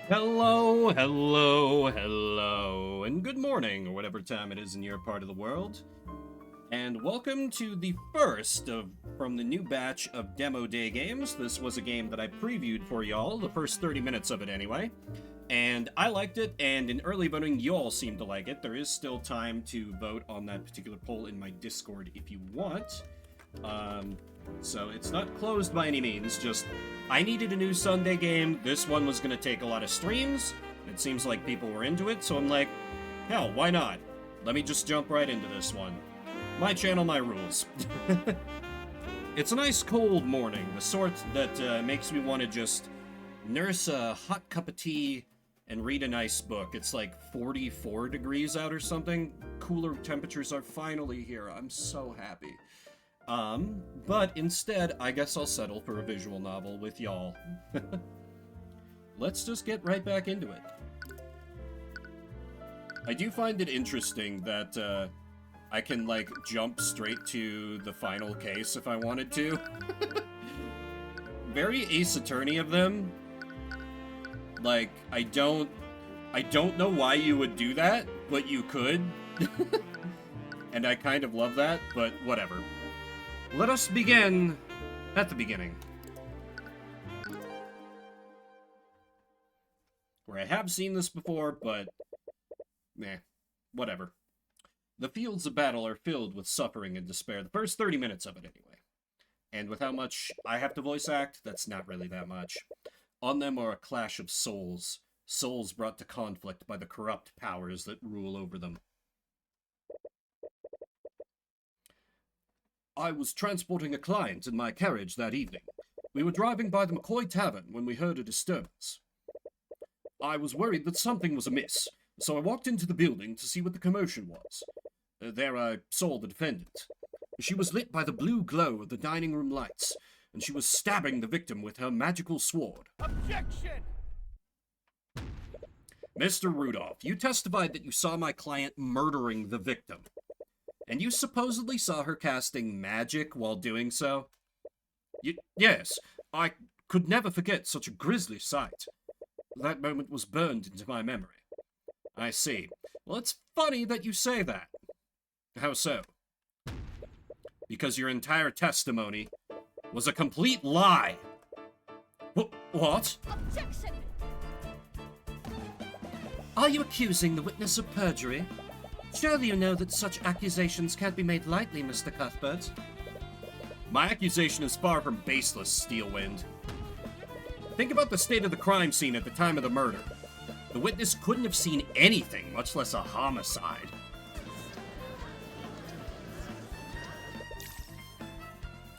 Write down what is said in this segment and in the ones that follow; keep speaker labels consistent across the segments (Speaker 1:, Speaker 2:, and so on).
Speaker 1: Hello, hello, hello, and good morning, or whatever time it is in your part of the world. And welcome to the first from the new batch of Demo Day games. This was a game that I previewed for y'all, the first 30 minutes of it anyway. And I liked it, and in early voting, you all seem to like it. There is still time to vote on that particular poll in my Discord if you want. So it's not closed by any means, just I needed a new Sunday game. This one was going to take a lot of streams. It seems like people were into it, so I'm like, hell, why not? Let me just jump right into this one. My channel, my rules. It's a nice cold morning, the sort that makes me want to just nurse a hot cup of tea and read a nice book. It's like 44 degrees out or something. Cooler temperatures are finally here. I'm so happy. But instead, I guess I'll settle for a visual novel with y'all. Let's just get right back into it. I do find it interesting that, I can, like, jump straight to the final case if I wanted to. Very Ace Attorney of them. Like, I don't know why you would do that, but you could. And I kind of love that, but whatever. Let us begin at the beginning. Where I have seen this before, but whatever. The fields of battle are filled with suffering and despair. The first 30 minutes of it, anyway. And with how much I have to voice act, that's not really that much. On them are a clash of souls. Souls brought to conflict by the corrupt powers that rule over them. I was transporting a client in my carriage that evening. We were driving by the McCoy Tavern when we heard a disturbance. I was worried that something was amiss, so I walked into the building to see what the commotion was. There I saw the defendant. She was lit by the blue glow of the dining room lights, and she was stabbing the victim with her magical sword. Objection! Mr. Rudolph, you testified that you saw my client murdering the victim. And you supposedly saw her casting magic while doing so? Yes, I could never forget such a grisly sight. That moment was burned into my memory. I see. Well, it's funny that you say that. How so? Because your entire testimony was a complete lie. What?
Speaker 2: Objection!
Speaker 1: Are you accusing the witness of perjury? Surely you know that such accusations can't be made lightly, Mr. Cuthbert. My accusation is far from baseless, Steelwind. Think about the state of the crime scene at the time of the murder. The witness couldn't have seen anything, much less a homicide.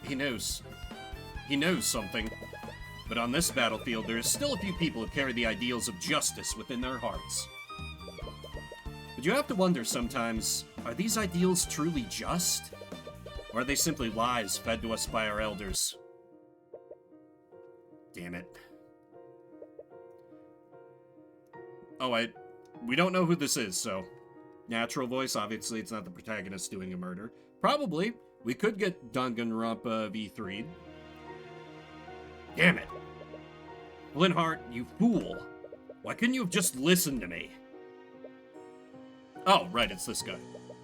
Speaker 1: He knows something. But on this battlefield, there is still a few people who carry the ideals of justice within their hearts. But you have to wonder sometimes, are these ideals truly just? Or are they simply lies fed to us by our elders? Damn it. Oh, we don't know who this is, so... Natural voice, obviously it's not the protagonist doing a murder. Probably. We could get Danganronpa V3. Damn it. Linhart, you fool. Why couldn't you have just listened to me? Oh, right, it's this guy.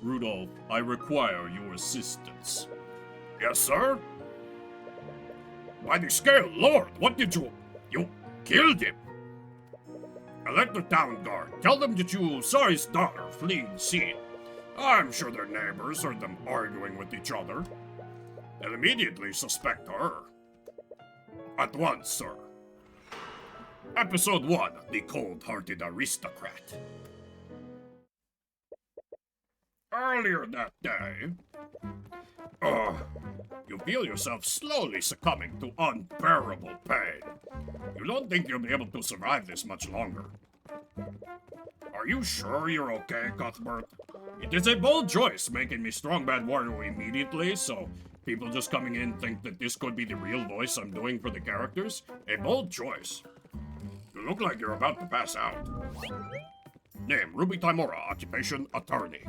Speaker 1: Rudolph, I require your assistance. Yes, sir? By the scale, Lord, what did you... You killed him? Alert the town guard. Tell them that you saw his daughter fleeing the scene. I'm sure their neighbors heard them arguing with each other. They'll immediately suspect her. At once, sir. Episode 1, The Cold-Hearted Aristocrat. Earlier that day, you feel yourself slowly succumbing to unbearable pain. You don't think you'll be able to survive this much longer. Are you sure you're okay, Cuthbert? It is a bold choice making me strong bad warrior immediately, so people just coming in think that this could be the real voice I'm doing for the characters. A bold choice. You look like you're about to pass out. Name, Ruby Timora, occupation, attorney.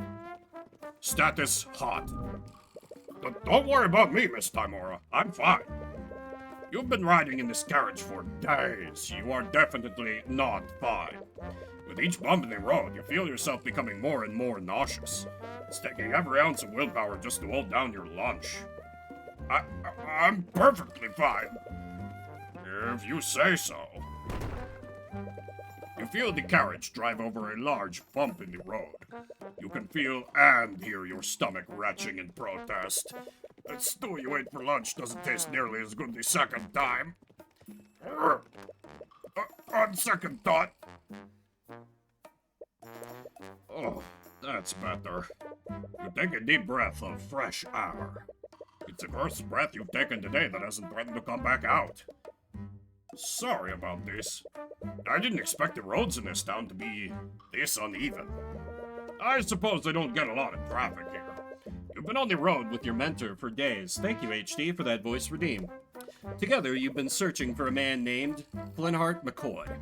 Speaker 1: Status, hot. Don't worry about me, Miss Timora. I'm fine. You've been riding in this carriage for days. You are definitely not fine. With each bump in the road, you feel yourself becoming more and more nauseous. It's taking every ounce of willpower just to hold down your lunch. I'm perfectly fine. If you say so. You feel the carriage drive over a large bump in the road. You can feel and hear your stomach retching in protest. That stew you ate for lunch doesn't taste nearly as good the second time. On second thought. Oh, that's better. You take a deep breath of fresh air. It's the first breath you've taken today that hasn't threatened to come back out. Sorry about this. I didn't expect the roads in this town to be this uneven. I suppose they don't get a lot of traffic here. You've been on the road with your mentor for days. Thank you, HD, for that voice redeem. Together, you've been searching for a man named Flintheart McCoy.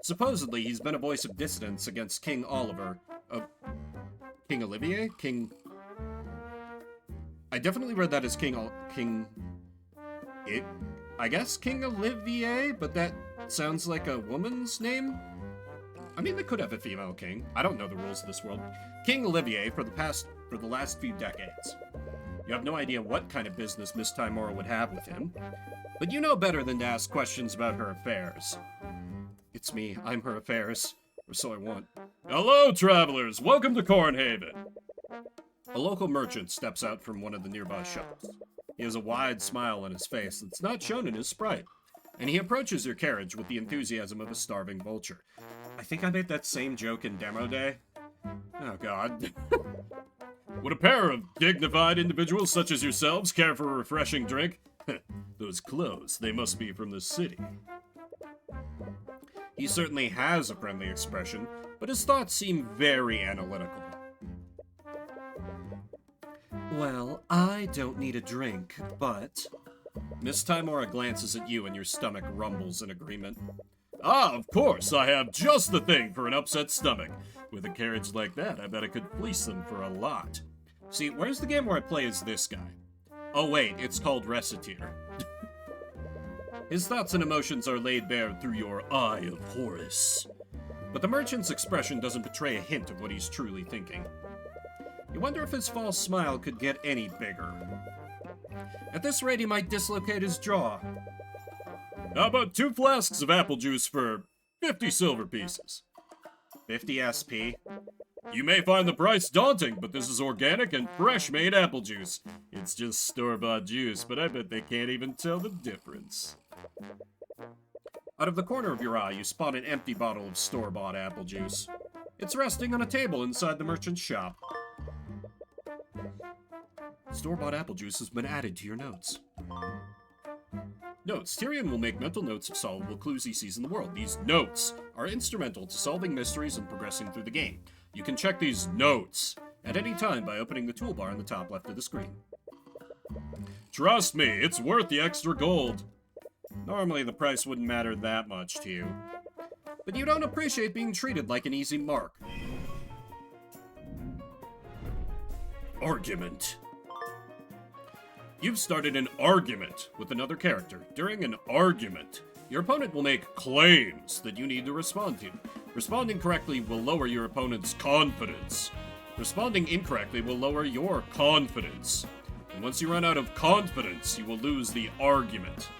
Speaker 1: Supposedly, he's been a voice of dissidence against King Oliver. King Olivier? I definitely read that as I guess King Olivier, but that sounds like a woman's name? I mean, they could have a female king. I don't know the rules of this world. King Olivier for the last few decades. You have no idea what kind of business Miss Timora would have with him, but you know better than to ask questions about her affairs. It's me. I'm her affairs. Or so I want. Hello, travelers! Welcome to Cornhaven! A local merchant steps out from one of the nearby shops. He has a wide smile on his face that's not shown in his sprite, and he approaches your carriage with the enthusiasm of a starving vulture. I think I made that same joke in Demo Day. Oh, God. Would a pair of dignified individuals such as yourselves care for a refreshing drink? Those clothes, they must be from the city. He certainly has a friendly expression, but his thoughts seem very analytical. Well, I don't need a drink, but... Miss Timora glances at you and your stomach rumbles in agreement. Ah, of course, I have just the thing for an upset stomach. With a carriage like that, I bet I could fleece them for a lot. See, where's the game where I play as this guy? Oh wait, it's called Reciteer. His thoughts and emotions are laid bare through your Eye of Horus. But the merchant's expression doesn't betray a hint of what he's truly thinking. You wonder if his false smile could get any bigger. At this rate, he might dislocate his jaw. How about 2 flasks of apple juice for 50 silver pieces? 50 SP? You may find the price daunting, but this is organic and fresh-made apple juice. It's just store-bought juice, but I bet they can't even tell the difference. Out of the corner of your eye, you spot an empty bottle of store-bought apple juice. It's resting on a table inside the merchant's shop. Store-bought apple juice has been added to your notes. Notes. Tyrion will make mental notes of solvable clues he sees in the world. These notes are instrumental to solving mysteries and progressing through the game. You can check these notes at any time by opening the toolbar on the top left of the screen. Trust me, it's worth the extra gold. Normally the price wouldn't matter that much to you. But you don't appreciate being treated like an easy mark. Argument. You've started an argument with another character. During an argument, your opponent will make claims that you need to respond to. Responding correctly will lower your opponent's confidence. Responding incorrectly will lower your confidence. And once you run out of confidence, you will lose the argument.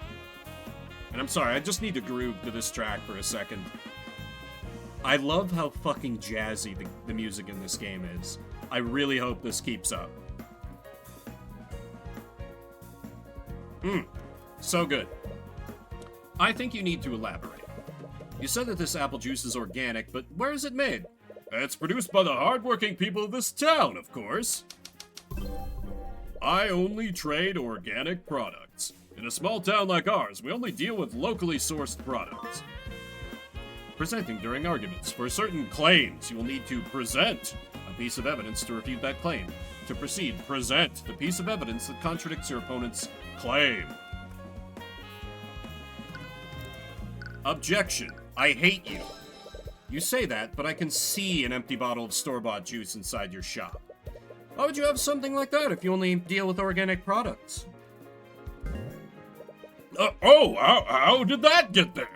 Speaker 1: And I'm sorry, I just need to groove to this track for a second. I love how fucking jazzy the music in this game is. I really hope this keeps up. So good. I think you need to elaborate. You said that this apple juice is organic, but where is it made? It's produced by the hardworking people of this town, of course. I only trade organic products. In a small town like ours, we only deal with locally sourced products. Presenting during arguments. For certain claims, you will need to present a piece of evidence to refute that claim. To proceed, present the piece of evidence that contradicts your opponent's claim. Objection. I hate you. You say that, but I can see an empty bottle of store-bought juice inside your shop. Why would you have something like that if you only deal with organic products?
Speaker 2: How did that get there?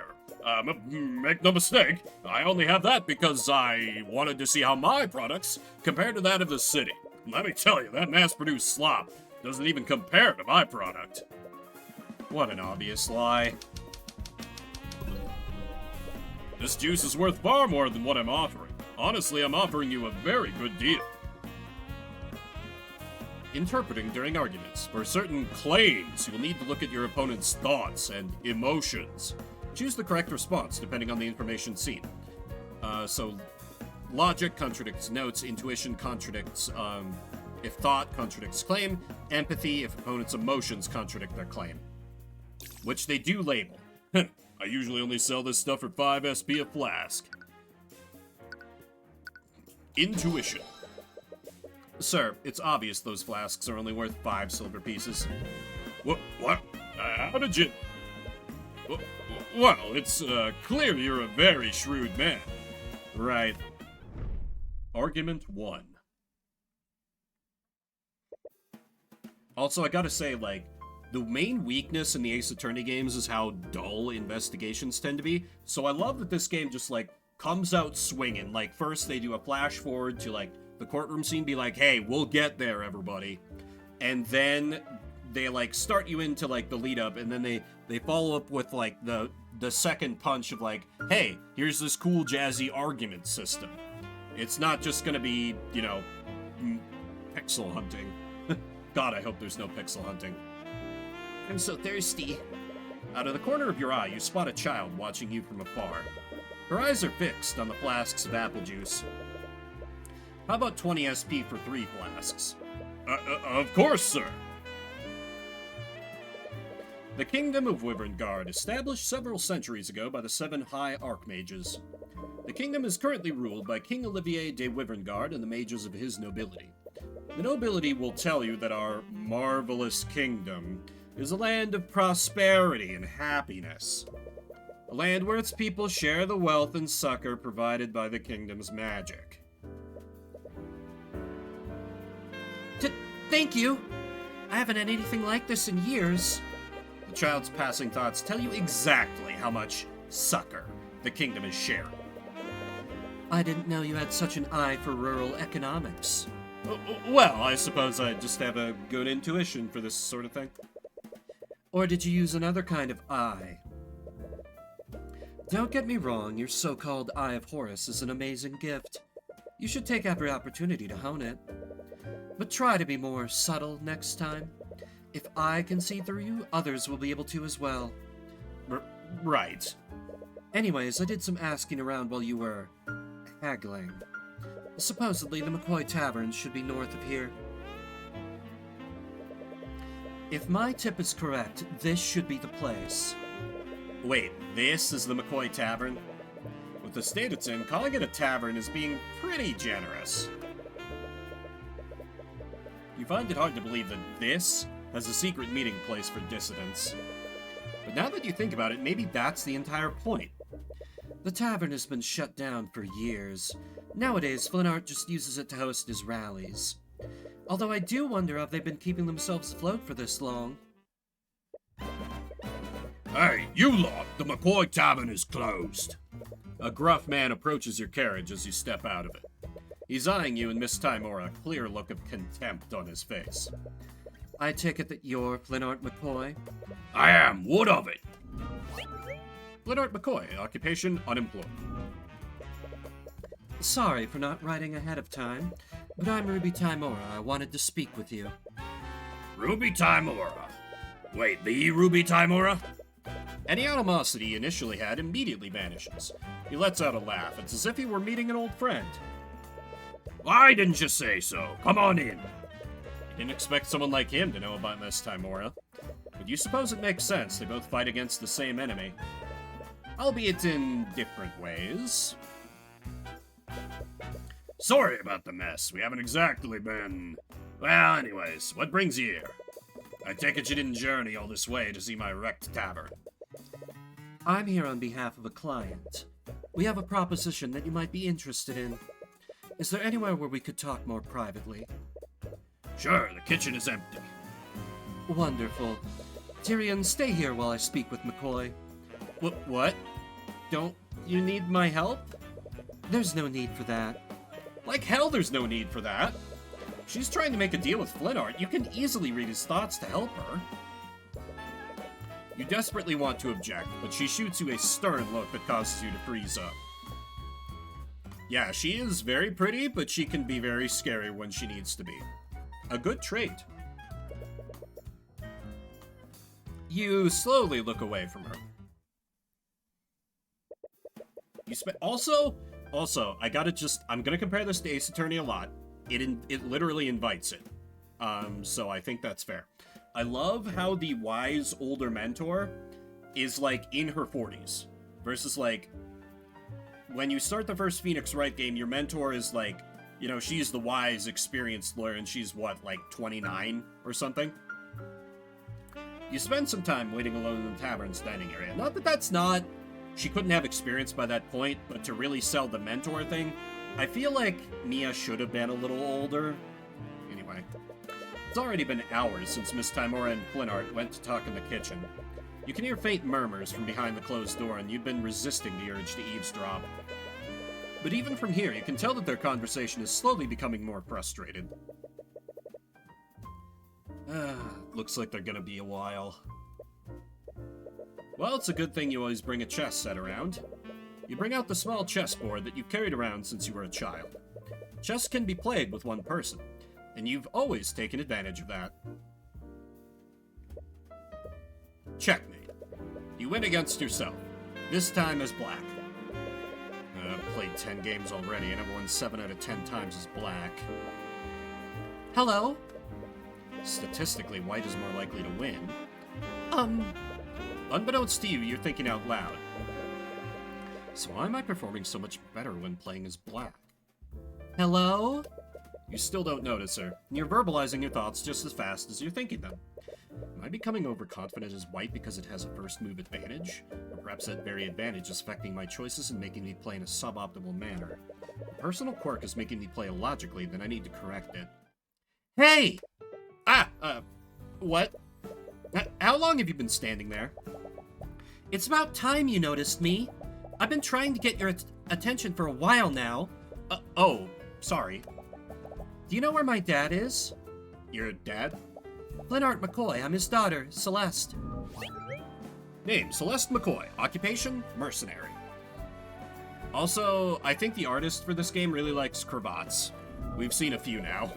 Speaker 2: Make no mistake, I only have that because I wanted to see how my products compare to that of the city. Let me tell you, that mass-produced slop doesn't even compare to my product.
Speaker 1: What an obvious lie.
Speaker 2: This juice is worth far more than what I'm offering. Honestly, I'm offering you a very good deal.
Speaker 1: Interpreting during arguments. For certain claims, you will need to look at your opponent's thoughts and emotions. Choose the correct response depending on the information seen. So, logic contradicts notes, intuition contradicts if thought contradicts claim, empathy if opponent's emotions contradict their claim. Which they do label.
Speaker 2: I usually only sell this stuff for 5 SP a flask. Intuition.
Speaker 1: Sir, it's obvious those flasks are only worth 5 silver pieces.
Speaker 2: What? How did you... Well, it's clear you're a very shrewd man.
Speaker 1: Right. Argument 1. Also, I gotta say, like, the main weakness in the Ace Attorney games is how dull investigations tend to be. So I love that this game just, like, comes out swinging. Like, first they do a flash forward to, like, the courtroom scene, be like, hey, we'll get there, everybody. And then they, like, start you into, like, the lead-up, and then they follow up with, like, the second punch of, like, hey, here's this cool, jazzy argument system. It's not just gonna be, you know, pixel hunting. God, I hope there's no pixel hunting. I'm so thirsty. Out of the corner of your eye, you spot a child watching you from afar. Her eyes are fixed on the flasks of apple juice. How about 20 SP for 3 flasks?
Speaker 2: Of course, sir.
Speaker 1: The Kingdom of Wyverngard, established several centuries ago by the 7 High Archmages. The kingdom is currently ruled by King Olivier de Wyverngard and the mages of his nobility. The nobility will tell you that our marvelous kingdom is a land of prosperity and happiness. A land where its people share the wealth and succor provided by the kingdom's magic. Thank you. I haven't had anything like this in years. The child's passing thoughts tell you exactly how much succor the kingdom is sharing. I didn't know you had such an eye for rural economics. Well, I suppose I just have a good intuition for this sort of thing. Or did you use another kind of eye? Don't get me wrong, your so-called Eye of Horus is an amazing gift. You should take every opportunity to hone it. But try to be more subtle next time. If I can see through you, others will be able to as well. Right. Anyways, I did some asking around while you were haggling. Supposedly, the McCoy Tavern should be north of here. If my tip is correct, this should be the place. Wait, this is the McCoy Tavern? With the state it's in, calling it a tavern is being pretty generous. You find it hard to believe that this has a secret meeting place for dissidents. But now that you think about it, maybe that's the entire point. The tavern has been shut down for years. Nowadays, Flinart just uses it to host his rallies. Although I do wonder if they've been keeping themselves afloat for this long.
Speaker 2: Hey, you lot! The McCoy Tavern is closed.
Speaker 1: A gruff man approaches your carriage as you step out of it. He's eyeing you and Miss Timora, a clear look of contempt on his face. I take it that you're Flinart McCoy?
Speaker 2: I am. What of it?
Speaker 1: Flinart McCoy, occupation unemployed. Sorry for not writing ahead of time, but I'm Ruby Timora. I wanted to speak with you.
Speaker 2: Ruby Timora? Wait, the Ruby Timora?
Speaker 1: Any animosity he initially had immediately vanishes. He lets out a laugh. It's as if he were meeting an old friend.
Speaker 2: Why didn't you say so? Come on in.
Speaker 1: I didn't expect someone like him to know about Miss Timora. But you suppose it makes sense. They both fight against the same enemy. Albeit in different ways.
Speaker 2: Sorry about the mess. We haven't exactly been... Well, anyways, what brings you here? I take it you didn't journey all this way to see my wrecked tavern.
Speaker 1: I'm here on behalf of a client. We have a proposition that you might be interested in. Is there anywhere where we could talk more privately?
Speaker 2: Sure, the kitchen is empty.
Speaker 1: Wonderful. Tyrion, stay here while I speak with McCoy. What? Don't you need my help? There's no need for that.
Speaker 2: Like hell there's no need for that. She's trying to make a deal with Flinart. You can easily read his thoughts to help her. You desperately want to object, but she shoots you a stern look that causes you to freeze up. Yeah, she is very pretty, but she can be very scary when she needs to be. A good trait. You slowly look away from her. You also, I'm gonna compare this to Ace Attorney a lot. It literally invites it. So I think that's fair. I love how the wise older mentor is, like, in her 40s. Versus, like, when you start the first Phoenix Wright game, your mentor is, like, you know, she's the wise, experienced lawyer, and she's, what, like, 29 or something? You spend some time waiting alone in the tavern's dining area. Not that that's not... She couldn't have experience by that point, but to really sell the mentor thing, I feel like Mia should have been a little older. Anyway. It's already been hours since Miss Timora and Flinart went to talk in the kitchen. You can hear faint murmurs from behind the closed door, and you've been resisting the urge to eavesdrop. But even from here, you can tell that their conversation is slowly becoming more frustrated. Looks like they're gonna be a while. Well, it's a good thing you always bring a chess set around. You bring out the small chessboard that you've carried around since you were a child. Chess can be played with one person, and you've always taken advantage of that. Checkmate. You win against yourself, this time as black. I've played 10 games already, and I've won 7 out of 10 times as black.
Speaker 1: Hello?
Speaker 2: Statistically, white is more likely to win. Unbeknownst to you, you're thinking out loud. So why am I performing so much better when playing as black?
Speaker 1: Hello?
Speaker 2: You still don't notice her, and you're verbalizing your thoughts just as fast as you're thinking them. Am I becoming overconfident as white because it has a first move advantage? Or perhaps that very advantage is affecting my choices and making me play in a suboptimal manner? A personal quirk is making me play illogically, then I need to correct it.
Speaker 1: Hey!
Speaker 2: What? How long have you been standing there?
Speaker 1: It's about time you noticed me. I've been trying to get your attention for a while now.
Speaker 2: Oh, sorry.
Speaker 1: Do you know where my dad is?
Speaker 2: Your dad?
Speaker 1: Flinart McCoy. I'm his daughter, Celeste.
Speaker 2: Name, Celeste McCoy. Occupation, mercenary. Also, I think the artist for this game really likes cravats. We've seen a few now.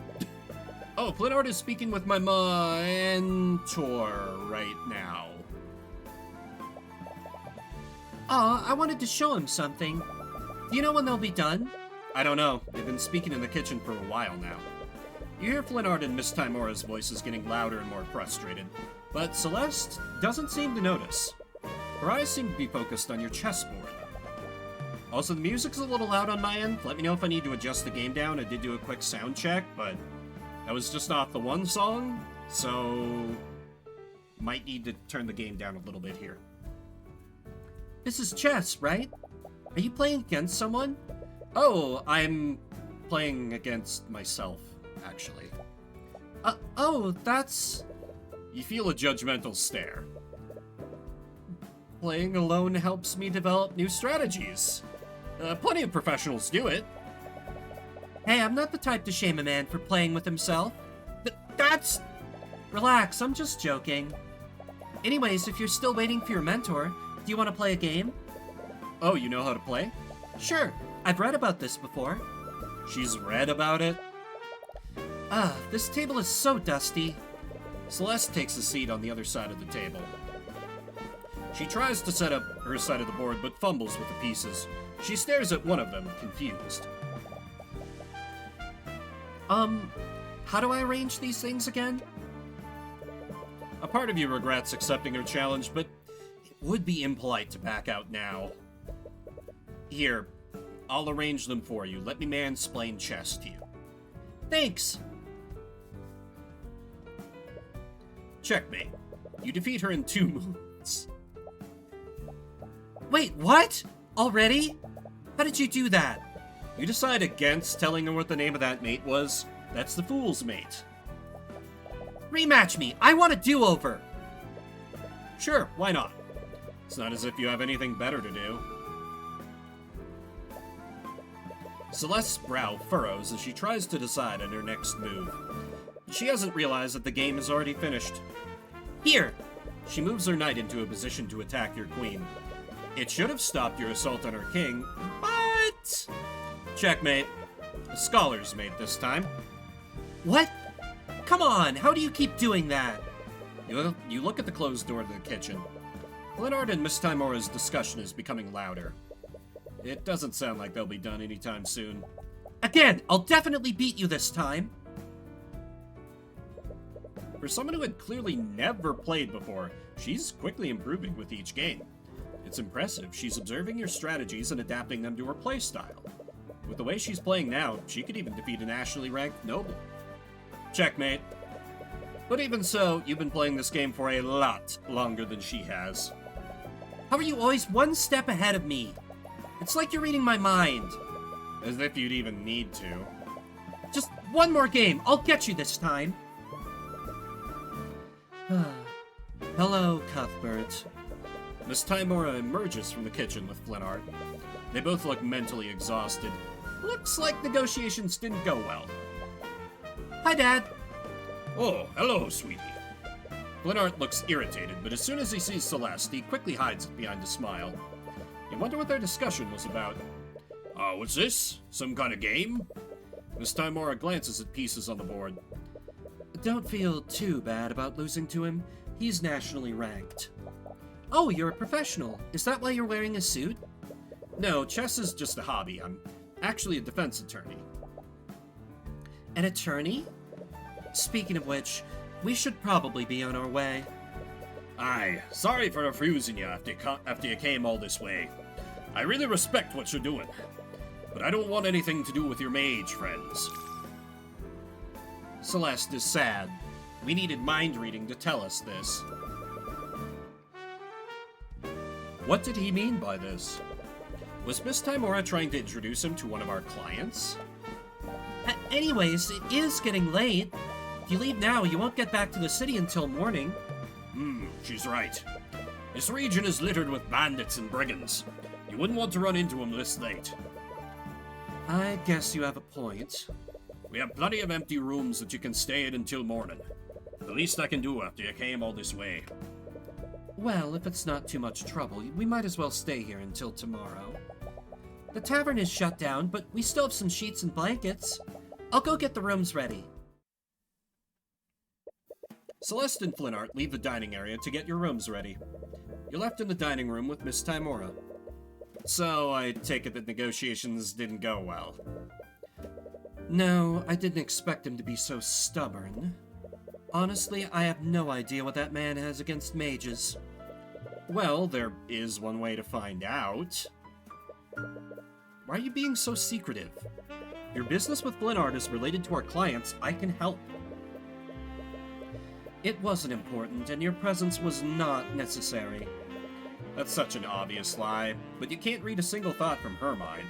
Speaker 2: Oh, Flinart is speaking with my mentor right now.
Speaker 1: Aw, I wanted to show him something. Do you know when they'll be done?
Speaker 2: I don't know. They've been speaking in the kitchen for a while now. You hear Flinart and Miss Timora's voices getting louder and more frustrated, but Celeste doesn't seem to notice. Her eyes seem to be focused on your chessboard. Also, the music's a little loud on my end. Let me know if I need to adjust the game down. I did do a quick sound check, but that was just off the one song, so might need to turn the game down a little bit here.
Speaker 1: This is chess, right? Are you playing against someone?
Speaker 2: Oh, I'm playing against myself, actually.
Speaker 1: Oh, that's...
Speaker 2: You feel a judgmental stare.
Speaker 1: Playing alone helps me develop new strategies.
Speaker 2: Plenty of professionals do it.
Speaker 1: Hey, I'm not the type to shame a man for playing with himself. That's... Relax, I'm just joking. Anyways, if you're still waiting for your mentor, do you want to play a game?
Speaker 2: Oh, you know how to play?
Speaker 1: Sure, I've read about this before.
Speaker 2: She's read about it?
Speaker 1: This table is so dusty.
Speaker 2: Celeste takes a seat on the other side of the table. She tries to set up her side of the board, but fumbles with the pieces. She stares at one of them, confused.
Speaker 1: How do I arrange these things again?
Speaker 2: A part of you regrets accepting her challenge, but it would be impolite to back out now. Here, I'll arrange them for you. Let me mansplain chess to you.
Speaker 1: Thanks!
Speaker 2: Checkmate. You defeat her in 2 moves.
Speaker 1: Wait, what? Already? How did you do that?
Speaker 2: You decide against telling her what the name of that mate was. That's the fool's mate.
Speaker 1: Rematch me! I want a do-over! Sure, why not? It's not as if you have anything better to do. Celeste's brow furrows as she tries to decide on her next move. She hasn't realized that the game is already finished. Here! She moves her knight into a position to attack your queen. It should have stopped your assault on her king, but... Checkmate. A scholar's mate this time. What? Come on, how do you keep doing that? You look at the closed door to the kitchen. Leonard and Miss Timora's discussion is becoming louder. It doesn't sound like they'll be done anytime soon. Again, I'll definitely beat you this time. For someone who had clearly never played before, she's quickly improving with each game. It's impressive. She's observing your strategies and adapting them to her playstyle. With the way she's playing now, she could even defeat a nationally ranked noble. Checkmate. But even so, you've been playing this game for a lot longer than she has. How are you always one step ahead of me? It's like you're reading my mind. As if you'd even need to. Just one more game. I'll get you this time. Hello, Cuthbert. Miss Timora emerges from the kitchen with Flinart. They both look mentally exhausted. Looks like negotiations didn't go well. Hi, Dad.
Speaker 2: Oh, hello, sweetie.
Speaker 1: Flinart looks irritated, but as soon as he sees Celeste, he quickly hides it behind a smile. You wonder what their discussion was about.
Speaker 2: What's this? Some kind of game?
Speaker 1: Miss Timora glances at pieces on the board. Don't feel too bad about losing to him. He's nationally ranked. Oh, you're a professional. Is that why you're wearing a suit? No, chess is just a hobby. I'm actually a defense attorney. An attorney? Speaking of which, we should probably be on our way.
Speaker 2: Aye, sorry for refusing you after you came all this way. I really respect what you're doing, but I don't want anything to do with your mage friends.
Speaker 1: Celeste is sad. We needed mind reading to tell us this. What did he mean by this? Was Miss Timora trying to introduce him to one of our clients? Anyways, it is getting late. If you leave now, you won't get back to the city until morning.
Speaker 2: She's right. This region is littered with bandits and brigands. You wouldn't want to run into them this late.
Speaker 1: I guess you have a point.
Speaker 2: We have plenty of empty rooms that you can stay in until morning. The least I can do after you came all this way.
Speaker 1: Well, if it's not too much trouble, we might as well stay here until tomorrow. The tavern is shut down, but we still have some sheets and blankets. I'll go get the rooms ready. Celeste and Flinart leave the dining area to get your rooms ready. You're left in the dining room with Miss Timora. So, I take it that negotiations didn't go well. No, I didn't expect him to be so stubborn. Honestly, I have no idea what that man has against mages. Well, there is one way to find out. Why are you being so secretive? If your business with Flinart is related to our clients, I can help. It wasn't important, and your presence was not necessary. That's such an obvious lie, but you can't read a single thought from her mind.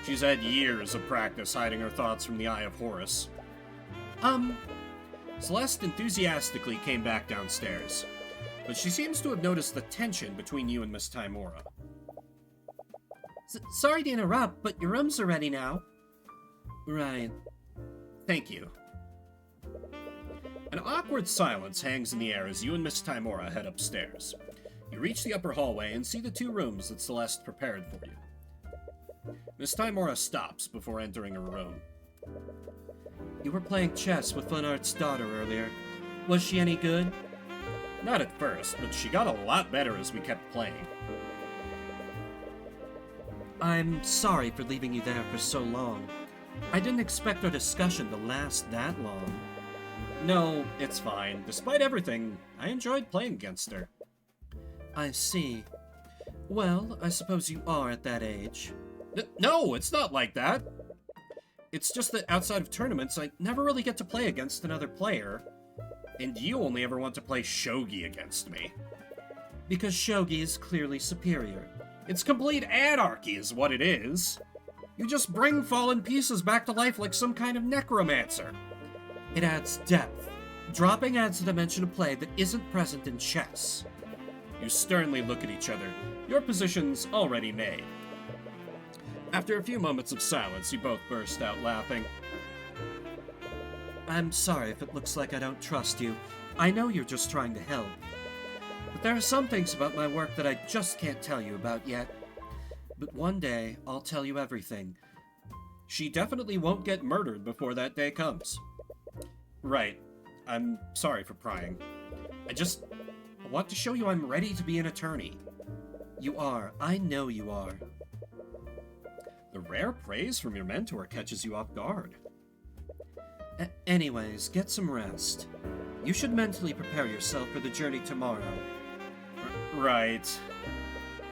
Speaker 1: She's had years of practice hiding her thoughts from the Eye of Horus. Celeste enthusiastically came back downstairs, but she seems to have noticed the tension between you and Miss Timora. Sorry to interrupt, but your rooms are ready now. Right. Thank you. An awkward silence hangs in the air as you and Miss Timora head upstairs. You reach the upper hallway and see the two rooms that Celeste prepared for you. Miss Timora stops before entering her room. You were playing chess with Flinart's daughter earlier. Was she any good? Not at first, but she got a lot better as we kept playing. I'm sorry for leaving you there for so long. I didn't expect our discussion to last that long. No, it's fine. Despite everything, I enjoyed playing against her. I see. Well, I suppose you are at that age. No, it's not like that. It's just that outside of tournaments, I never really get to play against another player. And you only ever want to play shogi against me. Because shogi is clearly superior. It's complete anarchy is what it is. You just bring fallen pieces back to life like some kind of necromancer. It adds depth. Dropping adds a dimension of play that isn't present in chess. You sternly look at each other, your positions already made. After a few moments of silence, you both burst out laughing. I'm sorry if it looks like I don't trust you. I know you're just trying to help. But there are some things about my work that I just can't tell you about yet. But one day, I'll tell you everything. She definitely won't get murdered before that day comes. Right. I'm sorry for prying. I want to show you I'm ready to be an attorney. You are. I know you are. The rare praise from your mentor catches you off guard. Anyways, get some rest. You should mentally prepare yourself for the journey tomorrow. Right.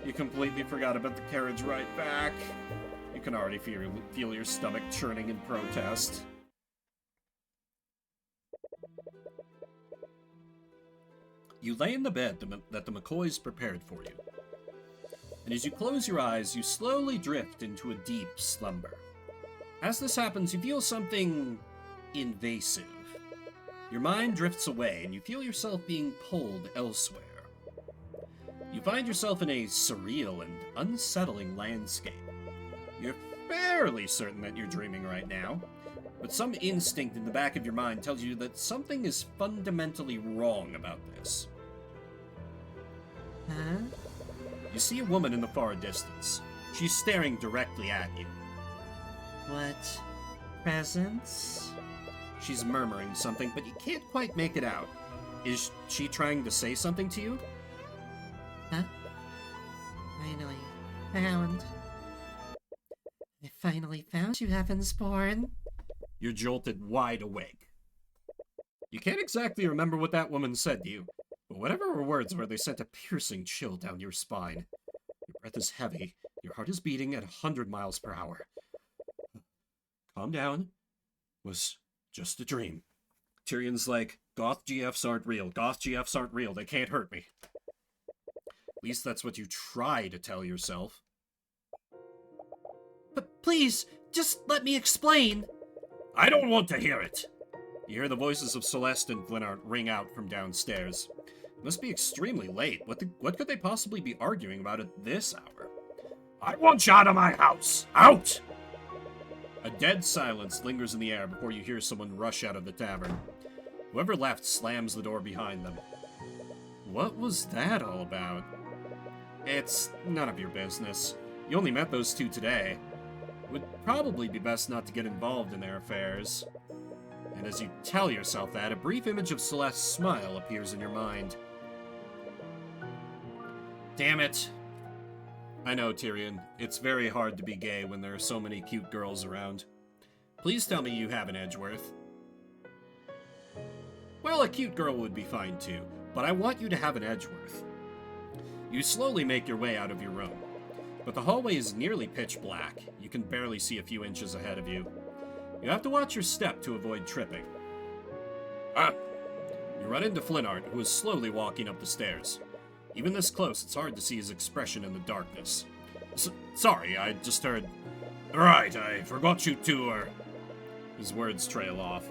Speaker 1: You completely forgot about the carriage ride back. You can already feel your stomach churning in protest. You lay in the bed that the McCoys prepared for you. And as you close your eyes, you slowly drift into a deep slumber. As this happens, you feel something invasive. Your mind drifts away, and you feel yourself being pulled elsewhere. You find yourself in a surreal and unsettling landscape. You're fairly certain that you're dreaming right now, but some instinct in the back of your mind tells you that something is fundamentally wrong about this. Huh? You see a woman in the far distance. She's staring directly at you. What? Presents? She's murmuring something, but you can't quite make it out. Is she trying to say something to you? Huh? I finally found you, Heavensborn. You're jolted wide awake. You can't exactly remember what that woman said to you, but whatever her words were, they sent a piercing chill down your spine. Your breath is heavy, your heart is beating at 100 miles per hour. Calm down. It was just a dream. Tyrion's like, Goth GFs aren't real. Goth GFs aren't real. They can't hurt me. At least that's what you try to tell yourself. But please, just let me explain. I don't want to hear it. You hear the voices of Celeste and Flinart ring out from downstairs. It must be extremely late. What could they possibly be arguing about at this hour? I want you out of my house! Out! A dead silence lingers in the air before you hear someone rush out of the tavern. Whoever left slams the door behind them. What was that all about? It's none of your business. You only met those two today. It would probably be best not to get involved in their affairs. And as you tell yourself that, a brief image of Celeste's smile appears in your mind. Damn it. I know, Tyrion. It's very hard to be gay when there are so many cute girls around. Please tell me you have an Edgeworth. Well, a cute girl would be fine too, but I want you to have an Edgeworth. You slowly make your way out of your room, but the hallway is nearly pitch black. You can barely see a few inches ahead of you. You have to watch your step to avoid tripping. You run into Flinart, who is slowly walking up the stairs. Even this close, it's hard to see his expression in the darkness. Sorry, I just heard... Right, I forgot you two are... His words trail off.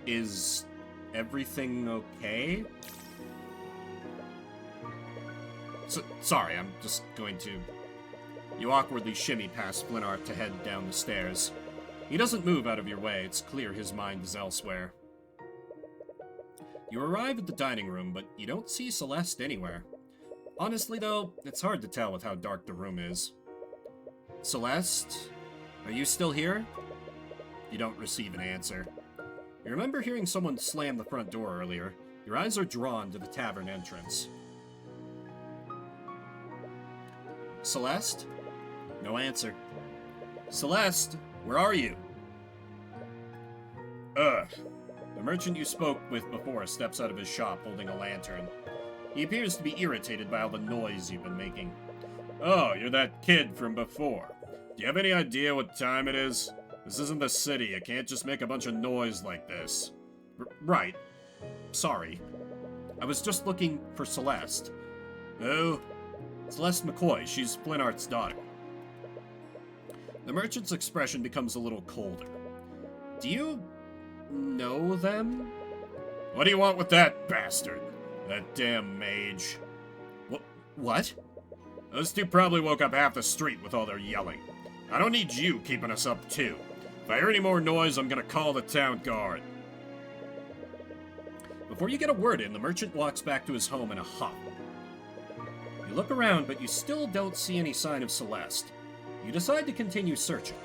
Speaker 1: Is everything okay? Sorry, I'm just going to... You awkwardly shimmy past Flinart to head down the stairs. He doesn't move out of your way. It's clear his mind is elsewhere. You arrive at the dining room, but you don't see Celeste anywhere. Honestly, though, it's hard to tell with how dark the room is. Celeste? Are you still here? You don't receive an answer. You remember hearing someone slam the front door earlier. Your eyes are drawn to the tavern entrance. Celeste? No answer. Celeste, where are you? The merchant you spoke with before steps out of his shop holding a lantern. He appears to be irritated by all the noise you've been making. Oh, you're that kid from before. Do you have any idea what time it is? This isn't the city. You can't just make a bunch of noise like this. Right. Sorry. I was just looking for Celeste. Oh, Celeste McCoy. She's Flinart's daughter. The merchant's expression becomes a little colder. Do you know them? What do you want with that bastard? That damn mage. What?
Speaker 2: Those two probably woke up half the street with all their yelling. I don't need you keeping us up, too. If I hear any more noise, I'm gonna call the town guard.
Speaker 1: Before you get a word in, the merchant walks back to his home in a huff. You look around, but you still don't see any sign of Celeste. You decide to continue searching.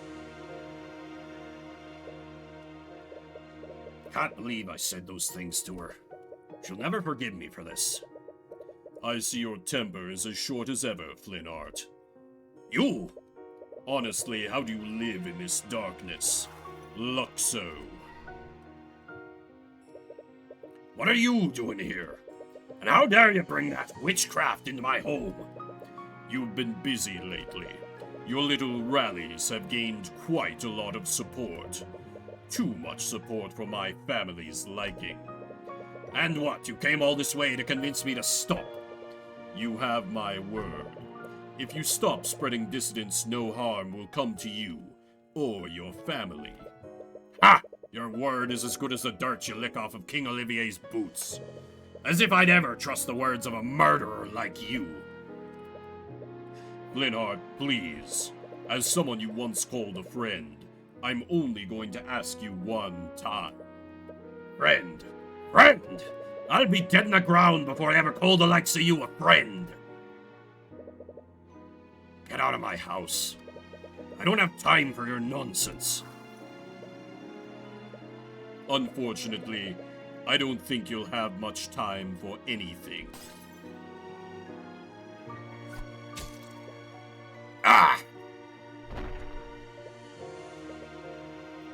Speaker 2: Can't believe I said those things to her. She'll never forgive me for this. I see your temper is as short as ever, Flintheart. You? Honestly, how do you live in this darkness? Luxo. What are you doing here? And how dare you bring that witchcraft into my home? You've been busy lately. Your little rallies have gained quite a lot of support. Too much support for my family's liking. And what, you came all this way to convince me to stop? You have my word. If you stop spreading dissidence, no harm will come to you or your family. Ha! Your word is as good as the dirt you lick off of King Olivier's boots. As if I'd ever trust the words of a murderer like you. Flintheart, please. As someone you once called a friend, I'm only going to ask you one time. Friend! Friend! I'll be dead in the ground before I ever call the likes of you a friend. Get out of my house. I don't have time for your nonsense. Unfortunately, I don't think you'll have much time for anything. Ah!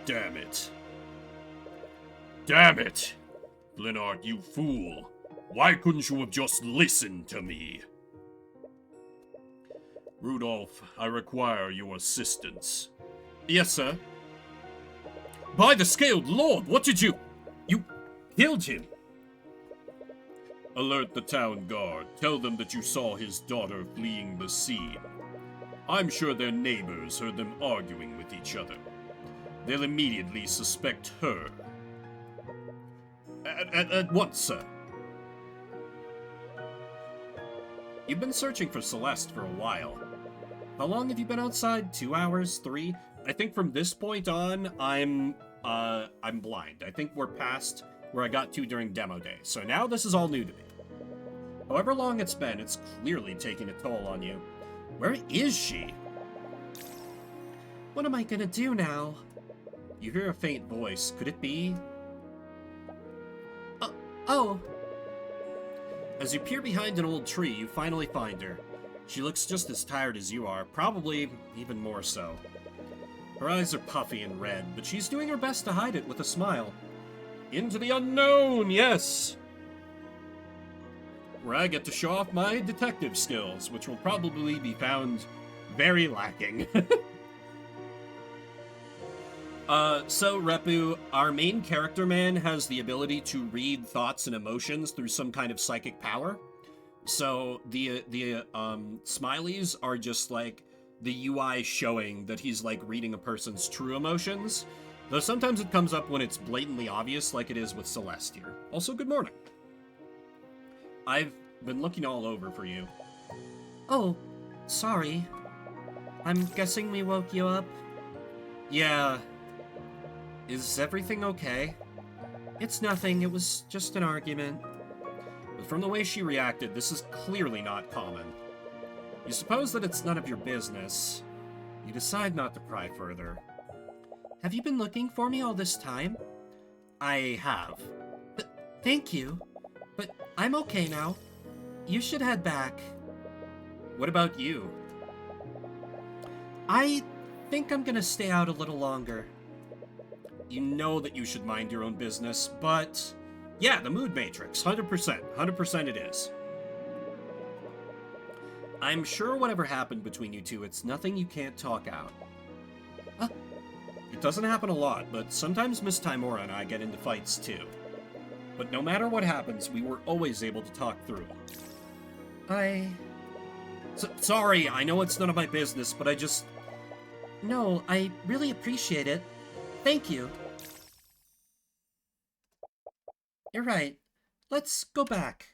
Speaker 2: Damn it. Damn it! Flintheart, you fool. Why couldn't you have just listened to me? Rudolph, I require your assistance.
Speaker 1: Yes, sir. By the Scaled Lord, what did you... You killed him.
Speaker 2: Alert the town guard. Tell them that you saw his daughter fleeing the scene. I'm sure their neighbors heard them arguing with each other. They'll immediately suspect her.
Speaker 1: At once, sir. You've been searching for Celeste for a while. How long have you been outside? 2 hours? 3? I think from this point on, I'm blind. I think we're past where I got to during demo day. So now this is all new to me. However long it's been, it's clearly taking a toll on you. Where is she? What am I gonna do now? You hear a faint voice. Could it be? Oh! As you peer behind an old tree, you finally find her. She looks just as tired as you are, probably even more so. Her eyes are puffy and red, but she's doing her best to hide it with a smile. Into the unknown, yes! Where I get to show off my detective skills, which will probably be found very lacking. So, Repu, our main character man has the ability to read thoughts and emotions through some kind of psychic power. So, the smileys are just, like, the UI showing that he's, like, reading a person's true emotions. Though sometimes it comes up when it's blatantly obvious, like it is with Celeste here. Also, good morning. I've been looking all over for you. Oh, sorry. I'm guessing we woke you up? Yeah. Is everything okay? It's nothing, it was just an argument. But from the way she reacted, this is clearly not common. You suppose that it's none of your business. You decide not to pry further. Have you been looking for me all this time? I have. Thank you. But I'm okay now. You should head back. What about you? I think I'm gonna stay out a little longer. You know that you should mind your own business, but... yeah, the mood matrix, 100%. 100% it is. I'm sure whatever happened between you two, it's nothing you can't talk out. It doesn't happen a lot, but sometimes Miss Timora and I get into fights too. But no matter what happens, we were always able to talk through it. Sorry, I know it's none of my business, but I just... No, I really appreciate it. Thank you. You're right. Let's go back.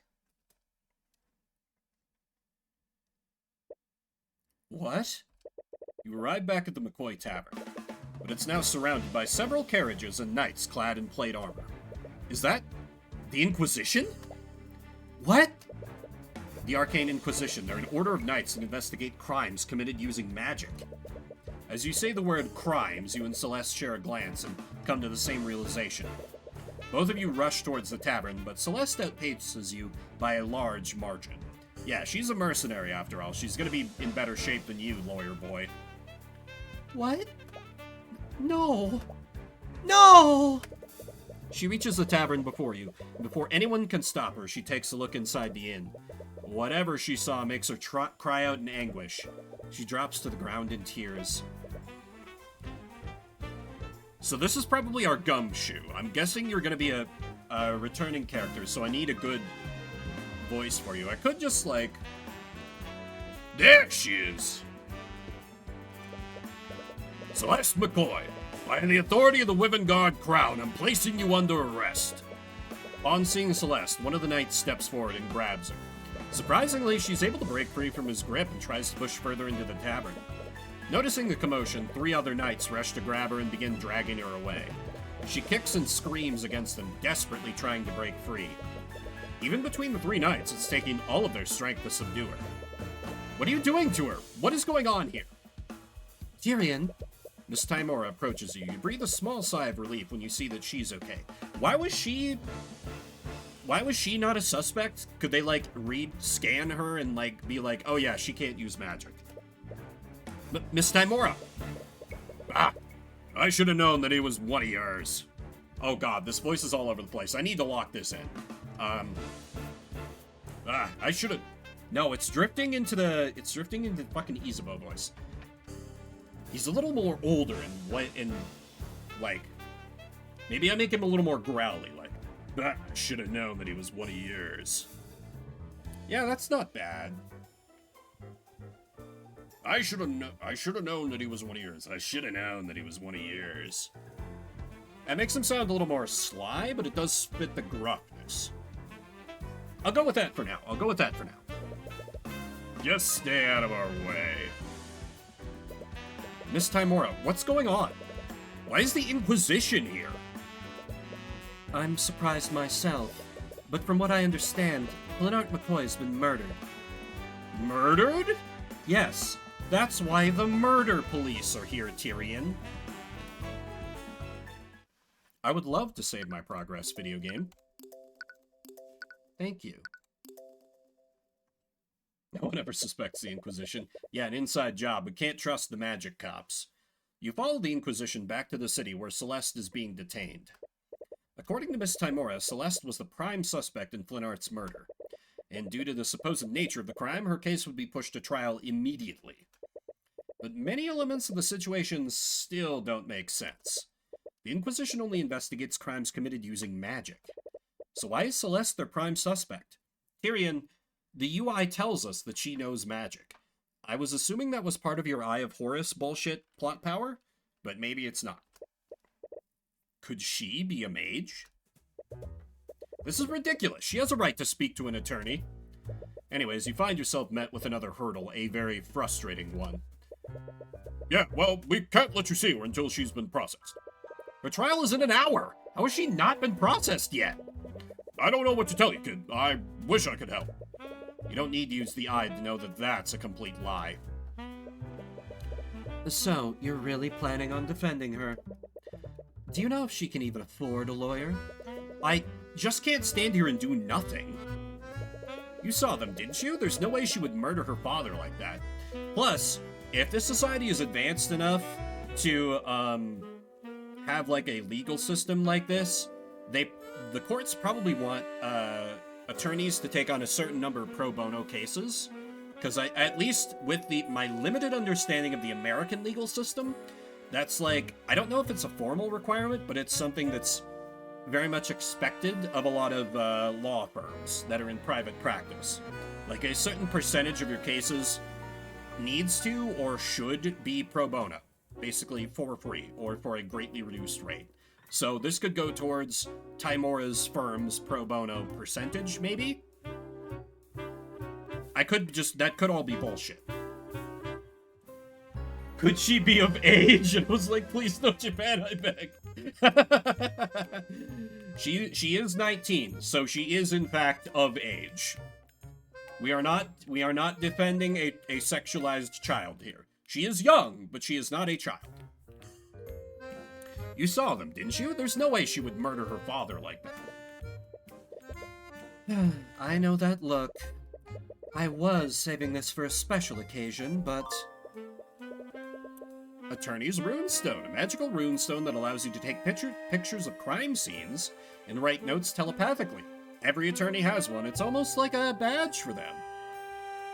Speaker 1: What? You arrive back at the McCoy Tavern, but it's now surrounded by several carriages and knights clad in plate armor. Is that the Inquisition? What? The Arcane Inquisition. They're an order of knights that investigate crimes committed using magic. As you say the word crimes, you and Celeste share a glance and come to the same realization. Both of you rush towards the tavern, but Celeste outpaces you by a large margin. Yeah, she's a mercenary after all. She's gonna be in better shape than you, lawyer boy. What? No. No! She reaches the tavern before you, and before anyone can stop her, she takes a look inside the inn. Whatever she saw makes her cry out in anguish. She drops to the ground in tears. So this is probably our gumshoe. I'm guessing you're gonna be a returning character, so I need a good voice for you. I could just, like...
Speaker 2: There she is! Celeste McCoy, by the authority of the Wyvern Crown, I'm placing you under arrest.
Speaker 1: Upon seeing Celeste, one of the knights steps forward and grabs her. Surprisingly, she's able to break free from his grip and tries to push further into the tavern. Noticing the commotion, 3 other knights rush to grab her and begin dragging her away. She kicks and screams against them, desperately trying to break free. Even between the 3 knights, it's taking all of their strength to subdue her. What are you doing to her? What is going on here? Tyrion. Miss Timora approaches you. You breathe a small sigh of relief when you see that she's okay. Why was she not a suspect? Could they, like, scan her and, like, be like, oh yeah, she can't use magic? Miss Timora!
Speaker 2: Ah! I should have known that he was one of yours.
Speaker 1: Oh god, this voice is all over the place. I need to lock this in.
Speaker 2: I should have...
Speaker 1: No, it's drifting into fucking Isabeau voice. He's a little more older and like, maybe I make him a little more growly, like,
Speaker 2: I should have known that he was one of yours.
Speaker 1: Yeah, that's not bad.
Speaker 2: I should have known that he was one of yours. I should have known that he was one of yours.
Speaker 1: That makes him sound a little more sly, but it does fit the gruffness. I'll go with that for now.
Speaker 2: Just stay out of our way.
Speaker 1: Miss Timora, what's going on? Why is the Inquisition here? I'm surprised myself, but from what I understand, Lennart McCoy's been murdered. Murdered? Yes, that's why the murder police are here, Tyrion. I would love to save my progress, video game. Thank you. No one ever suspects the Inquisition. Yeah, an inside job, but can't trust the magic cops. You follow the Inquisition back to the city where Celeste is being detained. According to Miss Timora, Celeste was the prime suspect in Flinart's murder, and due to the supposed nature of the crime, her case would be pushed to trial immediately. But many elements of the situation still don't make sense. The Inquisition only investigates crimes committed using magic. So why is Celeste their prime suspect? Tyrion, the UI tells us that she knows magic. I was assuming that was part of your Eye of Horus bullshit plot power, but maybe it's not. Could she be a mage? This is ridiculous. She has a right to speak to an attorney. Anyways, you find yourself met with another hurdle, a very frustrating one.
Speaker 2: Yeah, well, we can't let you see her until she's been processed.
Speaker 1: Her trial is in an hour. How has she not been processed yet?
Speaker 2: I don't know what to tell you, kid. I wish I could help.
Speaker 1: You don't need to use the eye to know that that's a complete lie. So, you're really planning on defending her? Do you know if she can even afford a lawyer? I just can't stand here and do nothing. You saw them, didn't you? There's no way she would murder her father like that. Plus, if this society is advanced enough to, have, like, a legal system like this, the courts probably want, attorneys to take on a certain number of pro bono cases. Because at least with my limited understanding of the American legal system, that's like, I don't know if it's a formal requirement, but it's something that's very much expected of a lot of law firms that are in private practice. Like a certain percentage of your cases needs to or should be pro bono, basically for free or for a greatly reduced rate. So this could go towards Timora's firm's pro bono percentage, maybe? That could all be bullshit. Could she be of age? And was like, please no Japan, I beg. She is 19, so she is in fact of age. We are not defending a sexualized child here. She is young, but she is not a child. You saw them, didn't you? There's no way she would murder her father like that. I know that look. I was saving this for a special occasion, but... Attorney's Runestone, a magical runestone that allows you to take pictures of crime scenes and write notes telepathically. Every attorney has one. It's almost like a badge for them.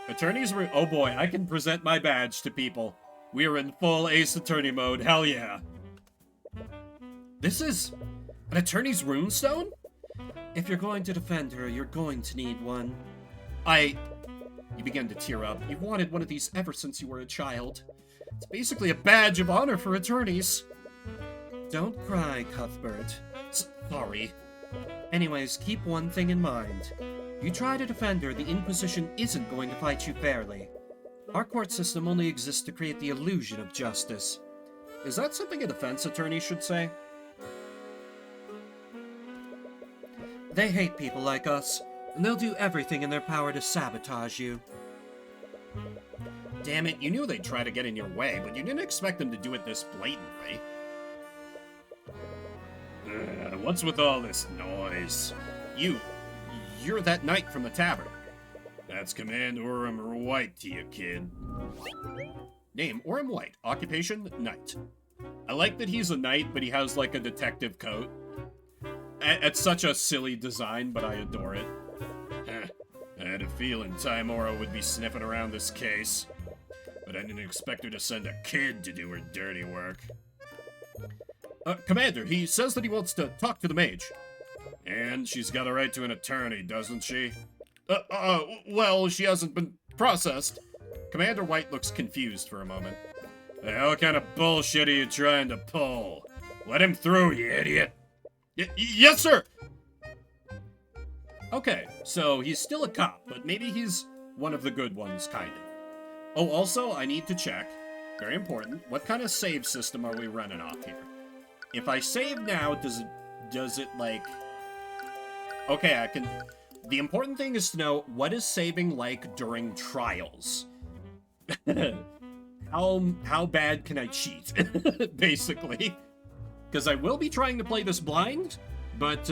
Speaker 1: Attorney's Rune... Oh boy, I can present my badge to people. We are in full Ace Attorney mode. Hell yeah. This is an Attorney's Runestone? If you're going to defend her, you're going to need one. You begin to tear up. You've wanted one of these ever since you were a child. It's basically a badge of honor for attorneys. Don't cry, Cuthbert. Sorry. Anyways, keep one thing in mind. You try to defend her, the Inquisition isn't going to fight you fairly. Our court system only exists to create the illusion of justice. Is that something a defense attorney should say? They hate people like us, and they'll do everything in their power to sabotage you. Damn it, you knew they'd try to get in your way, but you didn't expect them to do it this blatantly. What's with all this noise? You're that knight from the tavern. That's Commander Orem White to you, kid. Name, Orem White. Occupation, knight. I like that he's a knight, but he has like a detective coat. It's such a silly design, but I adore it. I had a feeling Timora would be sniffing around this case, but I didn't expect her to send a kid to do her dirty work. Commander, he says that he wants to talk to the mage. And she's got a right to an attorney, doesn't she? Well, she hasn't been processed. Commander White looks confused for a moment. What kind of bullshit are you trying to pull? Let him through, you idiot. Yes, sir! Okay, so he's still a cop, but maybe he's one of the good ones, kind of. Oh, also, I need to check, very important, what kind of save system are we running off here? If I save now, does it, like... Okay, I can... The important thing is to know, what is saving like during trials? How bad can I cheat, basically? Because I will be trying to play this blind, but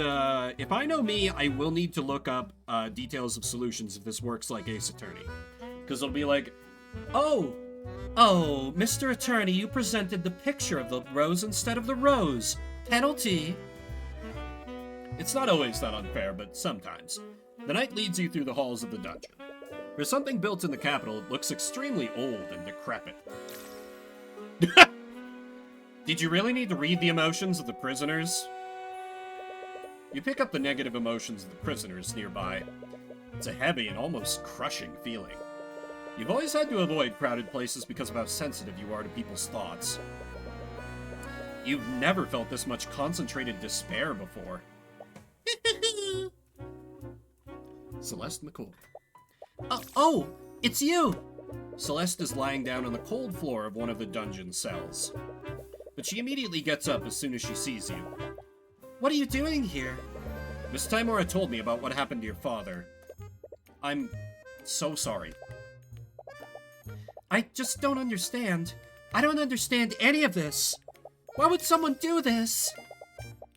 Speaker 1: if I know me, I will need to look up details of solutions if this works like Ace Attorney. Because it'll be like, oh, Mr. Attorney, you presented the picture of the rose instead of the rose. Penalty. It's not always that unfair, but sometimes. The knight leads you through the halls of the dungeon. For something built in the capital, it looks extremely old and decrepit. Did you really need to read the emotions of the prisoners? You pick up the negative emotions of the prisoners nearby. It's a heavy and almost crushing feeling. You've always had to avoid crowded places because of how sensitive you are to people's thoughts. You've never felt this much concentrated despair before. Celeste McCoy. Oh, it's you! Celeste is lying down on the cold floor of one of the dungeon cells. But she immediately gets up as soon as she sees you. What are you doing here? Miss Timora told me about what happened to your father. I'm so sorry. I just don't understand. I don't understand any of this. Why would someone do this?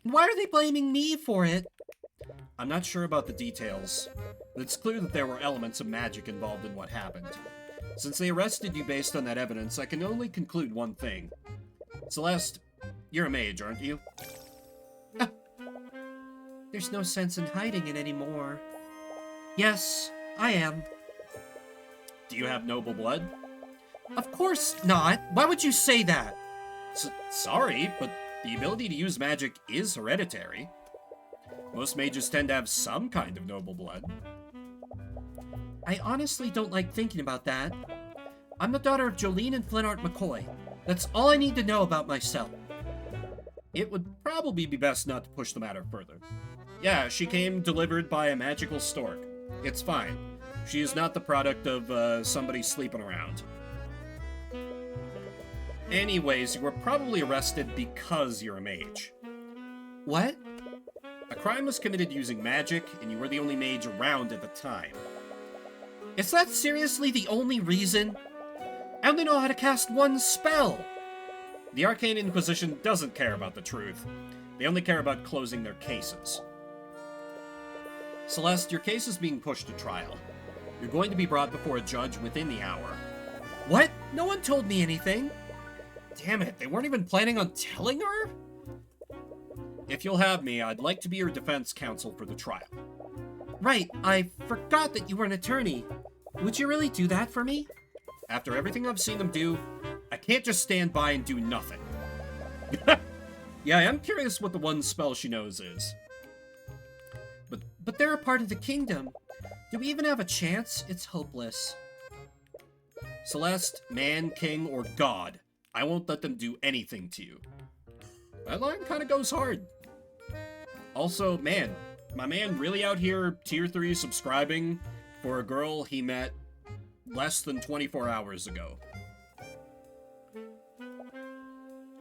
Speaker 1: Why are they blaming me for it? I'm not sure about the details, but it's clear that there were elements of magic involved in what happened. Since they arrested you based on that evidence, I can only conclude one thing. Celeste, you're a mage, aren't you? There's no sense in hiding it anymore. Yes, I am. Do you have noble blood? Of course not. Why would you say that? Sorry, but the ability to use magic is hereditary. Most mages tend to have some kind of noble blood. I honestly don't like thinking about that. I'm the daughter of Jolene and Flinart McCoy. That's all I need to know about myself. It would probably be best not to push the matter further. Yeah, she came delivered by a magical stork. It's fine. She is not the product of somebody sleeping around. Anyways, you were probably arrested because you're a mage. What? A crime was committed using magic, and you were the only mage around at the time. Is that seriously the only reason? I only know how to cast one spell! The Arcane Inquisition doesn't care about the truth. They only care about closing their cases. Celeste, your case is being pushed to trial. You're going to be brought before a judge within the hour. What? No one told me anything! Damn it, they weren't even planning on telling her? If you'll have me, I'd like to be your defense counsel for the trial. Right, I forgot that you were an attorney. Would you really do that for me? After everything I've seen them do, I can't just stand by and do nothing. Yeah, I am curious what the one spell she knows is. But they're a part of the kingdom. Do we even have a chance? It's hopeless. Celeste, man, king, or god, I won't let them do anything to you. That line kind of goes hard. Also, man, my man really out here tier 3 subscribing for a girl he met less than 24 hours ago.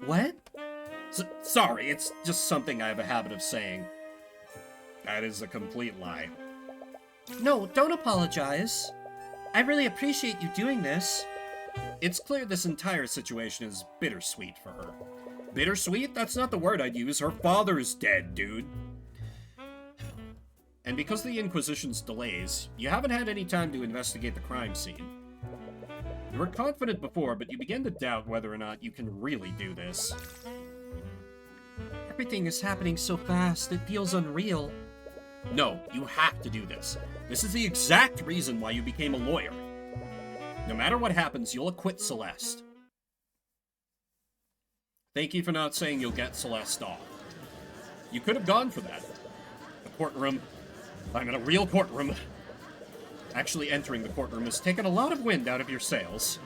Speaker 1: What? Sorry, it's just something I have a habit of saying. That is a complete lie. No, don't apologize. I really appreciate you doing this. It's clear this entire situation is bittersweet for her. Bittersweet? That's not the word I'd use. Her father's dead, dude. And because of the Inquisition's delays, you haven't had any time to investigate the crime scene. You were confident before, but you begin to doubt whether or not you can really do this. Everything is happening so fast, it feels unreal. No, you have to do this. This is the exact reason why you became a lawyer. No matter what happens, you'll acquit Celeste. Thank you for not saying you'll get Celeste off. You could have gone for that. The courtroom. I'm in a real courtroom. Actually entering the courtroom has taken a lot of wind out of your sails.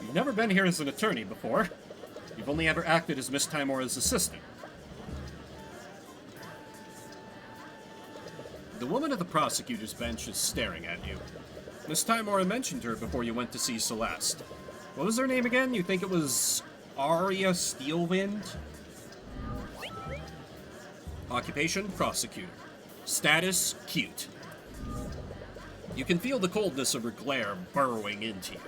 Speaker 1: You've never been here as an attorney before. You've only ever acted as Miss Timora's assistant. The woman at the prosecutor's bench is staring at you. Miss Timora mentioned her before you went to see Celeste. What was her name again? You think it was Arya Steelwind? Occupation, prosecutor. Status, cute. You can feel the coldness of her glare burrowing into you.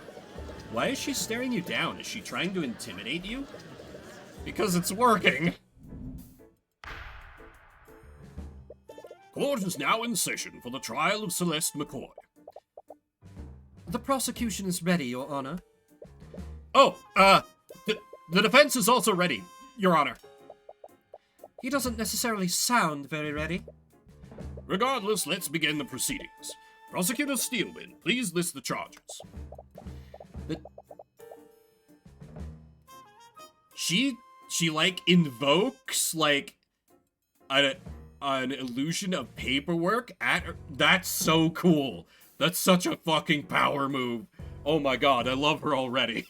Speaker 1: Why is she staring you down? Is she trying to intimidate you? Because it's working!
Speaker 2: Court is now in session for the trial of Celeste McCoy.
Speaker 3: The prosecution is ready, Your Honor.
Speaker 2: Oh, the defense is also ready, Your Honor.
Speaker 3: He doesn't necessarily sound very ready.
Speaker 2: Regardless, let's begin the proceedings. Prosecutor Steelman, please list the charges.
Speaker 1: She like invokes like an illusion of paperwork at her. That's so cool. That's such a fucking power move. Oh my god, I love her already.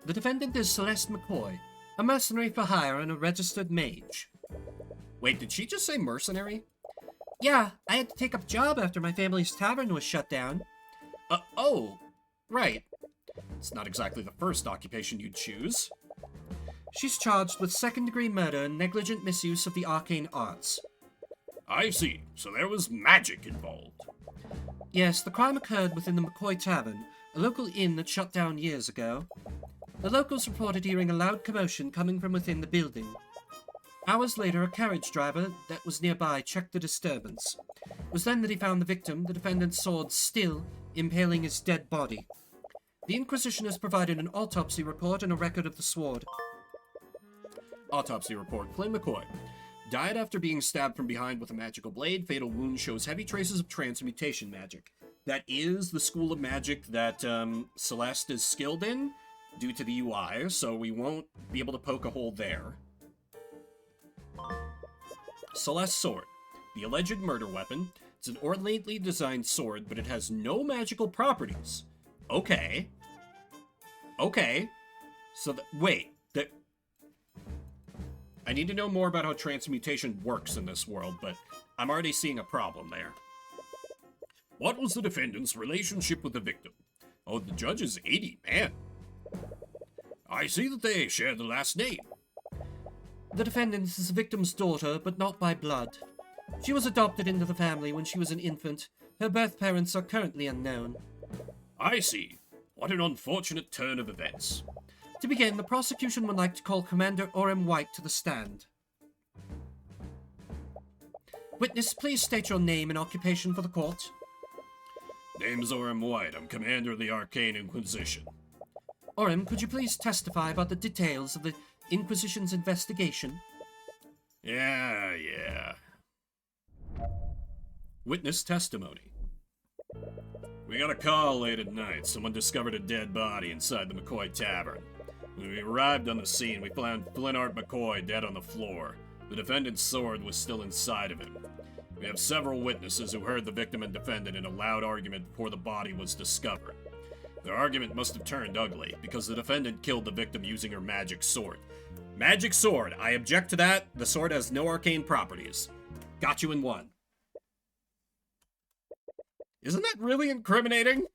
Speaker 3: The defendant is Celeste McCoy, a mercenary for hire and a registered mage.
Speaker 1: Wait, did she just say mercenary?
Speaker 3: Yeah, I had to take up a job after my family's tavern was shut down.
Speaker 1: Oh, right. It's not exactly the first occupation you'd choose.
Speaker 3: She's charged with second-degree murder and negligent misuse of the arcane arts.
Speaker 2: I see. So there was magic involved.
Speaker 3: Yes, the crime occurred within the McCoy Tavern, a local inn that shut down years ago. The locals reported hearing a loud commotion coming from within the building. Hours later, a carriage driver that was nearby checked the disturbance. It was then that he found the victim, the defendant's sword still impaling his dead body. The Inquisition has provided an autopsy report and a record of the sword.
Speaker 1: Autopsy report. Flynn McCoy. Died after being stabbed from behind with a magical blade. Fatal wound shows heavy traces of transmutation magic. That is the school of magic that Celeste is skilled in due to the UI, so we won't be able to poke a hole there. Celeste's sword. The alleged murder weapon. It's an ornately designed sword, but it has no magical properties. Okay. Okay. So, wait. I need to know more about how transmutation works in this world, but I'm already seeing a problem there.
Speaker 2: What was the defendant's relationship with the victim? Oh, the judge is 80, man. I see that they share the last name.
Speaker 3: The defendant is the victim's daughter, but not by blood. She was adopted into the family when she was an infant. Her birth parents are currently unknown.
Speaker 2: I see. What an unfortunate turn of events.
Speaker 3: To begin, the prosecution would like to call Commander Orem White to the stand. Witness, please state your name and occupation for the court.
Speaker 2: Name's Orem White. I'm commander of the Arcane Inquisition.
Speaker 3: Orem, could you please testify about the details of the Inquisition's investigation?
Speaker 2: Yeah.
Speaker 1: Witness testimony.
Speaker 2: We got a call late at night. Someone discovered a dead body inside the McCoy Tavern. When we arrived on the scene, we found Flinart McCoy dead on the floor. The defendant's sword was still inside of him. We have several witnesses who heard the victim and defendant in a loud argument before the body was discovered. Their argument must have turned ugly, because the defendant killed the victim using her magic sword.
Speaker 1: Magic sword. I object to that. The sword has no arcane properties. Got you in one. Isn't that really incriminating?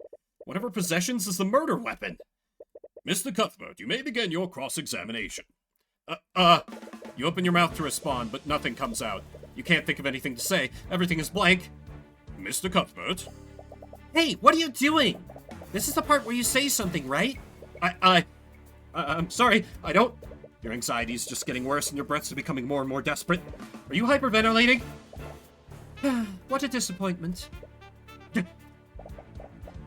Speaker 1: One of her possessions is the murder weapon.
Speaker 2: Mr. Cuthbert, you may begin your cross-examination.
Speaker 1: You open your mouth to respond, but nothing comes out. You can't think of anything to say. Everything is blank.
Speaker 2: Mr. Cuthbert?
Speaker 3: Hey, what are you doing? This is the part where you say something, right?
Speaker 1: I'm sorry. I don't... Your anxiety's just getting worse and your breaths are becoming more and more desperate. Are you hyperventilating?
Speaker 3: What a disappointment.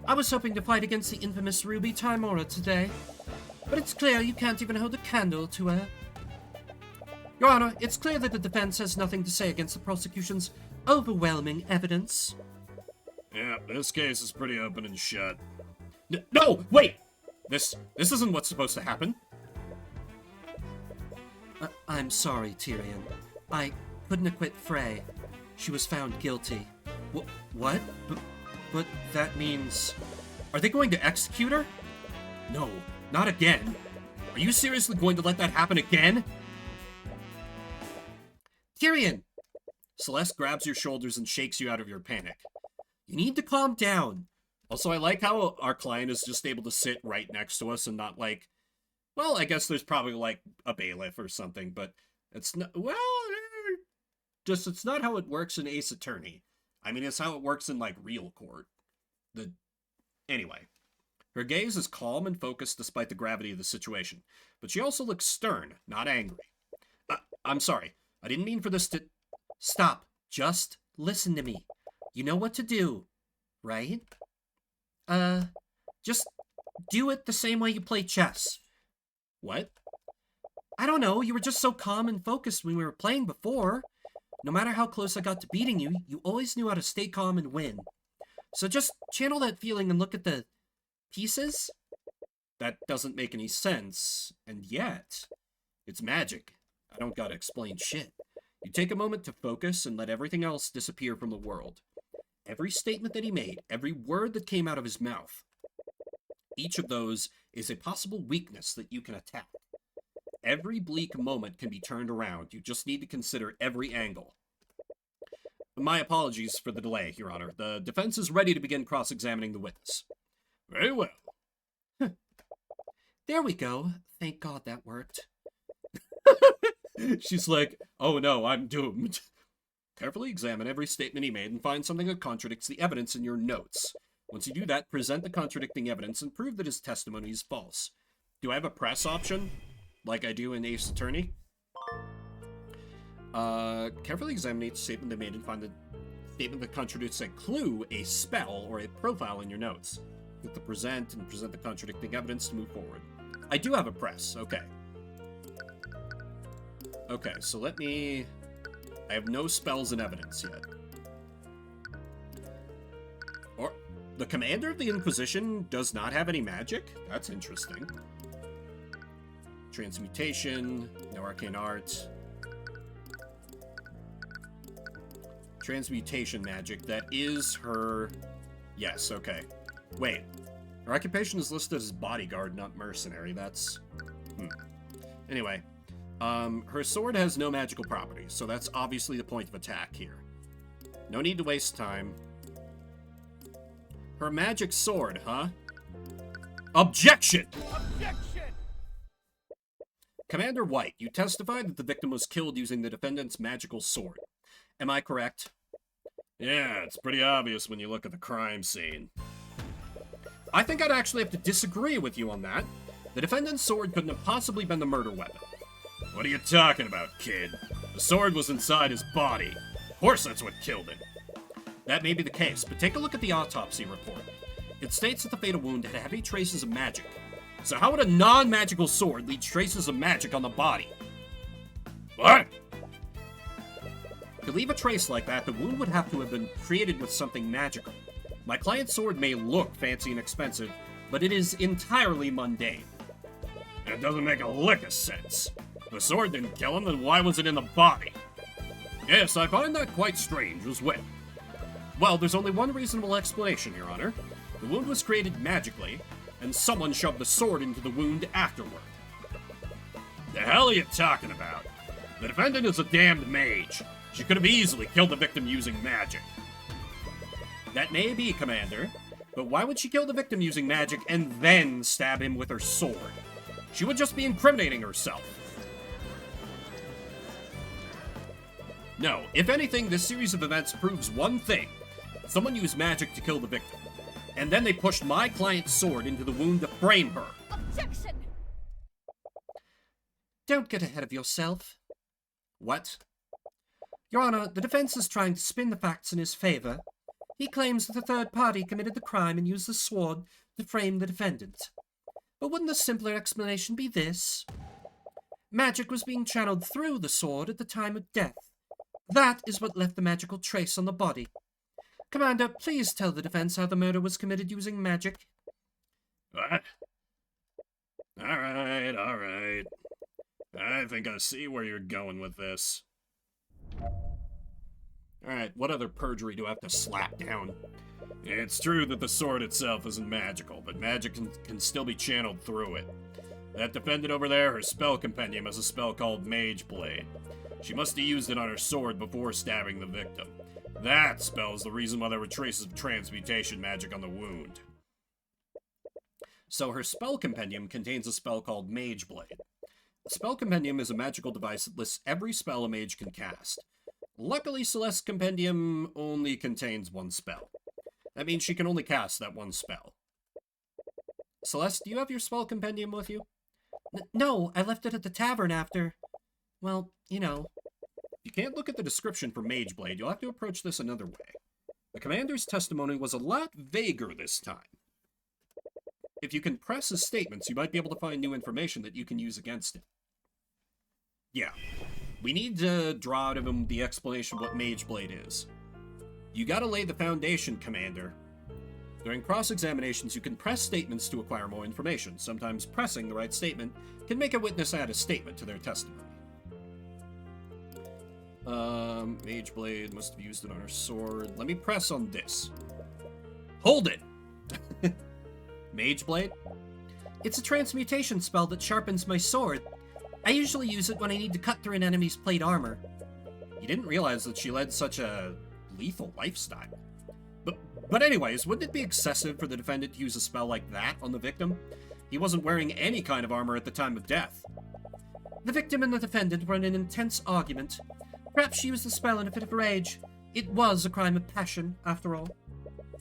Speaker 3: I was hoping to fight against the infamous Ruby Timora today, but it's clear you can't even hold a candle to her. Your Honor, it's clear that the defense has nothing to say against the prosecution's overwhelming evidence.
Speaker 2: Yeah, this case is pretty open and shut.
Speaker 1: No, wait! This isn't what's supposed to happen.
Speaker 3: I'm sorry, Tyrion. I couldn't acquit Frey. She was found guilty.
Speaker 1: What? But that means... Are they going to execute her? No, not again. Are you seriously going to let that happen again?
Speaker 3: Tyrion!
Speaker 1: Celeste grabs your shoulders and shakes you out of your panic. You need to calm down. Also, I like how our client is just able to sit right next to us and not like... Well, I guess there's probably like a bailiff or something, but it's not... Well, just it's not how it works in Ace Attorney. I mean, it's how it works in, like, real court. Anyway. Her gaze is calm and focused despite the gravity of the situation. But she also looks stern, not angry. I'm sorry. I didn't mean for this to...
Speaker 3: Stop. Just listen to me. You know what to do, right? Just do it the same way you play chess.
Speaker 1: What?
Speaker 3: I don't know. You were just so calm and focused when we were playing before. No matter how close I got to beating you, you always knew how to stay calm and win. So just channel that feeling and look at the pieces.
Speaker 1: That doesn't make any sense, and yet, it's magic. I don't gotta explain shit. You take a moment to focus and let everything else disappear from the world. Every statement that he made, every word that came out of his mouth, each of those is a possible weakness that you can attack. Every bleak moment can be turned around. You just need to consider every angle. My apologies for the delay, Your Honor. The defense is ready to begin cross-examining the witness.
Speaker 2: Very well.
Speaker 3: There we go. Thank God that worked.
Speaker 1: She's like, oh no, I'm doomed. Carefully examine every statement he made and find something that contradicts the evidence in your notes. Once you do that, present the contradicting evidence and prove that his testimony is false. Do I have a press option? Like I do in Ace Attorney? Carefully examine each statement they made and find the statement that contradicts a clue, a spell, or a profile in your notes. Click the present and present the contradicting evidence to move forward. I do have a press, okay. Okay, so let me... I have no spells and evidence yet. Or, the commander of the Inquisition does not have any magic? That's interesting. Transmutation, no arcane art. Transmutation magic, that is her... Yes, okay. Wait, her occupation is listed as bodyguard, not mercenary, that's... Anyway, her sword has no magical properties, so that's obviously the point of attack here. No need to waste time. Her magic sword, huh? Objection!
Speaker 4: Objection!
Speaker 1: Commander White, you testified that the victim was killed using the defendant's magical sword. Am I correct?
Speaker 2: Yeah, it's pretty obvious when you look at the crime scene.
Speaker 1: I think I'd actually have to disagree with you on that. The defendant's sword couldn't have possibly been the murder weapon.
Speaker 2: What are you talking about, kid? The sword was inside his body. Of course that's what killed him.
Speaker 1: That may be the case, but take a look at the autopsy report. It states that the fatal wound had heavy traces of magic. So how would a non-magical sword leave traces of magic on the body?
Speaker 2: What?
Speaker 1: To leave a trace like that, the wound would have to have been created with something magical. My client's sword may look fancy and expensive, but it is entirely mundane.
Speaker 2: That doesn't make a lick of sense. If the sword didn't kill him, then why was it in the body?
Speaker 1: Yes, I find that quite strange as well. Well, there's only one reasonable explanation, Your Honor. The wound was created magically, and someone shoved the sword into the wound afterward.
Speaker 2: The hell are you talking about? The defendant is a damned mage. She could have easily killed the victim using magic.
Speaker 1: That may be, Commander, but why would she kill the victim using magic and then stab him with her sword? She would just be incriminating herself. No, if anything, this series of events proves one thing. Someone used magic to kill the victim, and then they pushed my client's sword into the wound to frame her.
Speaker 4: Objection!
Speaker 3: Don't get ahead of yourself.
Speaker 1: What?
Speaker 3: Your Honor, the defense is trying to spin the facts in his favor. He claims that the third party committed the crime and used the sword to frame the defendant. But wouldn't a simpler explanation be this? Magic was being channeled through the sword at the time of death. That is what left the magical trace on the body. Commander, please tell the defense how the murder was committed using magic.
Speaker 2: What? Alright, alright. I think I see where you're going with this.
Speaker 1: Alright, what other perjury do I have to slap down?
Speaker 2: It's true that the sword itself isn't magical, but magic can still be channeled through it. That defendant over there, her spell compendium has a spell called Mage Blade. She must have used it on her sword before stabbing the victim. That spell is the reason why there were traces of transmutation magic on the wound.
Speaker 1: So her spell compendium contains a spell called Mage Blade. The spell compendium is a magical device that lists every spell a mage can cast. Luckily, Celeste's compendium only contains one spell. That means she can only cast that one spell. Celeste, do you have your spell compendium with you?
Speaker 3: No, I left it at the tavern after... Well, you know.
Speaker 1: If you can't look at the description for Mage Blade, you'll have to approach this another way. The commander's testimony was a lot vaguer this time. If you can press his statements, you might be able to find new information that you can use against him. Yeah, we need to draw out of him the explanation of what Mage Blade is. You gotta lay the foundation, Commander. During cross-examinations, you can press statements to acquire more information. Sometimes pressing the right statement can make a witness add a statement to their testimony. Mage Blade must have used it on her sword. Let me press on this. Hold it! Mage Blade?
Speaker 3: It's a transmutation spell that sharpens my sword. I usually use it when I need to cut through an enemy's plate armor.
Speaker 1: You didn't realize that she led such a lethal lifestyle. But anyways, wouldn't it be excessive for the defendant to use a spell like that on the victim? He wasn't wearing any kind of armor at the time of death.
Speaker 3: The victim and the defendant were in an intense argument. Perhaps she used the spell in a fit of rage. It was a crime of passion, after all.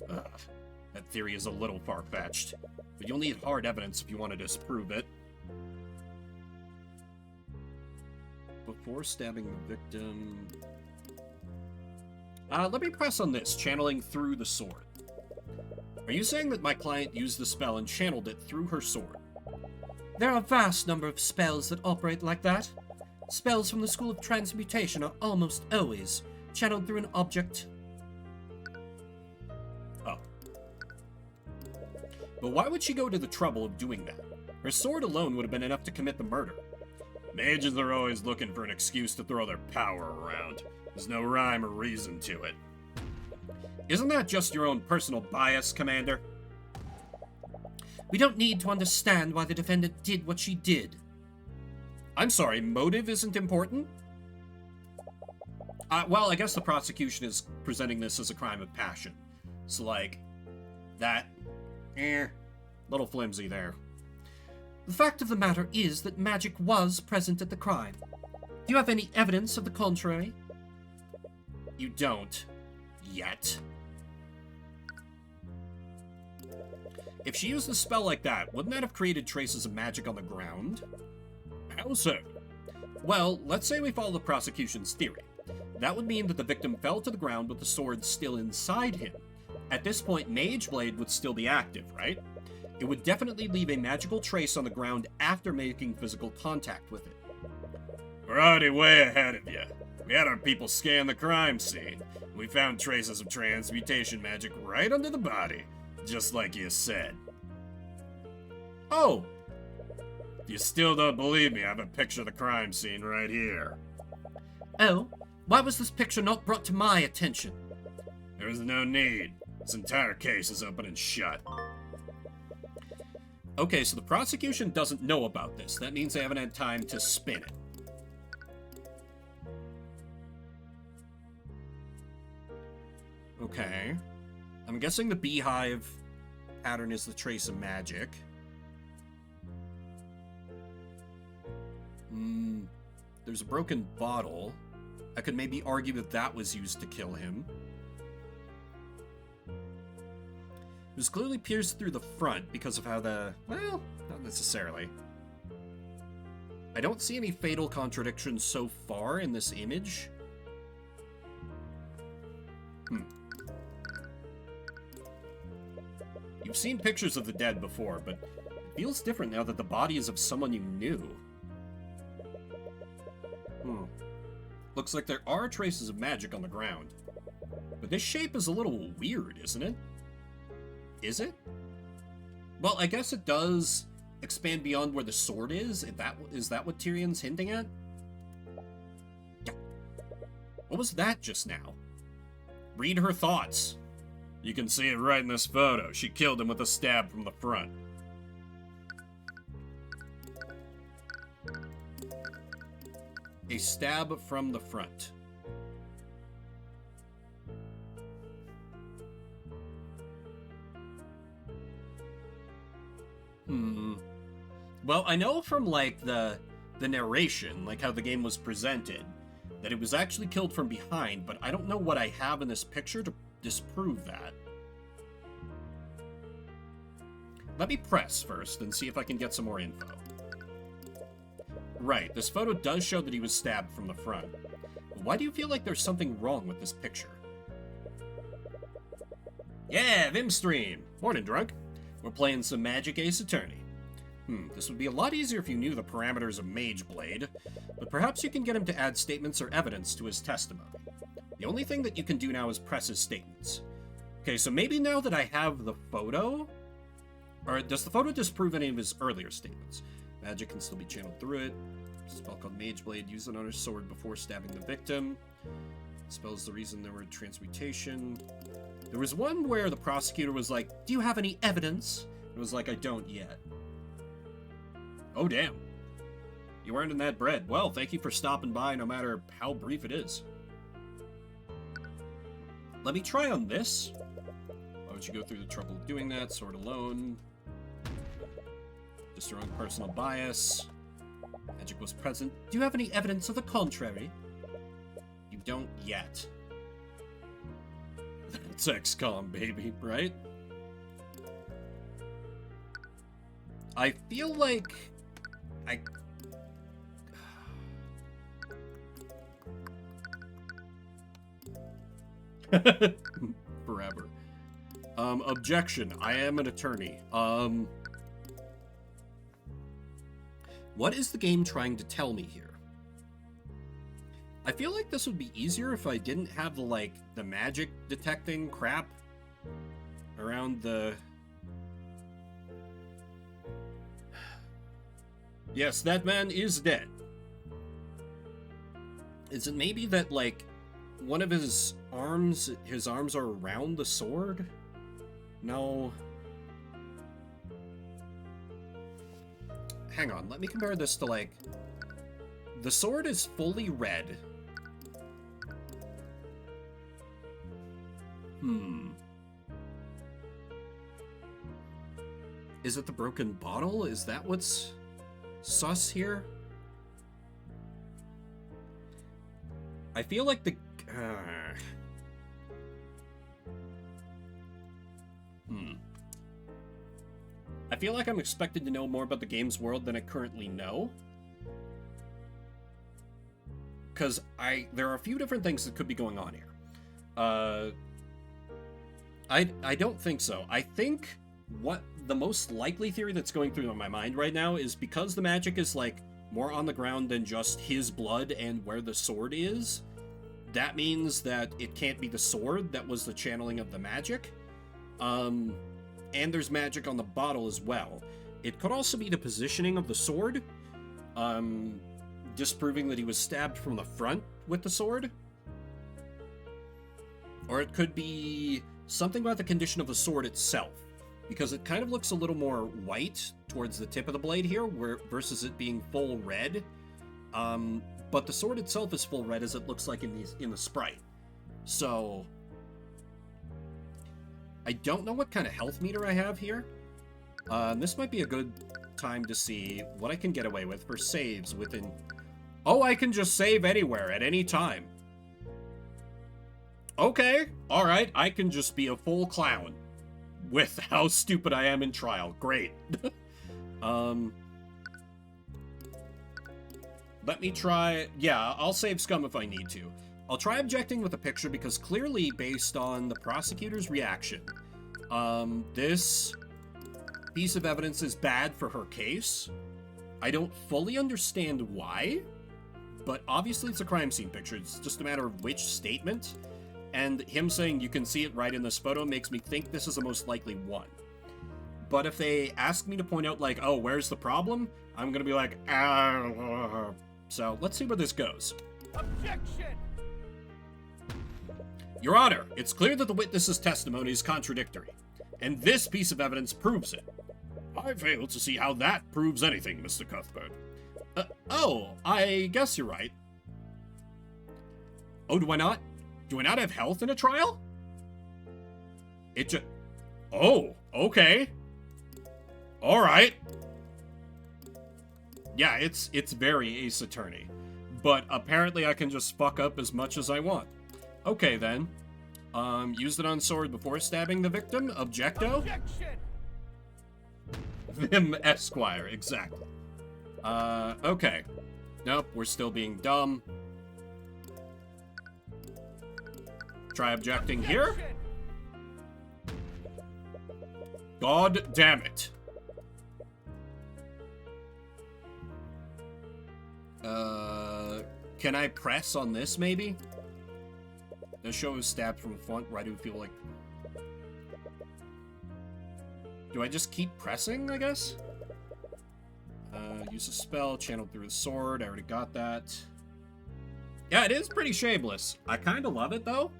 Speaker 1: That theory is a little far-fetched, but you'll need hard evidence if you want to disprove it. Before stabbing the victim... let me press on this, channeling through the sword. Are you saying that my client used the spell and channeled it through her sword?
Speaker 3: There are a vast number of spells that operate like that. Spells from the School of Transmutation are almost always channeled through an object.
Speaker 1: Oh. But why would she go to the trouble of doing that? Her sword alone would have been enough to commit the murder.
Speaker 2: Mages are always looking for an excuse to throw their power around. There's no rhyme or reason to it.
Speaker 1: Isn't that just your own personal bias, Commander?
Speaker 3: We don't need to understand why the defendant did what she did.
Speaker 1: I'm sorry, motive isn't important? Well, I guess the prosecution is presenting this as a crime of passion. So, like, that... little flimsy there.
Speaker 3: The fact of the matter is that magic was present at the crime. Do you have any evidence of the contrary?
Speaker 1: You don't. Yet. If she used a spell like that, wouldn't that have created traces of magic on the ground?
Speaker 2: How so?
Speaker 1: Well, let's say we follow the prosecution's theory. That would mean that the victim fell to the ground with the sword still inside him. At this point, Mage Blade would still be active, right? It would definitely leave a magical trace on the ground after making physical contact with it.
Speaker 2: We're already way ahead of you. We had our people scan the crime scene. We found traces of transmutation magic right under the body, just like you said.
Speaker 1: Oh!
Speaker 2: If you still don't believe me, I have a picture of the crime scene right here.
Speaker 3: Oh? Why was this picture not brought to my attention?
Speaker 2: There is no need. This entire case is open and shut.
Speaker 1: Okay, so the prosecution doesn't know about this. That means they haven't had time to spin it. Okay. I'm guessing the beehive pattern is the trace of magic. There's a broken bottle. I could maybe argue that that was used to kill him. It was clearly pierced through the front because of how the... Well, not necessarily. I don't see any fatal contradictions so far in this image. You've seen pictures of the dead before, but it feels different now that the body is of someone you knew. Looks like there are traces of magic on the ground. But this shape is a little weird, isn't it? Is it? Well, I guess it does expand beyond where the sword is. Is that what Tyrion's hinting at? Yeah. What was that just now? Read her thoughts.
Speaker 2: You can see it right in this photo. She killed him with a stab from the front.
Speaker 1: A stab from the front. Well, I know from, like, the narration, like how the game was presented, that it was actually killed from behind, but I don't know what I have in this picture to disprove that. Let me press first and see if I can get some more info. Right, this photo does show that he was stabbed from the front. But why do you feel like there's something wrong with this picture? Yeah, Vimstream! Morning, drunk. We're playing some Magic Ace Attorney. This would be a lot easier if you knew the parameters of Mage Blade, but perhaps you can get him to add statements or evidence to his testimony. The only thing that you can do now is press his statements. Okay, so maybe now that I have the photo... Or does the photo disprove any of his earlier statements? Magic can still be channeled through it. Spell called Mage Blade, use it on his sword before stabbing the victim. Spell's the reason there were transmutation. There was one where the prosecutor was like, do you have any evidence? It was like, I don't yet. Oh, damn. You weren't in that bread. Well, thank you for stopping by, no matter how brief it is. Let me try on this. Why would you go through the trouble of doing that? Sword alone. Just your own personal bias. Magic was present. Do you have any evidence of the contrary? You don't yet. That's XCOM, baby, right? I feel like... Forever. Objection. I am an attorney. What is the game trying to tell me here? I feel like this would be easier if I didn't have the magic detecting crap around the... Yes, that man is dead. Is it maybe that, one of his arms are around the sword? No. Hang on, let me compare this to, the sword is fully red. Is it the broken bottle? Is that what's sus here? I feel like the... I feel like I'm expected to know more about the game's world than I currently know. Because there are a few different things that could be going on here. I don't think so. I think what the most likely theory that's going through my mind right now is because the magic is, like, more on the ground than just his blood and where the sword is, that means that it can't be the sword that was the channeling of the magic. And there's magic on the bottle as well. It could also be the positioning of the sword, disproving that he was stabbed from the front with the sword. Or it could be something about the condition of the sword itself, because it kind of looks a little more white towards the tip of the blade here, versus it being full red. But the sword itself is full red, as it looks like in the sprite. So I don't know what kind of health meter I have here. This might be a good time to see what I can get away with for saves within... Oh, I can just save anywhere at any time. Okay, alright, I can just be a full clown with how stupid I am in trial. Great. Let me try... Yeah, I'll save scum if I need to. I'll try objecting with a picture because clearly, based on the prosecutor's reaction, this piece of evidence is bad for her case. I don't fully understand why, but obviously it's a crime scene picture. It's just a matter of which statement. And him saying you can see it right in this photo makes me think this is the most likely one. But if they ask me to point out, like, oh, where's the problem? I'm gonna be like, ah. So let's see where this goes.
Speaker 4: Objection!
Speaker 2: Your Honor, it's clear that the witness's testimony is contradictory, and this piece of evidence proves it. I fail to see how that proves anything, Mr. Cuthbert. Oh, I guess you're right. Oh, do I not? Do I not have health in a trial? It just... Oh, okay. Alright. Yeah, it's very Ace Attorney. But apparently I can just fuck up as much as I want. Okay, then. Used it on sword before stabbing the victim. Objecto.
Speaker 4: Objection!
Speaker 2: Vim Esquire, exactly. Okay. Nope, we're still being dumb. Try objecting here.
Speaker 4: Objection!
Speaker 2: God damn it. Can I press on this, maybe? The show is stabbed from the front. Why do I feel like... Do I just keep pressing, I guess? Use a spell, channeled through the sword. I already got that. Yeah, it is pretty shameless. I kind of love it, though.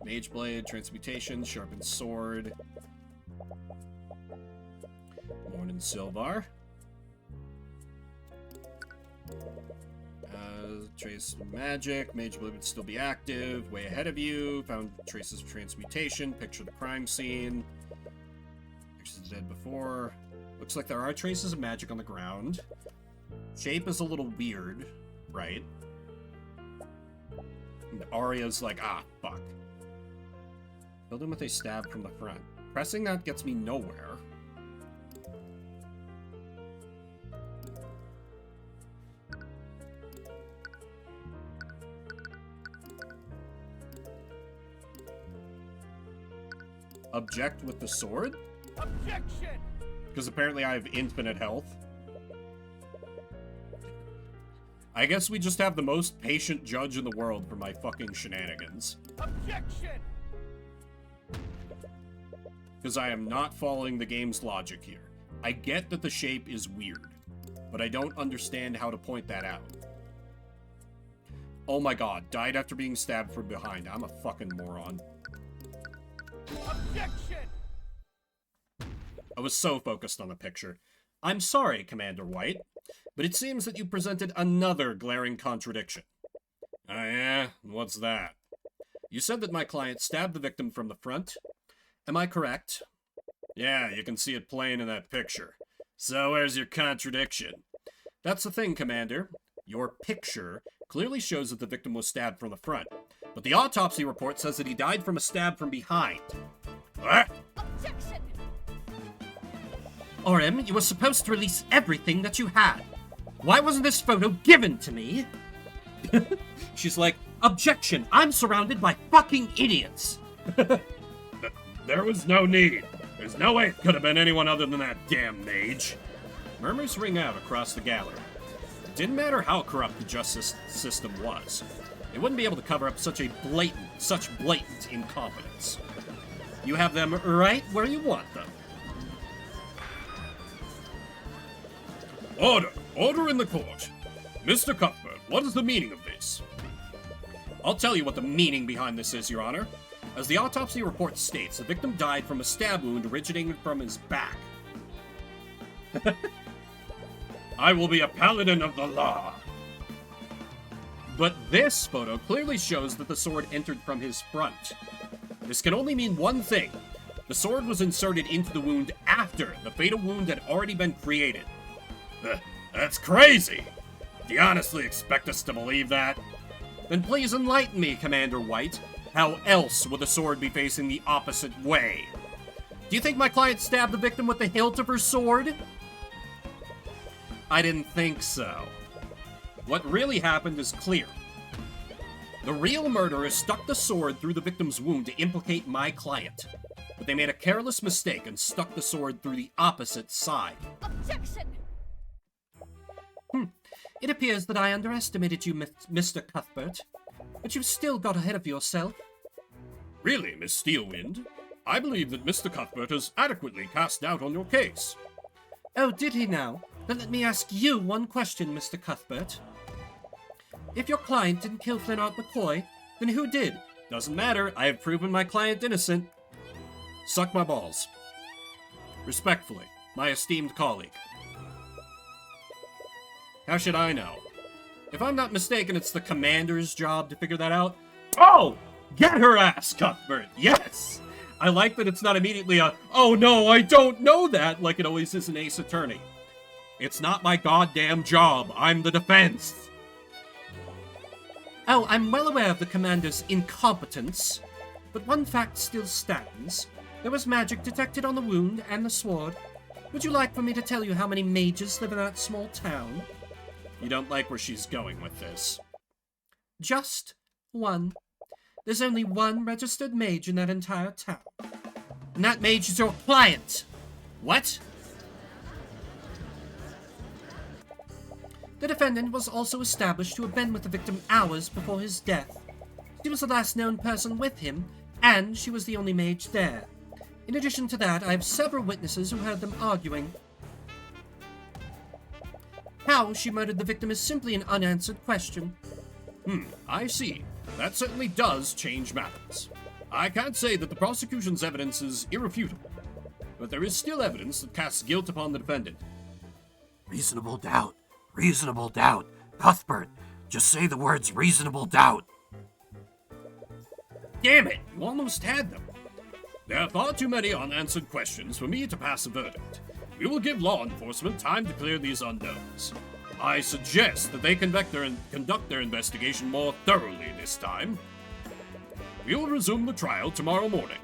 Speaker 2: Mage Blade, Transmutation, Sharpened Sword. Morning Silvar. Trace Magic. Mage Blade would still be active. Way ahead of you. Found traces of Transmutation. Picture the crime scene. Pictures of the dead before. Looks like there are traces of magic on the ground. Shape is a little weird, right? And Arya's like, ah, fuck. Killed him with a stab from the front. Pressing that gets me nowhere. Object with the sword?
Speaker 4: Objection!
Speaker 2: Because apparently I have infinite health. I guess we just have the most patient judge in the world for my fucking shenanigans.
Speaker 4: Objection!
Speaker 2: Because I am not following the game's logic here. I get that the shape is weird, but I don't understand how to point that out. Oh my god, died after being stabbed from behind. I'm a fucking moron.
Speaker 4: Objection!
Speaker 2: I was so focused on the picture. I'm sorry, Commander White, but it seems that you presented another glaring contradiction. Oh yeah? What's that? You said that my client stabbed the victim from the front. Am I correct?
Speaker 1: Yeah, you can see it plain in that picture. So where's your contradiction? That's the thing, Commander. Your picture clearly shows that the victim was stabbed from the front, but the autopsy report says that he died from a stab from behind.
Speaker 2: What?
Speaker 4: Objection!
Speaker 3: Orem, you were supposed to release everything that you had. Why wasn't this photo given to me? She's like, objection, I'm surrounded by fucking idiots.
Speaker 2: There was no need. There's no way it could have been anyone other than that damn mage.
Speaker 1: Murmurs ring out across the gallery. It didn't matter how corrupt the justice system was. They wouldn't be able to cover up such blatant incompetence. You have them right where you want them.
Speaker 2: Order! Order in the court! Mr. Cuthbert, what is the meaning of this?
Speaker 1: I'll tell you what the meaning behind this is, Your Honor. As the autopsy report states, the victim died from a stab wound originating from his back.
Speaker 2: I will be a paladin of the law.
Speaker 1: But this photo clearly shows that the sword entered from his front. This can only mean one thing. The sword was inserted into the wound after the fatal wound had already been created.
Speaker 2: That's crazy! Do you honestly expect us to believe that?
Speaker 1: Then please enlighten me, Commander White. How else would the sword be facing the opposite way? Do you think my client stabbed the victim with the hilt of her sword? I didn't think so. What really happened is clear. The real murderer stuck the sword through the victim's wound to implicate my client. But they made a careless mistake and stuck the sword through the opposite side.
Speaker 4: Objection!
Speaker 3: It appears that I underestimated you, Mr. Cuthbert, but you've still got ahead of yourself.
Speaker 2: Really, Miss Steelwind? I believe that Mr. Cuthbert has adequately cast doubt on your case.
Speaker 3: Oh, did he now? Then let me ask you one question, Mr. Cuthbert. If your client didn't kill Flynn McCoy, then who did?
Speaker 1: Doesn't matter, I have proven my client innocent. Suck my balls. Respectfully, my esteemed colleague. How should I know? If I'm not mistaken, it's the commander's job to figure that out. Oh! Get her ass, Cuthbert! Yes! I like that it's not immediately a, oh no, I don't know that, like it always is in Ace Attorney. It's not my goddamn job. I'm the defense.
Speaker 3: Oh, I'm well aware of the commander's incompetence, but one fact still stands. There was magic detected on the wound and the sword. Would you like for me to tell you how many mages live in that small town?
Speaker 1: You don't like where she's going with this.
Speaker 3: Just one. There's only one registered mage in that entire town. And that mage is your client.
Speaker 1: What?
Speaker 3: The defendant was also established to have been with the victim hours before his death. She was the last known person with him, and she was the only mage there. In addition to that, I have several witnesses who heard them arguing. How she murdered the victim is simply an unanswered question.
Speaker 1: I see. That certainly does change matters. I can't say that the prosecution's evidence is irrefutable, but there is still evidence that casts guilt upon the defendant.
Speaker 5: Reasonable doubt. Reasonable doubt. Cuthbert, just say the words reasonable doubt.
Speaker 1: Damn it! You almost had them.
Speaker 2: There are far too many unanswered questions for me to pass a verdict. We will give law enforcement time to clear these unknowns. I suggest that they conduct their investigation more thoroughly this time. We will resume the trial tomorrow morning.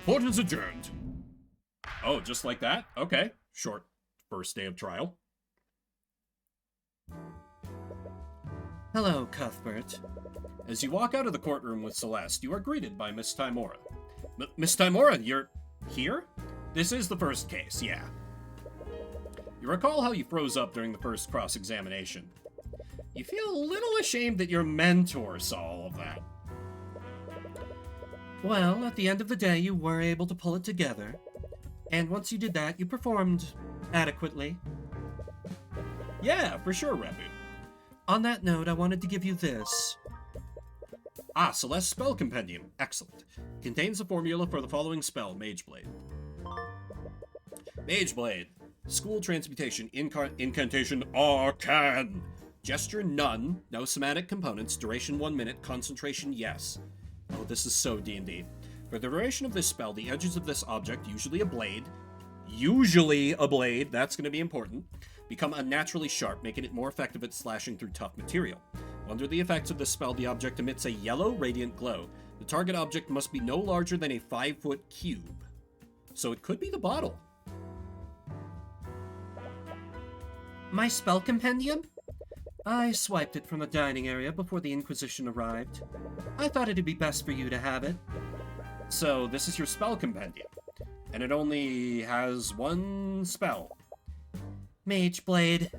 Speaker 2: Court is adjourned.
Speaker 1: Oh, just like that? Okay. Short first day of trial.
Speaker 3: Hello, Cuthbert.
Speaker 1: As you walk out of the courtroom with Celeste, you are greeted by Miss Timora. Miss Timora, you're here? This is the first case, yeah. You recall how you froze up during the first cross-examination. You feel a little ashamed that your mentor saw all of that.
Speaker 3: Well, at the end of the day, you were able to pull it together. And once you did that, you performed adequately.
Speaker 1: Yeah, for sure, Repu.
Speaker 3: On that note, I wanted to give you this.
Speaker 1: Ah, Celeste Spell Compendium. Excellent. Contains the formula for the following spell, Mageblade. Mageblade. School Transmutation Incantation Arcane. Gesture none. No somatic components. Duration 1 minute. Concentration yes. Oh, this is so D&D. For the duration of this spell, the edges of this object, usually a blade, usually a blade, that's going to be important, become unnaturally sharp, making it more effective at slashing through tough material. Under the effects of this spell, the object emits a yellow radiant glow. The target object must be no larger than a 5-foot cube. So it could be the bottle.
Speaker 3: My spell compendium? I swiped it from the dining area before the Inquisition arrived. I thought it'd be best for you to have it.
Speaker 1: So this is your spell compendium. And it only has one spell.
Speaker 3: Mage Blade.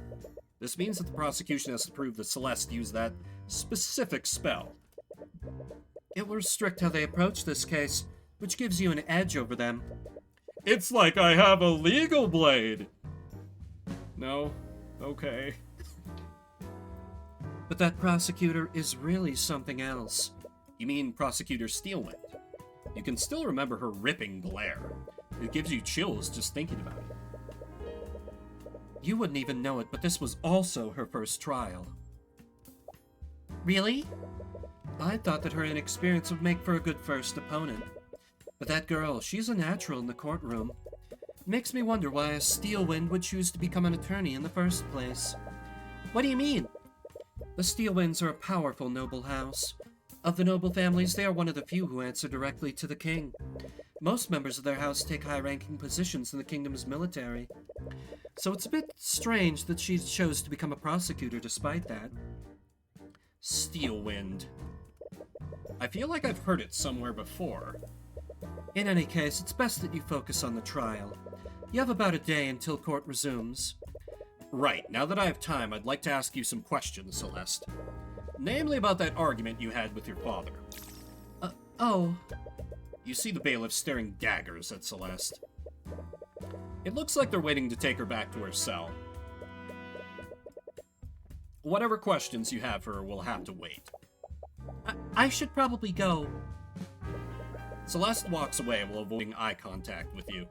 Speaker 1: This means that the prosecution has to prove that Celeste used that specific spell.
Speaker 3: It will restrict how they approach this case, which gives you an edge over them.
Speaker 1: It's like I have a legal blade! No? Okay.
Speaker 3: But that prosecutor is really something else.
Speaker 1: You mean Prosecutor Steelwind? You can still remember her ripping glare. It gives you chills just thinking about it.
Speaker 3: You wouldn't even know it, but this was also her first trial. Really? I thought that her inexperience would make for a good first opponent. But that girl, she's a natural in the courtroom. It makes me wonder why a Steelwind would choose to become an attorney in the first place. What do you mean? The Steelwinds are a powerful noble house. Of the noble families, they are one of the few who answer directly to the king. Most members of their house take high-ranking positions in the kingdom's military. So it's a bit strange that she chose to become a prosecutor despite that.
Speaker 1: Steelwind. I feel like I've heard it somewhere before.
Speaker 3: In any case, it's best that you focus on the trial. You have about a day until court resumes.
Speaker 1: Right, now that I have time, I'd like to ask you some questions, Celeste. Namely about that argument you had with your father.
Speaker 3: Oh.
Speaker 1: You see the bailiff staring daggers at Celeste. It looks like they're waiting to take her back to her cell. Whatever questions you have for her will have to wait.
Speaker 3: I should probably go.
Speaker 1: Celeste walks away while avoiding eye contact with you.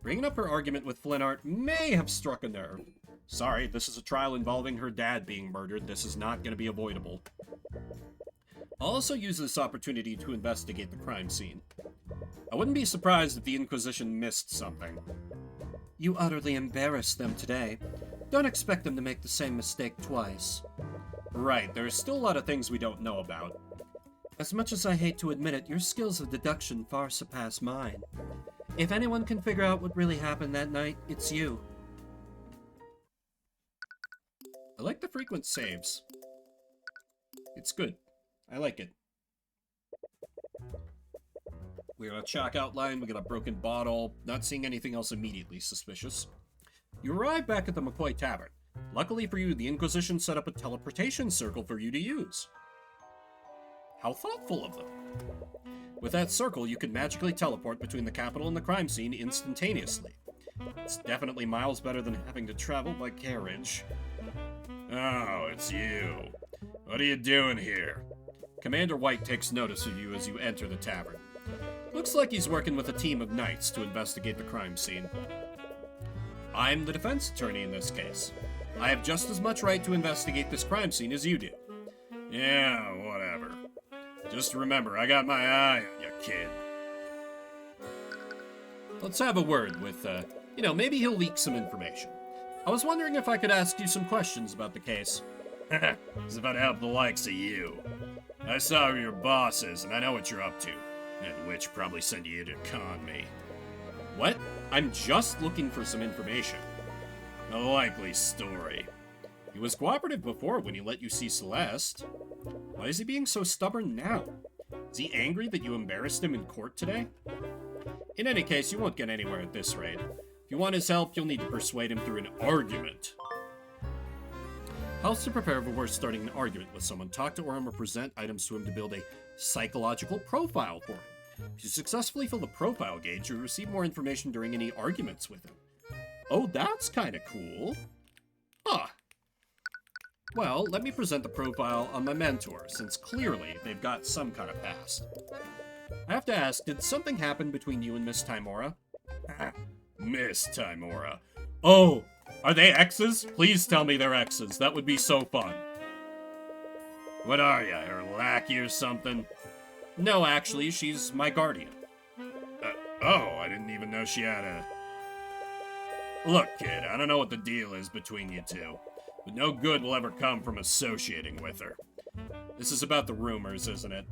Speaker 1: Bringing up her argument with Flinart may have struck a nerve. Sorry, this is a trial involving her dad being murdered. This is not going to be avoidable. I'll also use this opportunity to investigate the crime scene. I wouldn't be surprised if the Inquisition missed something.
Speaker 3: You utterly embarrassed them today. Don't expect them to make the same mistake twice.
Speaker 1: Right, there's still a lot of things we don't know about.
Speaker 3: As much as I hate to admit it, your skills of deduction far surpass mine. If anyone can figure out what really happened that night, it's you.
Speaker 1: I like the frequent saves. It's good. I like it. We got a chalk outline, we got a broken bottle, not seeing anything else immediately suspicious. You arrive back at the McCoy Tavern. Luckily for you, the Inquisition set up a teleportation circle for you to use. How thoughtful of them. With that circle, you can magically teleport between the capital and the crime scene instantaneously. It's definitely miles better than having to travel by carriage.
Speaker 2: Oh, it's you. What are you doing here?
Speaker 1: Commander White takes notice of you as you enter the tavern. Looks like he's working with a team of knights to investigate the crime scene. I'm the defense attorney in this case. I have just as much right to investigate this crime scene as you do.
Speaker 2: Yeah, whatever. Just remember, I got my eye on you, kid.
Speaker 1: Let's have a word with, maybe he'll leak some information. I was wondering if I could ask you some questions about the case.
Speaker 2: It's about to help the likes of you. I saw who your boss is, and I know what you're up to. That witch probably sent you to con me.
Speaker 1: What? I'm just looking for some information.
Speaker 2: A likely story.
Speaker 1: He was cooperative before when he let you see Celeste. Why is he being so stubborn now? Is he angry that you embarrassed him in court today? In any case, you won't get anywhere at this rate. If you want his help, you'll need to persuade him through an argument. Helps to prepare before starting an argument with someone. Talk to him or present items to him to build a psychological profile for him. If you successfully fill the profile gauge, you'll receive more information during any arguments with him. Oh, that's kind of cool. Huh. Well, let me present the profile on my mentor, since clearly they've got some kind of past. I have to ask, did something happen between you and Miss Timora?
Speaker 2: Miss Timora.
Speaker 1: Oh, are they exes? Please tell me they're exes. That would be so fun.
Speaker 2: What are you, her lackey or something?
Speaker 1: No, actually, she's my guardian.
Speaker 2: Oh, I didn't even know she had a... Look, kid, I don't know what the deal is between you two, but no good will ever come from associating with her. This is about the rumors, isn't it?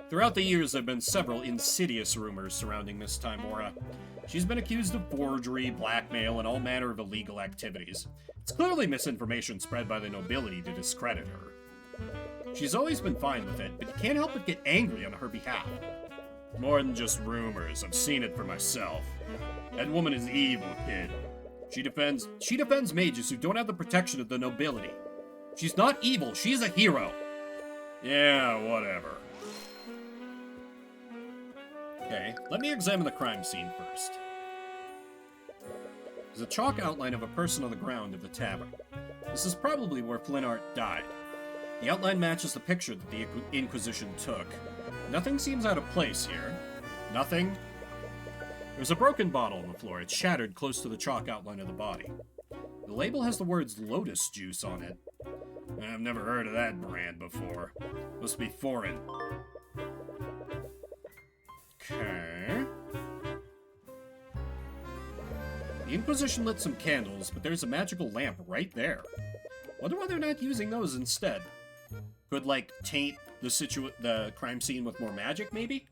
Speaker 2: Throughout the years, there have been several insidious rumors surrounding Miss Timora. She's been accused of forgery, blackmail, and all manner of illegal activities. It's clearly misinformation spread by the nobility to discredit her. She's always been fine with it, but you can't help but get angry on her behalf. More than just rumors, I've seen it for myself. That woman is evil, kid. She defends mages who don't have the protection of the nobility. She's not evil, she's a hero. Yeah, whatever. Okay, let me examine the crime scene first. There's a chalk outline of a person on the ground of the tavern. This is probably where Flinart died. The outline matches the picture that the Inquisition took. Nothing seems out of place here. Nothing. There's a broken bottle on the floor. It's shattered close to the chalk outline of the body. The label has the words lotus juice on it. I've never heard of that brand before. Must be foreign. Okay. The Inquisition lit some candles, but there's a magical lamp right there. Wonder why they're not using those instead. Could, like, taint the crime scene with more magic, maybe?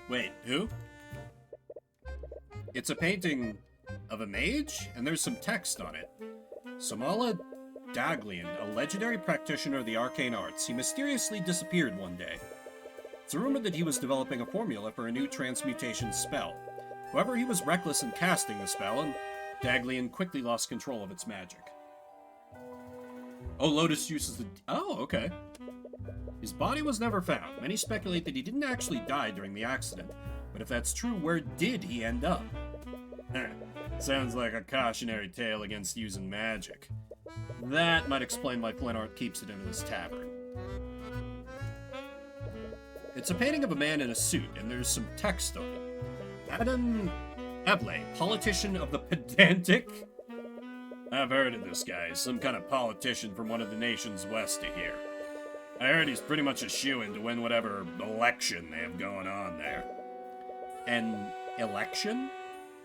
Speaker 2: Wait, who? It's a painting of a mage, and there's some text on it. Samala Daglian, a legendary practitioner of the arcane arts. He mysteriously disappeared one day. It's rumored that he was developing a formula for a new transmutation spell. However, he was reckless in casting the spell, and Daglian quickly lost control of its magic. Oh, Lotus Juice is the... Oh, okay. His body was never found. Many speculate that he didn't actually die during the accident. But if that's true, where did he end up? Sounds like a cautionary tale against using magic. That might explain why Flinart keeps it in his tavern. It's a painting of a man in a suit, and there's some text on it. Adam Eble, politician of the Pedantic? I've heard of this guy. He's some kind of politician from one of the nations west of here. I heard he's pretty much a shoo-in to win whatever election they have going on there. An election?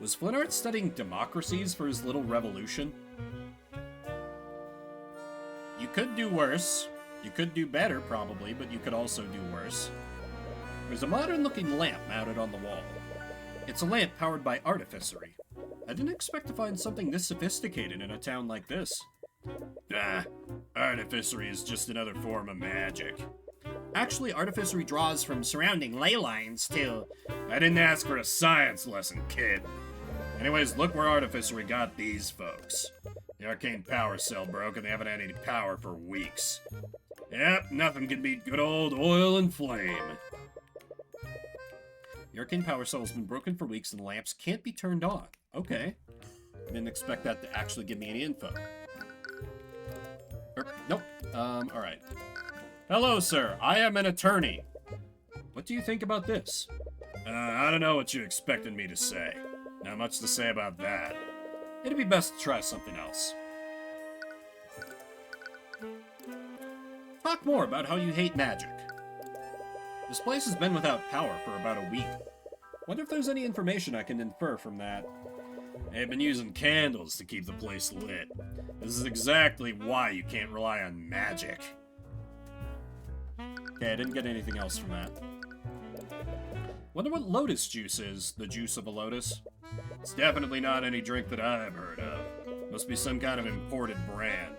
Speaker 2: Was Flinart studying democracies for his little revolution? You could do worse. You could do better, probably, but you could also do worse. There's a modern-looking lamp mounted on the wall. It's a lamp powered by artificery. I didn't expect to find something this sophisticated in a town like this. Artificery is just another form of magic. Actually, artificery draws from surrounding ley lines, too. I didn't ask for a science lesson, kid. Anyways, look where artificery got these folks. The arcane power cell broke, and they haven't had any power for weeks. Yep, nothing can beat good old oil and flame. The arcane power cell has been broken for weeks, and the lamps can't be turned on. Okay. I didn't expect that to actually give me any info. Nope. Alright. Hello, sir. I am an attorney. What do you think about this? I don't know what you expected me to say. Not much to say about that. It'd be best to try something else. Talk more about how you hate magic. This place has been without power for about a week. Wonder if there's any information I can infer from that. They've been using candles to keep the place lit. This is exactly why you can't rely on magic. Okay, I didn't get anything else from that. Wonder what lotus juice is, the juice of a lotus? It's definitely not any drink that I've heard of. Must be some kind of imported brand.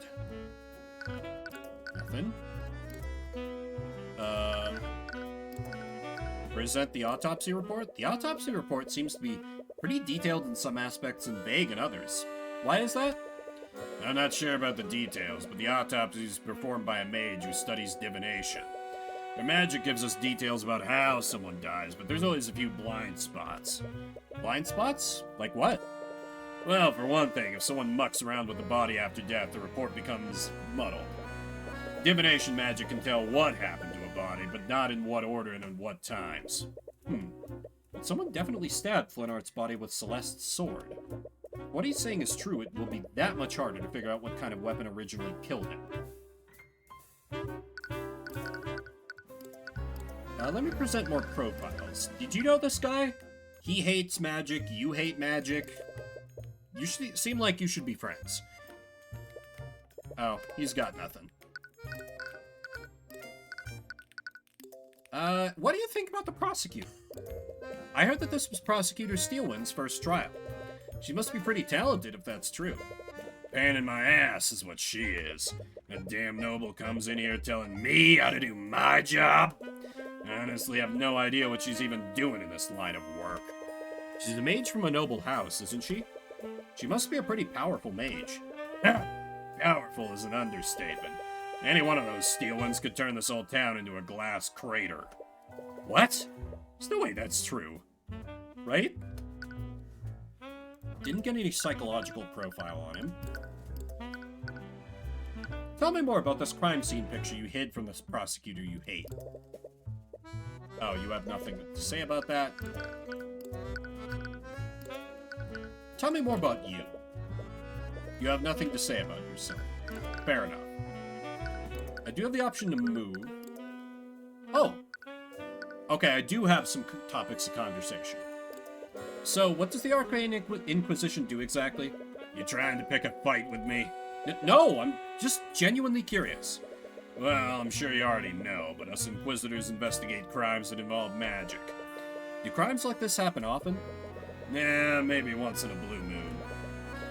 Speaker 2: Nothing. Present the autopsy report? The autopsy report seems to be pretty detailed in some aspects and vague in others. Why is that? I'm not sure about the details, but the autopsy is performed by a mage who studies divination. Their magic gives us details about how someone dies, but there's always a few blind spots. Blind spots? Like what? Well, for one thing, if someone mucks around with the body after death, the report becomes muddled. Divination magic can tell what happened to a body, but not in what order and in what times. But someone definitely stabbed Flinart's body with Celeste's sword. If what he's saying is true, it will be that much harder to figure out what kind of weapon originally killed him.
Speaker 1: Let me present more profiles. Did you know this guy? He hates magic, you hate magic. You seem like you should be friends. Oh, he's got nothing. What do you think about the prosecutor? I heard that this was Prosecutor Steelwind's first trial. She must be pretty talented if that's true.
Speaker 2: Pain in my ass is what she is. A damn noble comes in here telling me how to do my job. I honestly have no idea what she's even doing in this line of work.
Speaker 1: She's a mage from a noble house, isn't she? She must be a pretty powerful mage.
Speaker 2: Powerful is an understatement. Any one of those steel ones could turn this whole town into a glass crater.
Speaker 1: What? There's no way that's true. Right? Didn't get any psychological profile on him. Tell me more about this crime scene picture you hid from this prosecutor you hate. Oh, you have nothing to say about that? Tell me more about you. You have nothing to say about yourself. Fair enough. I do have the option to move. Oh! Okay, I do have some topics of conversation. So, what does the Arcane Inquisition do exactly?
Speaker 2: You trying to pick a fight with me?
Speaker 1: No, I'm just genuinely curious.
Speaker 2: Well, I'm sure you already know, but us Inquisitors investigate crimes that involve magic.
Speaker 1: Do crimes like this happen often?
Speaker 2: Yeah, maybe once in a blue moon.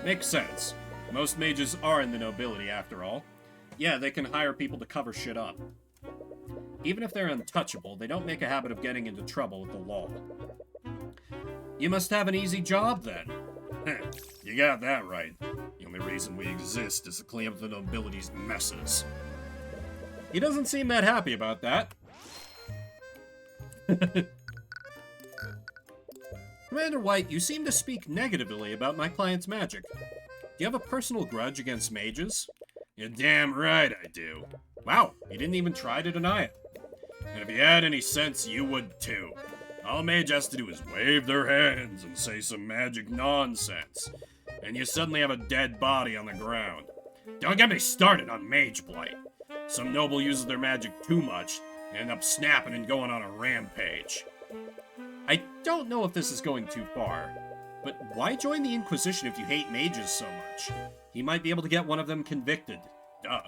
Speaker 1: Makes sense. Most mages are in the nobility, after all. Yeah, they can hire people to cover shit up. Even if they're untouchable, they don't make a habit of getting into trouble with the law. You must have an easy job, then.
Speaker 2: You got that right. The only reason we exist is to clean up the nobility's messes.
Speaker 1: He doesn't seem that happy about that. Commander White, you seem to speak negatively about my client's magic. Do you have a personal grudge against mages?
Speaker 2: You're damn right I do.
Speaker 1: Wow, you didn't even try to deny it.
Speaker 2: And if you had any sense, you would too. All a mage has to do is wave their hands and say some magic nonsense, and you suddenly have a dead body on the ground. Don't get me started on mage blight. Some noble uses their magic too much and end up snapping and going on a rampage.
Speaker 1: I don't know if this is going too far, but why join the Inquisition if you hate mages so much? He might be able to get one of them convicted.
Speaker 2: Duh.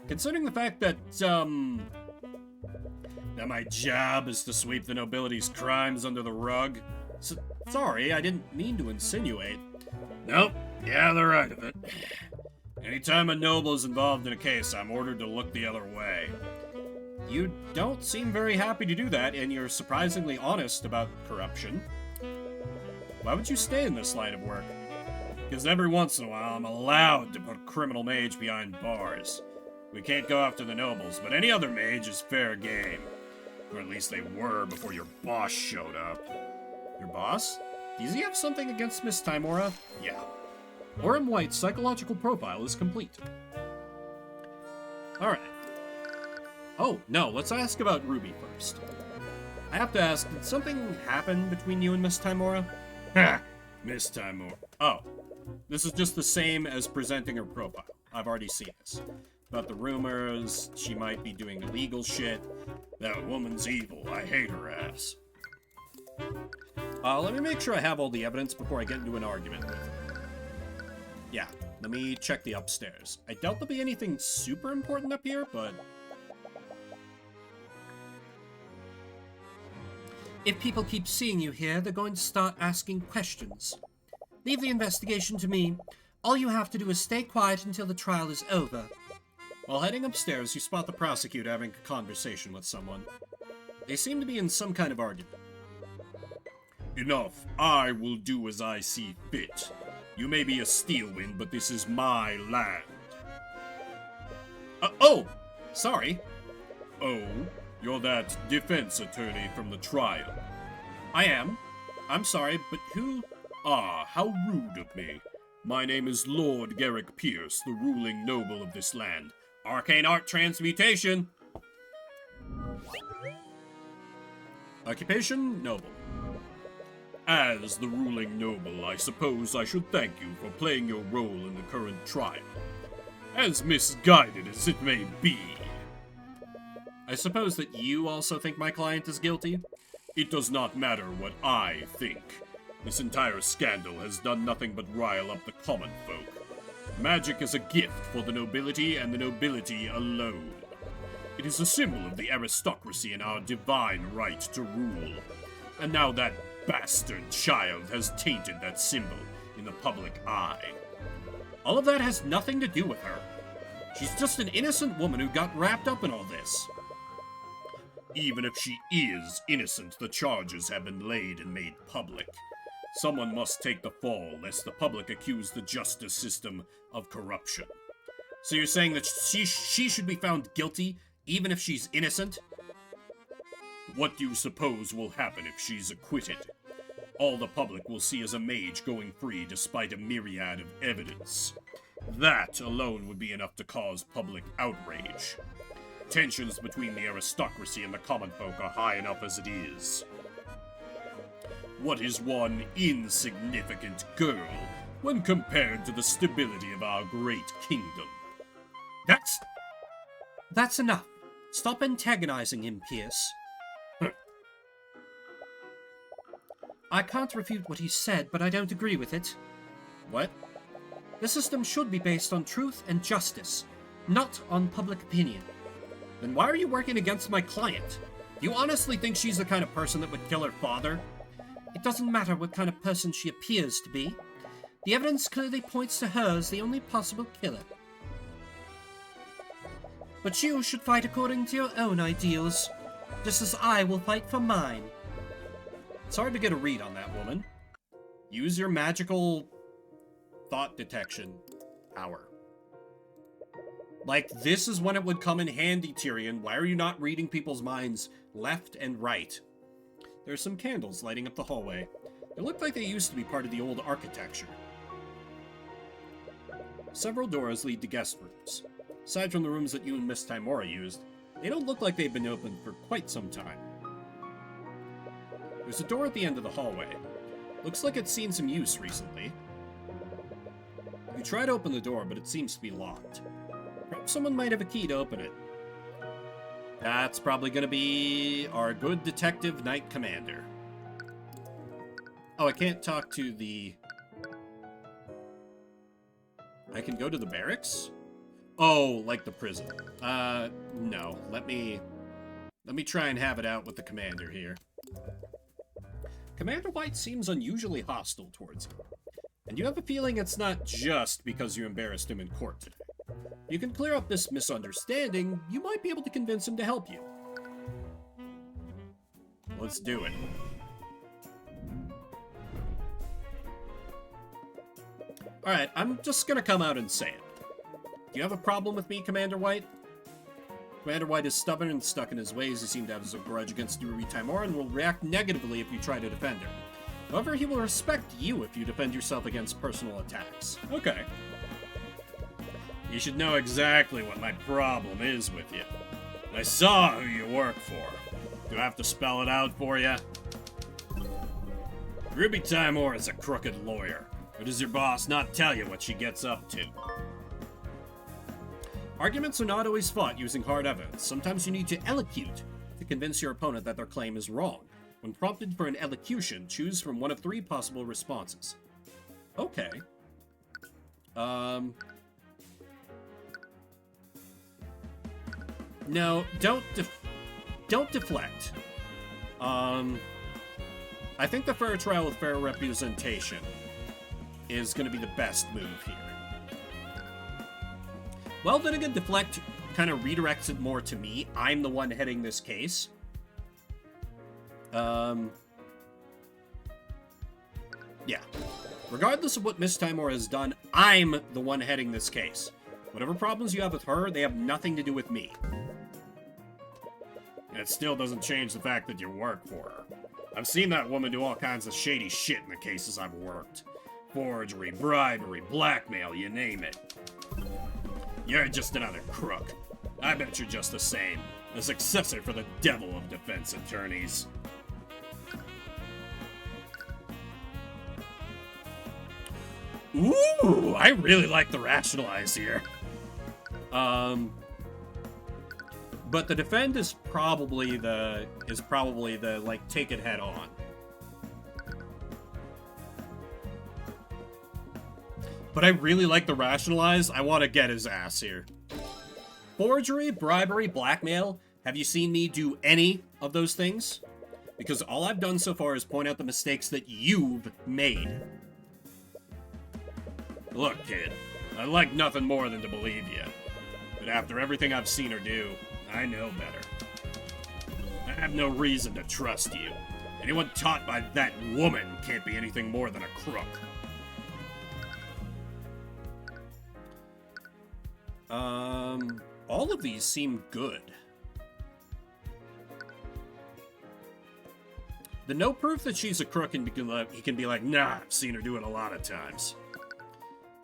Speaker 1: Considering the fact that,
Speaker 2: That my job is to sweep the nobility's crimes under the rug?
Speaker 1: Sorry, I didn't mean to insinuate.
Speaker 2: Nope, yeah, they're right of it. Anytime a noble is involved in a case, I'm ordered to look the other way.
Speaker 1: You don't seem very happy to do that, and you're surprisingly honest about corruption. Why would you stay in this line of work?
Speaker 2: Because every once in a while, I'm allowed to put a criminal mage behind bars. We can't go after the nobles, but any other mage is fair game. Or at least they were before your boss showed up.
Speaker 1: Your boss? Does he have something against Miss Timora?
Speaker 2: Yeah.
Speaker 1: Orem White's psychological profile is complete. Alright. Oh, no, let's ask about Ruby first. I have to ask, did something happen between you and Miss Timora?
Speaker 2: Ha! Miss Timora.
Speaker 1: Oh, this is just the same as presenting her profile. I've already seen this. About the rumors, she might be doing illegal shit.
Speaker 2: That woman's evil. I hate her ass.
Speaker 1: Let me make sure I have all the evidence before I get into an argument with her. Yeah, let me check the upstairs. I doubt there'll be anything super important up here, but...
Speaker 3: If people keep seeing you here, they're going to start asking questions. Leave the investigation to me. All you have to do is stay quiet until the trial is over.
Speaker 1: While heading upstairs, you spot the prosecutor having a conversation with someone. They seem to be in some kind of argument.
Speaker 2: Enough. I will do as I see fit. You may be a Steelwind, but this is my land.
Speaker 1: Oh! Sorry.
Speaker 2: Oh? You're that defense attorney from the trial.
Speaker 1: I am. I'm sorry, but who...
Speaker 2: Ah, how rude of me. My name is Lord Garrick Pierce, the ruling noble of this land.
Speaker 1: Arcane art transmutation. Occupation, noble.
Speaker 2: As the ruling noble, I suppose I should thank you for playing your role in the current trial. As misguided as it may be.
Speaker 1: I suppose that you also think my client is guilty?
Speaker 2: It does not matter what I think. This entire scandal has done nothing but rile up the common folk. Magic is a gift for the nobility and the nobility alone. It is a symbol of the aristocracy and our divine right to rule. And now that bastard child has tainted that symbol in the public eye.
Speaker 1: All of that has nothing to do with her. She's just an innocent woman who got wrapped up in all this.
Speaker 2: Even if she is innocent, the charges have been laid and made public. Someone must take the fall, lest the public accuse the justice system of corruption.
Speaker 1: So you're saying that she should be found guilty, even if she's innocent?
Speaker 2: What do you suppose will happen if she's acquitted? All the public will see is a mage going free despite a myriad of evidence. That alone would be enough to cause public outrage. Tensions between the aristocracy and the common folk are high enough as it is. What is one insignificant girl when compared to the stability of our great kingdom?
Speaker 3: That's enough. Stop antagonizing him, Pierce. I can't refute what he said, but I don't agree with it.
Speaker 1: What?
Speaker 3: The system should be based on truth and justice, not on public opinion.
Speaker 1: Then why are you working against my client? Do you honestly think she's the kind of person that would kill her father?
Speaker 3: It doesn't matter what kind of person she appears to be. The evidence clearly points to her as the only possible killer. But you should fight according to your own ideals, just as I will fight for mine.
Speaker 1: It's hard to get a read on that woman. Use your magical thought detection power. Like, this is when it would come in handy, Tyrion. Why are you not reading people's minds left and right? There's some candles lighting up the hallway. They look like they used to be part of the old architecture. Several doors lead to guest rooms. Aside from the rooms that you and Miss Timora used, they don't look like they've been open for quite some time. There's a door at the end of the hallway. Looks like it's seen some use recently. You try to open the door, but it seems to be locked. Perhaps someone might have a key to open it. That's probably going to be our good detective knight commander. Oh, I can't talk to the... I can go to the barracks? Oh, like the prison. No. Let me try and have it out with the commander here. Commander White seems unusually hostile towards you. And you have a feeling it's not just because you embarrassed him in court today. If you can clear up this misunderstanding, you might be able to convince him to help you. Let's do it. Alright, I'm just gonna come out and say it. Do you have a problem with me, Commander White? Commander White is stubborn and stuck in his ways. He seems to have a grudge against Ruby Timora and will react negatively if you try to defend her. However, he will respect you if you defend yourself against personal attacks. Okay. You should know exactly what my problem is with you. I saw who you work for. Do I have to spell it out for you? Ruby Timora is a crooked lawyer. Or does your boss not tell you what she gets up to? Arguments are not always fought using hard evidence. Sometimes you need to elocute to convince your opponent that their claim is wrong. When prompted for an elocution, choose from one of 3 possible responses. Okay. No, don't deflect. I think the fair trial with fair representation is going to be the best move here. Well, then again, deflect kind of redirects it more to me. I'm the one heading this case. Yeah. Regardless of what Miss Timora has done, I'm the one heading this case. Whatever problems you have with her, they have nothing to do with me. And it still doesn't change the fact that you work for her. I've seen that woman do all kinds of shady shit in the cases I've worked. Forgery, bribery, blackmail, you name it. You're just another crook. I bet you're just the same. A successor for the devil of defense attorneys. Ooh, I really like the rationalize here. But But the defend is probably the like take it head on. But I really like the rationalize. I want to get his ass here. Forgery, bribery, blackmail. Have you seen me do any of those things? Because all I've done so far is point out the mistakes that you've made.
Speaker 2: Look, kid, I'd like nothing more than to believe you. But after everything I've seen her do, I know better. I have no reason to trust you. Anyone taught by that woman can't be anything more than a crook.
Speaker 1: All of these seem good. The no proof that she's a crook, and he can be like, nah, I've seen her do it a lot of times.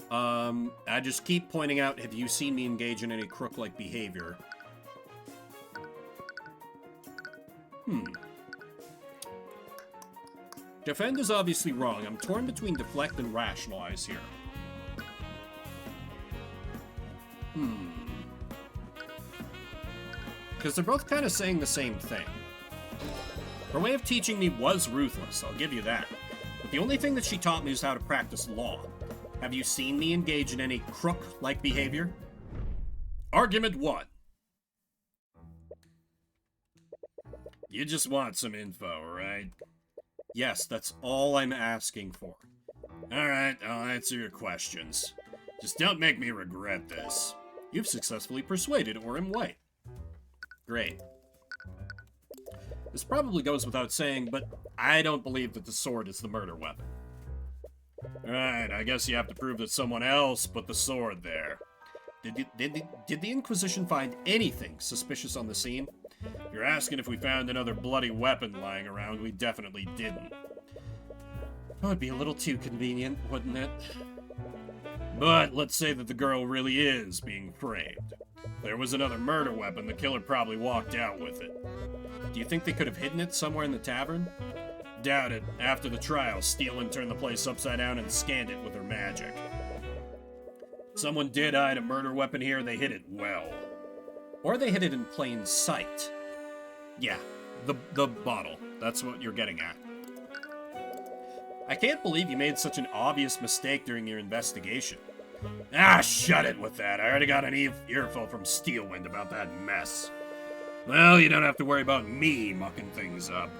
Speaker 1: I just keep pointing out, have you seen me engage in any crook-like behavior? Defend is obviously wrong. I'm torn between deflect and rationalize here. Because they're both kind of saying the same thing. Her way of teaching me was ruthless, I'll give you that. But the only thing that she taught me is how to practice law. Have you seen me engage in any crook-like behavior?
Speaker 2: Argument 1. You just want some info, right?
Speaker 1: Yes, that's all I'm asking for.
Speaker 2: Alright, I'll answer your questions. Just don't make me regret this.
Speaker 1: You've successfully persuaded Orem White. Great. This probably goes without saying, but I don't believe that the sword is the murder weapon.
Speaker 2: Alright, I guess you have to prove that someone else put the sword there.
Speaker 1: Did the Inquisition find anything suspicious on the scene?
Speaker 2: If you're asking if we found another bloody weapon lying around, we definitely didn't.
Speaker 1: That would be a little too convenient, wouldn't it?
Speaker 2: But let's say that the girl really is being framed. If there was another murder weapon, the killer probably walked out with it.
Speaker 1: Do you think they could have hidden it somewhere in the tavern?
Speaker 2: Doubt it. After the trial, Steelin turned the place upside down and scanned it with her magic. If someone did hide a murder weapon here, they hid it well.
Speaker 1: Or they hid it in plain sight. Yeah, the bottle. That's what you're getting at. I can't believe you made such an obvious mistake during your investigation.
Speaker 2: Ah, shut it with that. I already got an earful from Steelwind about that mess. Well, you don't have to worry about me mucking things up.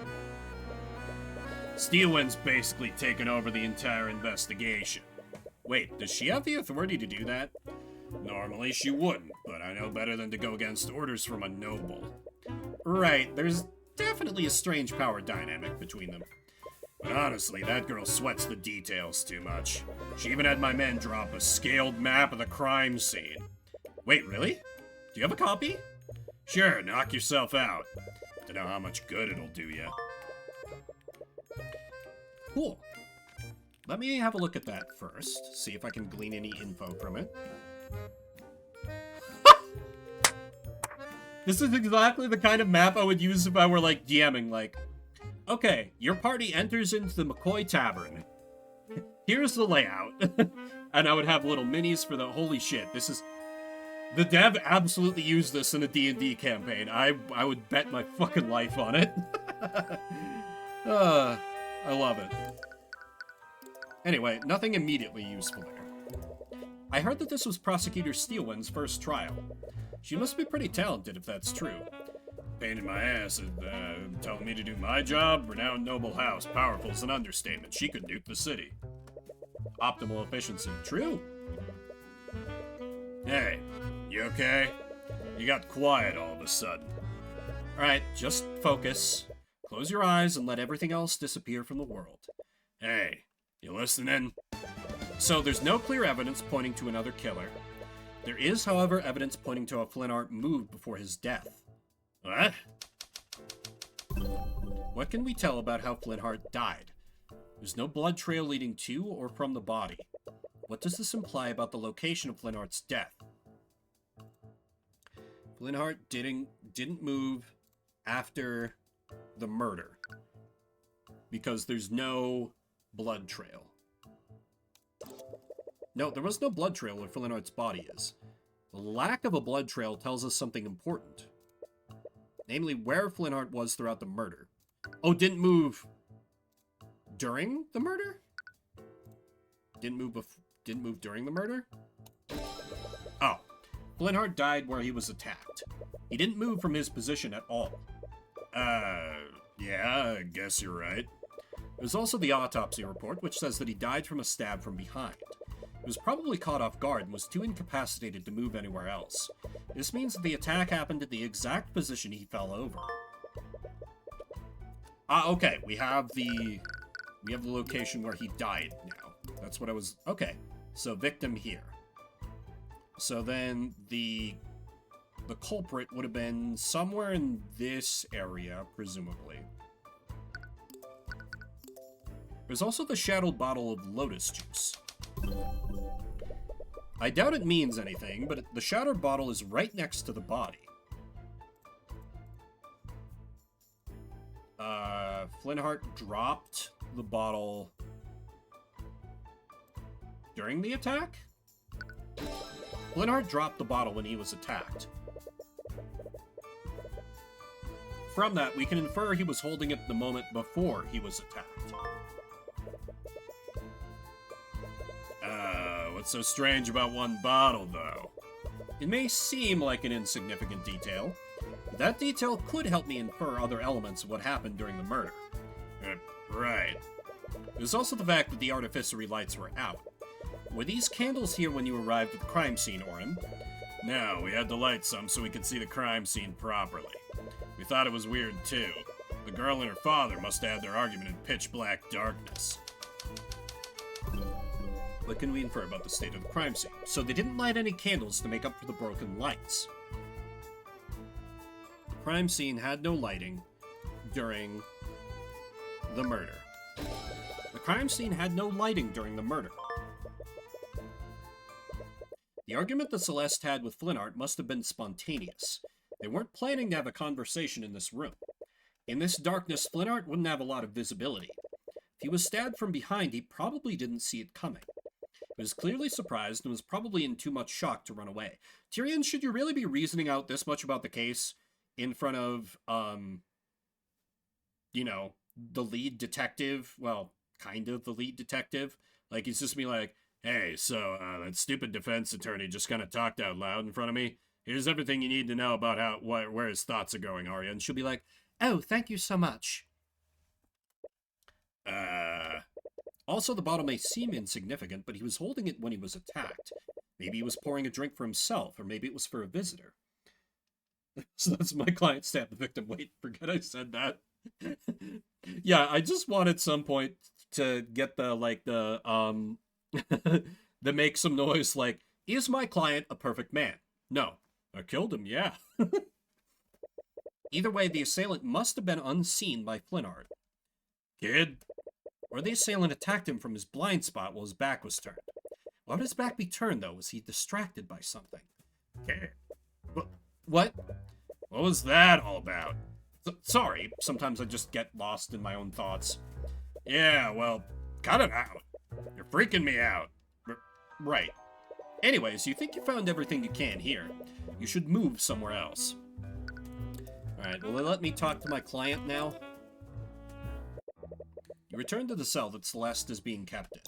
Speaker 2: Steelwind's basically taken over the entire investigation.
Speaker 1: Wait, does she have the authority to do that?
Speaker 2: Normally she wouldn't, but I know better than to go against orders from a noble.
Speaker 1: Right, there's definitely a strange power dynamic between them.
Speaker 2: But honestly, that girl sweats the details too much. She even had my men drop a scaled map of the crime scene.
Speaker 1: Wait, really? Do you have a copy?
Speaker 2: Sure, knock yourself out. Don't know how much good it'll do you.
Speaker 1: Cool. Let me have a look at that first, see if I can glean any info from it. This is exactly the kind of map I would use if I were, like, DMing, like, okay, your party enters into the McCoy Tavern. Here's the layout. And I would have little minis for the, holy shit, this is... The dev absolutely used this in a D&D campaign. I would bet my fucking life on it. I love it. Anyway, nothing immediately useful there. I heard that this was Prosecutor Steelwind's first trial. She must be pretty talented if that's true.
Speaker 2: Pain in my ass, telling me to do my job? Renowned noble house, powerful is an understatement. She could nuke the city.
Speaker 1: Optimal efficiency, true.
Speaker 2: Hey, you okay? You got quiet all of a sudden.
Speaker 1: Alright, just focus. Close your eyes and let everything else disappear from the world.
Speaker 2: Hey, you listening?
Speaker 1: So there's no clear evidence pointing to another killer. There is, however, evidence pointing to a Flintheart moved before his death.
Speaker 2: What?
Speaker 1: What can we tell about how Flintheart died? There's no blood trail leading to or from the body. What does this imply about the location of Flintheart's death? Flintheart didn't move after the murder because there's no blood trail. No, there was no blood trail where Flintheart's body is. The lack of a blood trail tells us something important. Namely, where Flintheart was throughout the murder. Oh, didn't move during the murder? Didn't move during the murder? Oh. Flintheart died where he was attacked. He didn't move from his position at all.
Speaker 2: Yeah, I guess you're right.
Speaker 1: There's also the autopsy report, which says that he died from a stab from behind. He was probably caught off guard and was too incapacitated to move anywhere else. This means that the attack happened at the exact position he fell over. Okay, we have the location where he died now. That's what I was... Okay, so victim here. So then the culprit would have been somewhere in this area, presumably. There's also the shadowed bottle of lotus juice. I doubt it means anything, but the shattered bottle is right next to the body. Flintheart dropped the bottle during the attack? Flintheart dropped the bottle when he was attacked. From that, we can infer he was holding it the moment before he was attacked.
Speaker 2: What's so strange about one bottle, though?
Speaker 1: It may seem like an insignificant detail, but that detail could help me infer other elements of what happened during the murder.
Speaker 2: Right.
Speaker 1: There's also the fact that the artificery lights were out. Were these candles here when you arrived at the crime scene, Orin?
Speaker 2: No, we had to light some so we could see the crime scene properly. We thought it was weird, too. The girl and her father must have had their argument in pitch-black darkness.
Speaker 1: What can we infer about the state of the crime scene? So they didn't light any candles to make up for the broken lights. The crime scene had no lighting during the murder. The crime scene had no lighting during the murder. The argument that Celeste had with Flintheart must have been spontaneous. They weren't planning to have a conversation in this room. In this darkness, Flintheart wouldn't have a lot of visibility. If he was stabbed from behind, he probably didn't see it coming. He was clearly surprised and was probably in too much shock to run away. Tyrion, should you really be reasoning out this much about the case in front of, you know, the lead detective? Well, kind of the lead detective. Like, he's just be like,
Speaker 2: hey, so, that stupid defense attorney just kind of talked out loud in front of me. Here's everything you need to know about where his thoughts are going, Arya. And
Speaker 1: she'll be like, oh, thank you so much. Also, the bottle may seem insignificant, but he was holding it when he was attacked. Maybe he was pouring a drink for himself, or maybe it was for a visitor. So that's my client stabbed the victim. Wait, forget I said that. Yeah, I just wanted some point to get the, like, the make some noise like, is my client a perfect man? No. I killed him, yeah. Either way, the assailant must have been unseen by Flintheart.
Speaker 2: Kid?
Speaker 1: Or the assailant attacked him from his blind spot while his back was turned. Why would his back be turned, though? Was he distracted by something?
Speaker 2: Kid?
Speaker 1: What?
Speaker 2: What was that all about?
Speaker 1: Sorry, sometimes I just get lost in my own thoughts.
Speaker 2: Yeah, well, cut it out. You're freaking me out.
Speaker 1: Right. Anyways, you think you found everything you can here. You should move somewhere else. Alright, will they let me talk to my client now? You return to the cell that Celeste is being kept in.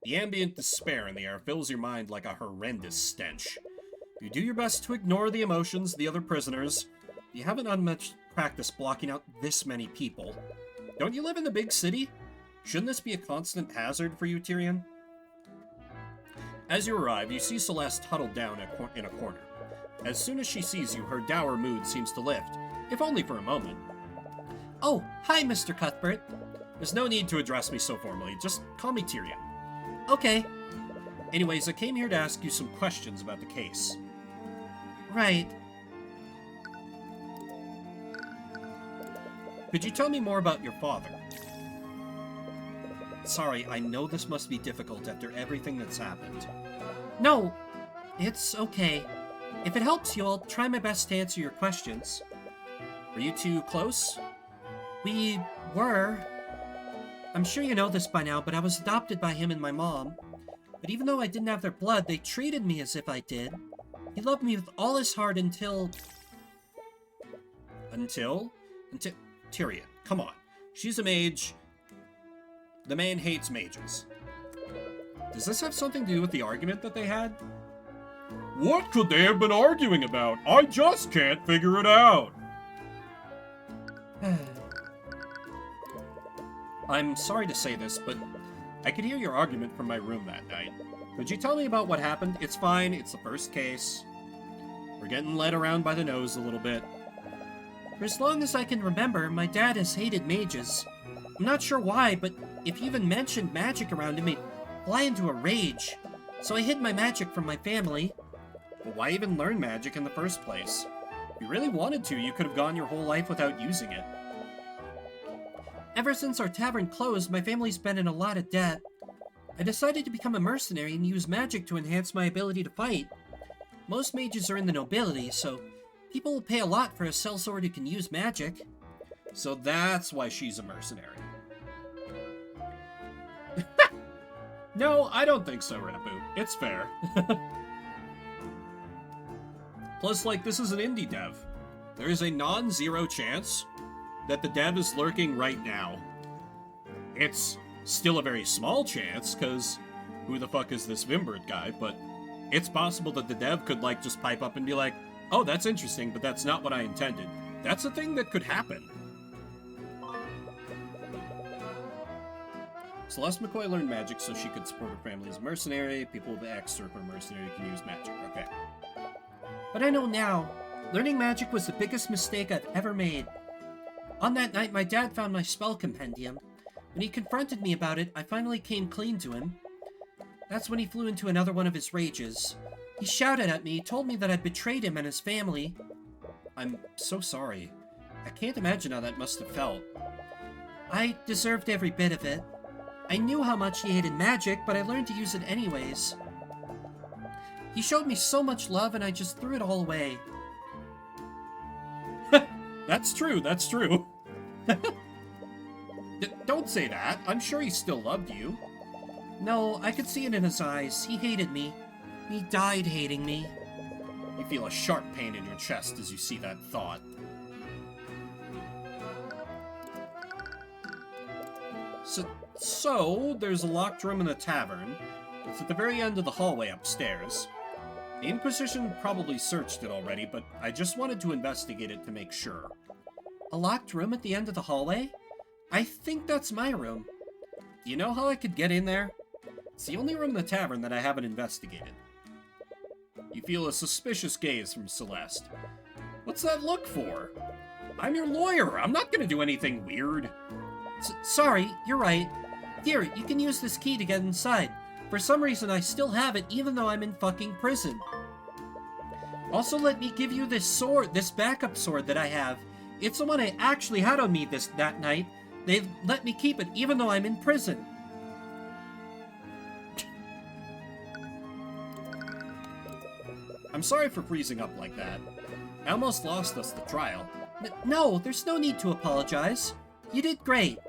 Speaker 1: The ambient despair in the air fills your mind like a horrendous stench. You do your best to ignore the emotions of the other prisoners. You haven't had much practice blocking out this many people. Don't you live in the big city? Shouldn't this be a constant hazard for you, Tyrion? As you arrive, you see Celeste huddled down in a corner. As soon as she sees you, her dour mood seems to lift, if only for a moment. Oh, hi, Mr. Cuthbert. There's no need to address me so formally. Just call me Tyrion. Okay. Anyways, I came here to ask you some questions about the case. Right. Could you tell me more about your father? Sorry, I know this must be difficult after everything that's happened. No, it's okay. If it helps you, I'll try my best to answer your questions. Were you two close? We were. I'm sure you know this by now, but I was adopted by him and my mom. But even though I didn't have their blood, they treated me as if I did. He loved me with all his heart until... Until Tyrion, come on. She's a mage. The man hates mages. Does this have something to do with the argument that they had?
Speaker 2: What could they have been arguing about? I just can't figure it out.
Speaker 1: I'm sorry to say this, but I could hear your argument from my room that night. Could you tell me about what happened? It's fine, it's the first case. We're getting led around by the nose a little bit.
Speaker 3: For as long as I can remember, my dad has hated mages. I'm not sure why, but if you even mentioned magic around him, he'd fly into a rage. So I hid my magic from my family.
Speaker 1: But why even learn magic in the first place? If you really wanted to, you could have gone your whole life without using it.
Speaker 3: Ever since our tavern closed, my family's been in a lot of debt. I decided to become a mercenary and use magic to enhance my ability to fight. Most mages are in the nobility, so people will pay a lot for a sellsword who can use magic.
Speaker 1: So that's why she's a mercenary.
Speaker 2: No, I don't think so, Rapu. It's fair.
Speaker 1: Plus, like, this is an indie dev. There is a non-zero chance that the dev is lurking right now. It's still a very small chance, because who the fuck is this Vimbert guy? But it's possible that the dev could, like, just pipe up and be like, oh, that's interesting, but that's not what I intended. That's a thing that could happen. Celeste McCoy learned magic so she could support her family as a mercenary. People with the X or mercenary can use magic. Okay.
Speaker 3: But I know now, learning magic was the biggest mistake I've ever made. On that night, my dad found my spell compendium. When he confronted me about it, I finally came clean to him. That's when he flew into another one of his rages. He shouted at me, told me that I'd betrayed him and his family.
Speaker 1: I'm so sorry. I can't imagine how that must have felt.
Speaker 3: I deserved every bit of it. I knew how much he hated magic, but I learned to use it anyways. He showed me so much love, and I just threw it all away.
Speaker 1: That's true, that's true. Don't say that. I'm sure he still loved you.
Speaker 3: No, I could see it in his eyes. He hated me. He died hating me.
Speaker 1: You feel a sharp pain in your chest as you see that thought. So there's a locked room in the tavern. It's at the very end of the hallway upstairs. The Inquisition probably searched it already, but I just wanted to investigate it to make sure.
Speaker 3: A locked room at the end of the hallway? I think that's my room.
Speaker 1: Do you know how I could get in there? It's the only room in the tavern that I haven't investigated. You feel a suspicious gaze from Celeste. What's that look for? I'm your lawyer. I'm not gonna do anything weird.
Speaker 3: Sorry, you're right. Here, you can use this key to get inside. For some reason, I still have it even though I'm in fucking prison. Also, let me give you this sword, this backup sword that I have. It's the one I actually had on me that night. They let me keep it even though I'm in prison.
Speaker 1: I'm sorry for freezing up like that. I almost lost us the trial.
Speaker 3: No, there's no need to apologize. You did great.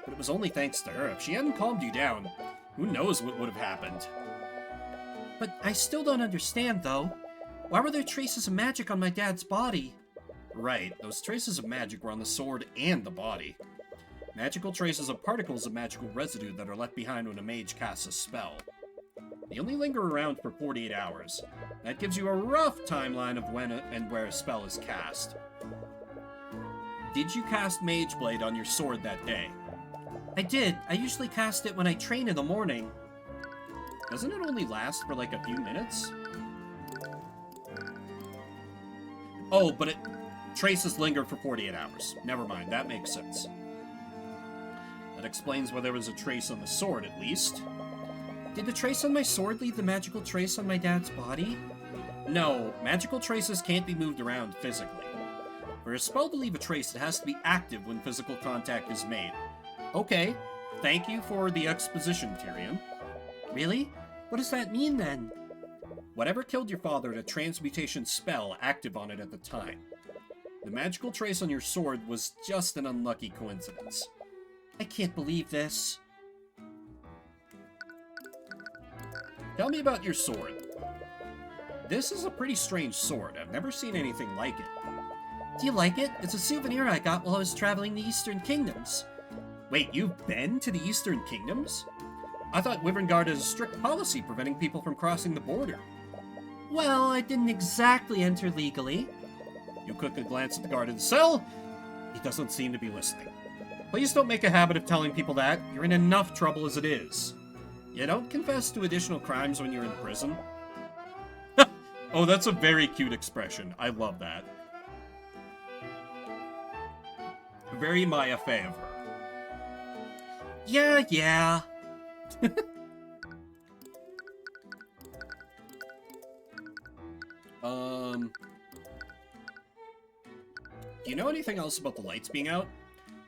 Speaker 1: But it was only thanks to her. If she hadn't calmed you down, who knows what would have happened.
Speaker 3: But I still don't understand, though. Why were there traces of magic on my dad's body?
Speaker 1: Right, those traces of magic were on the sword and the body. Magical traces are particles of magical residue that are left behind when a mage casts a spell. They only linger around for 48 hours. That gives you a rough timeline of when and where a spell is cast. Did you cast Mage Blade on your sword that day?
Speaker 3: I did. I usually cast it when I train in the morning.
Speaker 1: Doesn't it only last for like a few minutes? Oh, but traces linger for 48 hours. Never mind, that makes sense. That explains why there was a trace on the sword, at least.
Speaker 3: Did the trace on my sword leave the magical trace on my dad's body?
Speaker 1: No, magical traces can't be moved around physically. For a spell to leave a trace, it has to be active when physical contact is made. Okay, thank you for the exposition, Tyrion.
Speaker 3: Really? What does that mean, then?
Speaker 1: Whatever killed your father had a transmutation spell active on it at the time. The magical trace on your sword was just an unlucky coincidence.
Speaker 3: I can't believe this.
Speaker 1: Tell me about your sword. This is a pretty strange sword. I've never seen anything like it.
Speaker 3: Do you like it? It's a souvenir I got while I was traveling the Eastern Kingdoms.
Speaker 1: Wait, you've been to the Eastern Kingdoms? I thought Wyverngard has a strict policy preventing people from crossing the border.
Speaker 3: Well, I didn't exactly enter legally.
Speaker 1: You quickly glance at the guard in the cell. He doesn't seem to be listening. Please don't make a habit of telling people that. You're in enough trouble as it is. You don't confess to additional crimes when you're in prison. Oh, that's a very cute expression. I love that. Very Maya Favre.
Speaker 3: Yeah.
Speaker 1: Do you know anything else about the lights being out?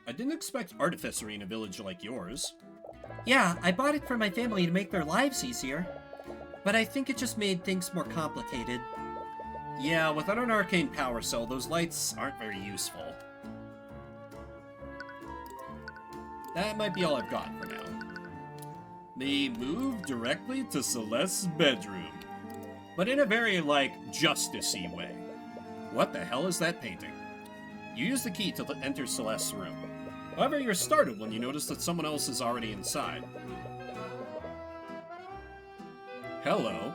Speaker 1: I didn't expect artificery in a village like yours.
Speaker 3: Yeah, I bought it for my family to make their lives easier. But I think it just made things more complicated.
Speaker 1: Yeah, without an arcane power cell, those lights aren't very useful. That might be all I've got for now. They move directly to Celeste's bedroom. But in a very, justice-y way. What the hell is that painting? You use the key to enter Celeste's room. However, you're startled when you notice that someone else is already inside. Hello.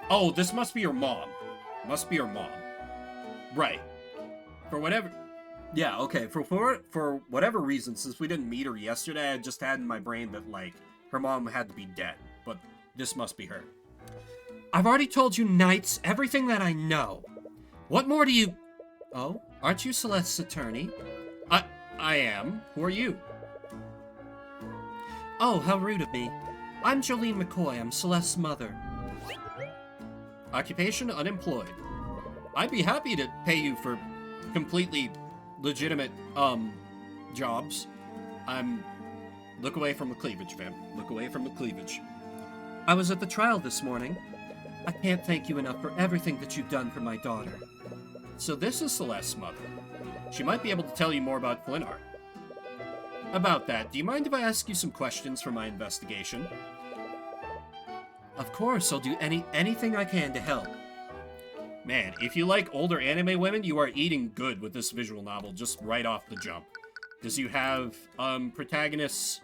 Speaker 1: Oh, this must be your mom. Must be your mom. Right. For whatever... Yeah, okay, for whatever reason, since we didn't meet her yesterday, I just had in my brain that, her mom had to be dead. But this must be her.
Speaker 3: I've already told you, Knights, everything that I know. What more do you... Oh, aren't you Celeste's attorney?
Speaker 1: I am. Who are you?
Speaker 3: Oh, how rude of me. I'm Jolene McCoy. I'm Celeste's mother.
Speaker 1: Occupation unemployed. I'd be happy to pay you for completely legitimate, jobs. Look away from the cleavage, fam. Look away from the cleavage.
Speaker 3: I was at the trial this morning. I can't thank you enough for everything that you've done for my daughter.
Speaker 1: So this is Celeste's mother. She might be able to tell you more about Flinart. About that, do you mind if I ask you some questions for my investigation?
Speaker 3: Of course, I'll do anything I can to help.
Speaker 1: Man, if you like older anime women, you are eating good with this visual novel just right off the jump. Because you have, protagonist's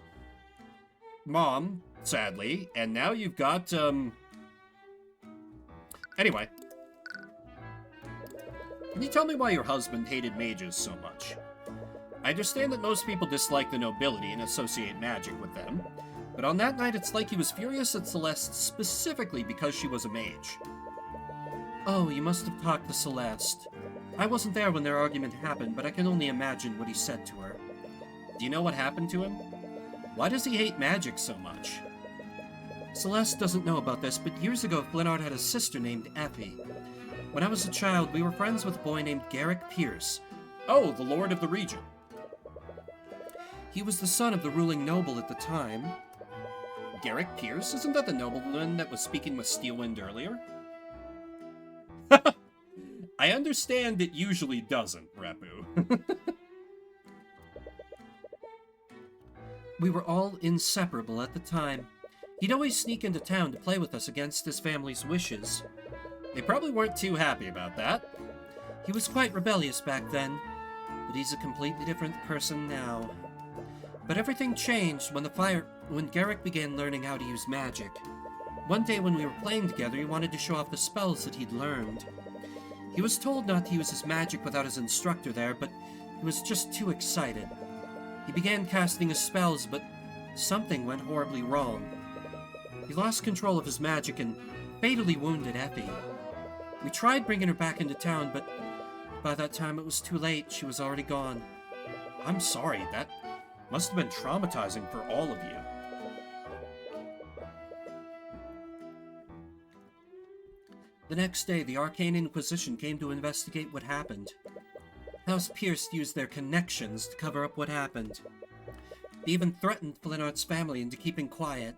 Speaker 1: mom, sadly, and now you've got, Anyway. Can you tell me why your husband hated mages so much? I understand that most people dislike the nobility and associate magic with them, but on that night it's like he was furious at Celeste specifically because she was a mage.
Speaker 3: Oh, you must have talked to Celeste. I wasn't there when their argument happened, but I can only imagine what he said to her.
Speaker 1: Do you know what happened to him? Why does he hate magic so much?
Speaker 3: Celeste doesn't know about this, but years ago Flinart had a sister named Effie. When I was a child, we were friends with a boy named Garrick Pierce.
Speaker 1: Oh, the Lord of the Region.
Speaker 3: He was the son of the ruling noble at the time.
Speaker 1: Garrick Pierce? Isn't that the nobleman that was speaking with Steelwind earlier? I understand it usually doesn't, Rapu.
Speaker 3: We were all inseparable at the time. He'd always sneak into town to play with us against his family's wishes.
Speaker 1: They probably weren't too happy about that.
Speaker 3: He was quite rebellious back then, but he's a completely different person now. But everything changed when Garrick began learning how to use magic. One day when we were playing together, he wanted to show off the spells that he'd learned. He was told not to use his magic without his instructor there, but he was just too excited. He began casting his spells, but something went horribly wrong. He lost control of his magic and fatally wounded Effie. We tried bringing her back into town, but by that time it was too late. She was already gone.
Speaker 1: I'm sorry, that must have been traumatizing for all of you.
Speaker 3: The next day, the Arcane Inquisition came to investigate what happened. House Pierce used their connections to cover up what happened. They even threatened Flinart's family into keeping quiet.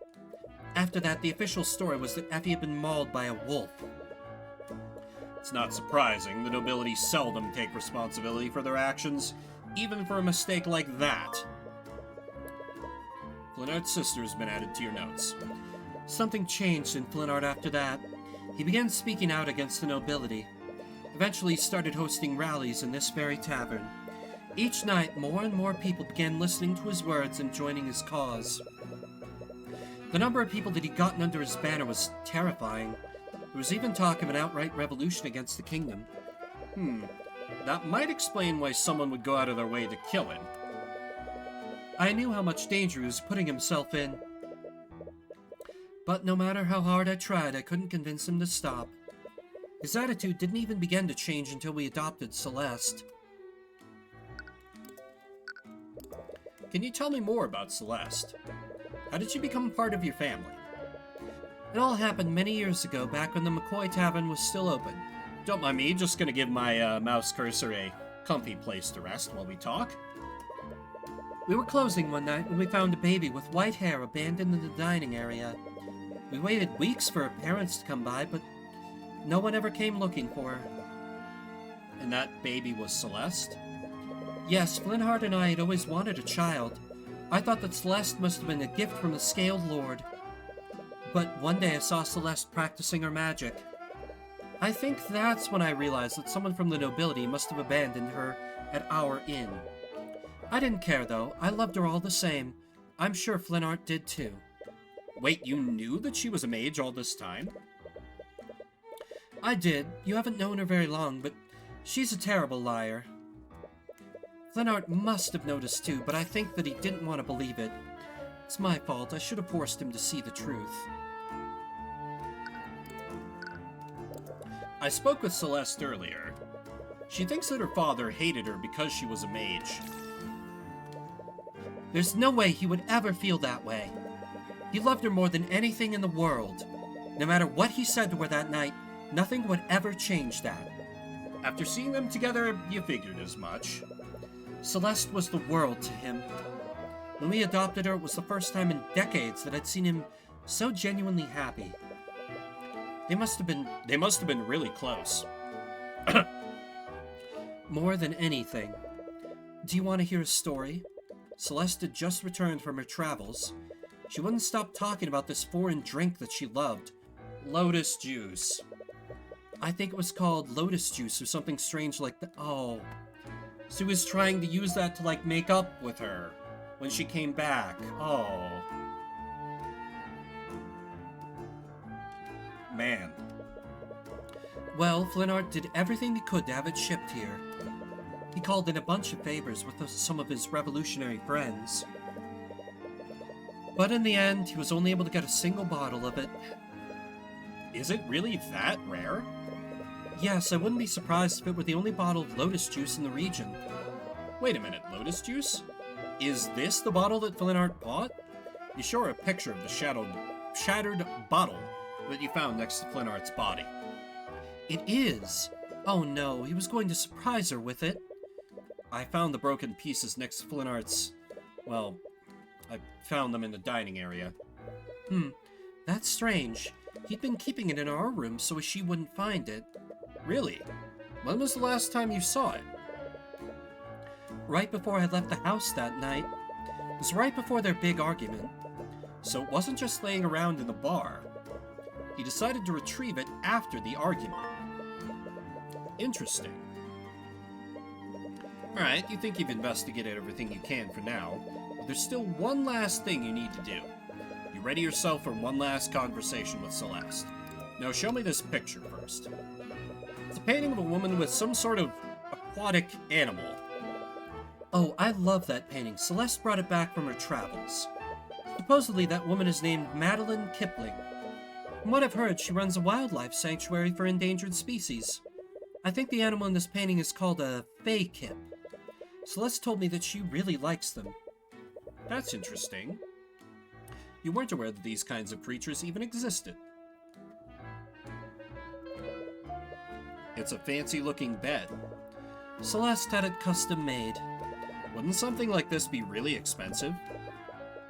Speaker 3: After that, the official story was that Effie had been mauled by a wolf.
Speaker 1: It's not surprising. The nobility seldom take responsibility for their actions, even for a mistake like that. Flinart's sister's been added to your notes.
Speaker 3: Something changed in Flinart after that. He began speaking out against the nobility. Eventually, he started hosting rallies in this very tavern. Each night, more and more people began listening to his words and joining his cause. The number of people that he'd gotten under his banner was terrifying. There was even talk of an outright revolution against the kingdom.
Speaker 1: That might explain why someone would go out of their way to kill him.
Speaker 3: I knew how much danger he was putting himself in. But no matter how hard I tried, I couldn't convince him to stop. His attitude didn't even begin to change until we adopted Celeste.
Speaker 1: Can you tell me more about Celeste? How did she become part of your family?
Speaker 3: It all happened many years ago, back when the McCoy Tavern was still open.
Speaker 1: Don't mind me, just gonna give my mouse cursor a comfy place to rest while we talk.
Speaker 3: We were closing one night when we found a baby with white hair abandoned in the dining area. We waited weeks for her parents to come by, but no one ever came looking for her.
Speaker 1: And that baby was Celeste?
Speaker 3: Yes, Flintheart and I had always wanted a child. I thought that Celeste must have been a gift from the Scaled Lord. But one day I saw Celeste practicing her magic. I think that's when I realized that someone from the nobility must have abandoned her at our inn. I didn't care, though. I loved her all the same. I'm sure Flintheart did, too.
Speaker 1: Wait, you knew that she was a mage all this time?
Speaker 3: I did. You haven't known her very long, but she's a terrible liar. Flintheart must have noticed, too, but I think that he didn't want to believe it. It's my fault. I should have forced him to see the truth.
Speaker 1: I spoke with Celeste earlier. She thinks that her father hated her because she was a mage.
Speaker 3: There's no way he would ever feel that way. He loved her more than anything in the world. No matter what he said to her that night, nothing would ever change that.
Speaker 1: After seeing them together, you figured as much.
Speaker 3: Celeste was the world to him. When we adopted her, it was the first time in decades that I'd seen him so genuinely happy. They must have been
Speaker 1: really close.
Speaker 3: More than anything. Do you want to hear a story? Celeste had just returned from her travels. She wouldn't stop talking about this foreign drink that she loved.
Speaker 1: Lotus juice.
Speaker 3: I think it was called lotus juice or something strange like that. Oh.
Speaker 1: So he was trying to use that to, like, make up with her when she came back. Oh. Man.
Speaker 3: Well, Flintheart did everything he could to have it shipped here. He called in a bunch of favors with some of his revolutionary friends. But in the end, he was only able to get a single bottle of it.
Speaker 1: Is it really that rare?
Speaker 3: Yes, I wouldn't be surprised if it were the only bottle of lotus juice in the region.
Speaker 1: Wait a minute, lotus juice? Is this the bottle that Flintheart bought? You show her a picture of the shattered bottle that you found next to Flintheart's body.
Speaker 3: It is! Oh no, he was going to surprise her with it.
Speaker 1: I found the broken pieces next to Flintheart's... Well, I found them in the dining area.
Speaker 3: That's strange. He'd been keeping it in our room so she wouldn't find it.
Speaker 1: Really? When was the last time you saw it?
Speaker 3: Right before I left the house that night. It was right before their big argument.
Speaker 1: So it wasn't just laying around in the bar. He decided to retrieve it after the argument. Interesting. Alright, you think you've investigated everything you can for now, but there's still one last thing you need to do. You ready yourself for one last conversation with Celeste. Now show me this picture first. It's a painting of a woman with some sort of aquatic animal.
Speaker 3: Oh, I love that painting. Celeste brought it back from her travels. Supposedly that woman is named Madeline Kipling. From what I've heard, she runs a wildlife sanctuary for endangered species. I think the animal in this painting is called a fey kip. Celeste told me that she really likes them.
Speaker 1: That's interesting. You weren't aware that these kinds of creatures even existed. It's a fancy-looking bed.
Speaker 3: Celeste had it custom made.
Speaker 1: Wouldn't something like this be really expensive?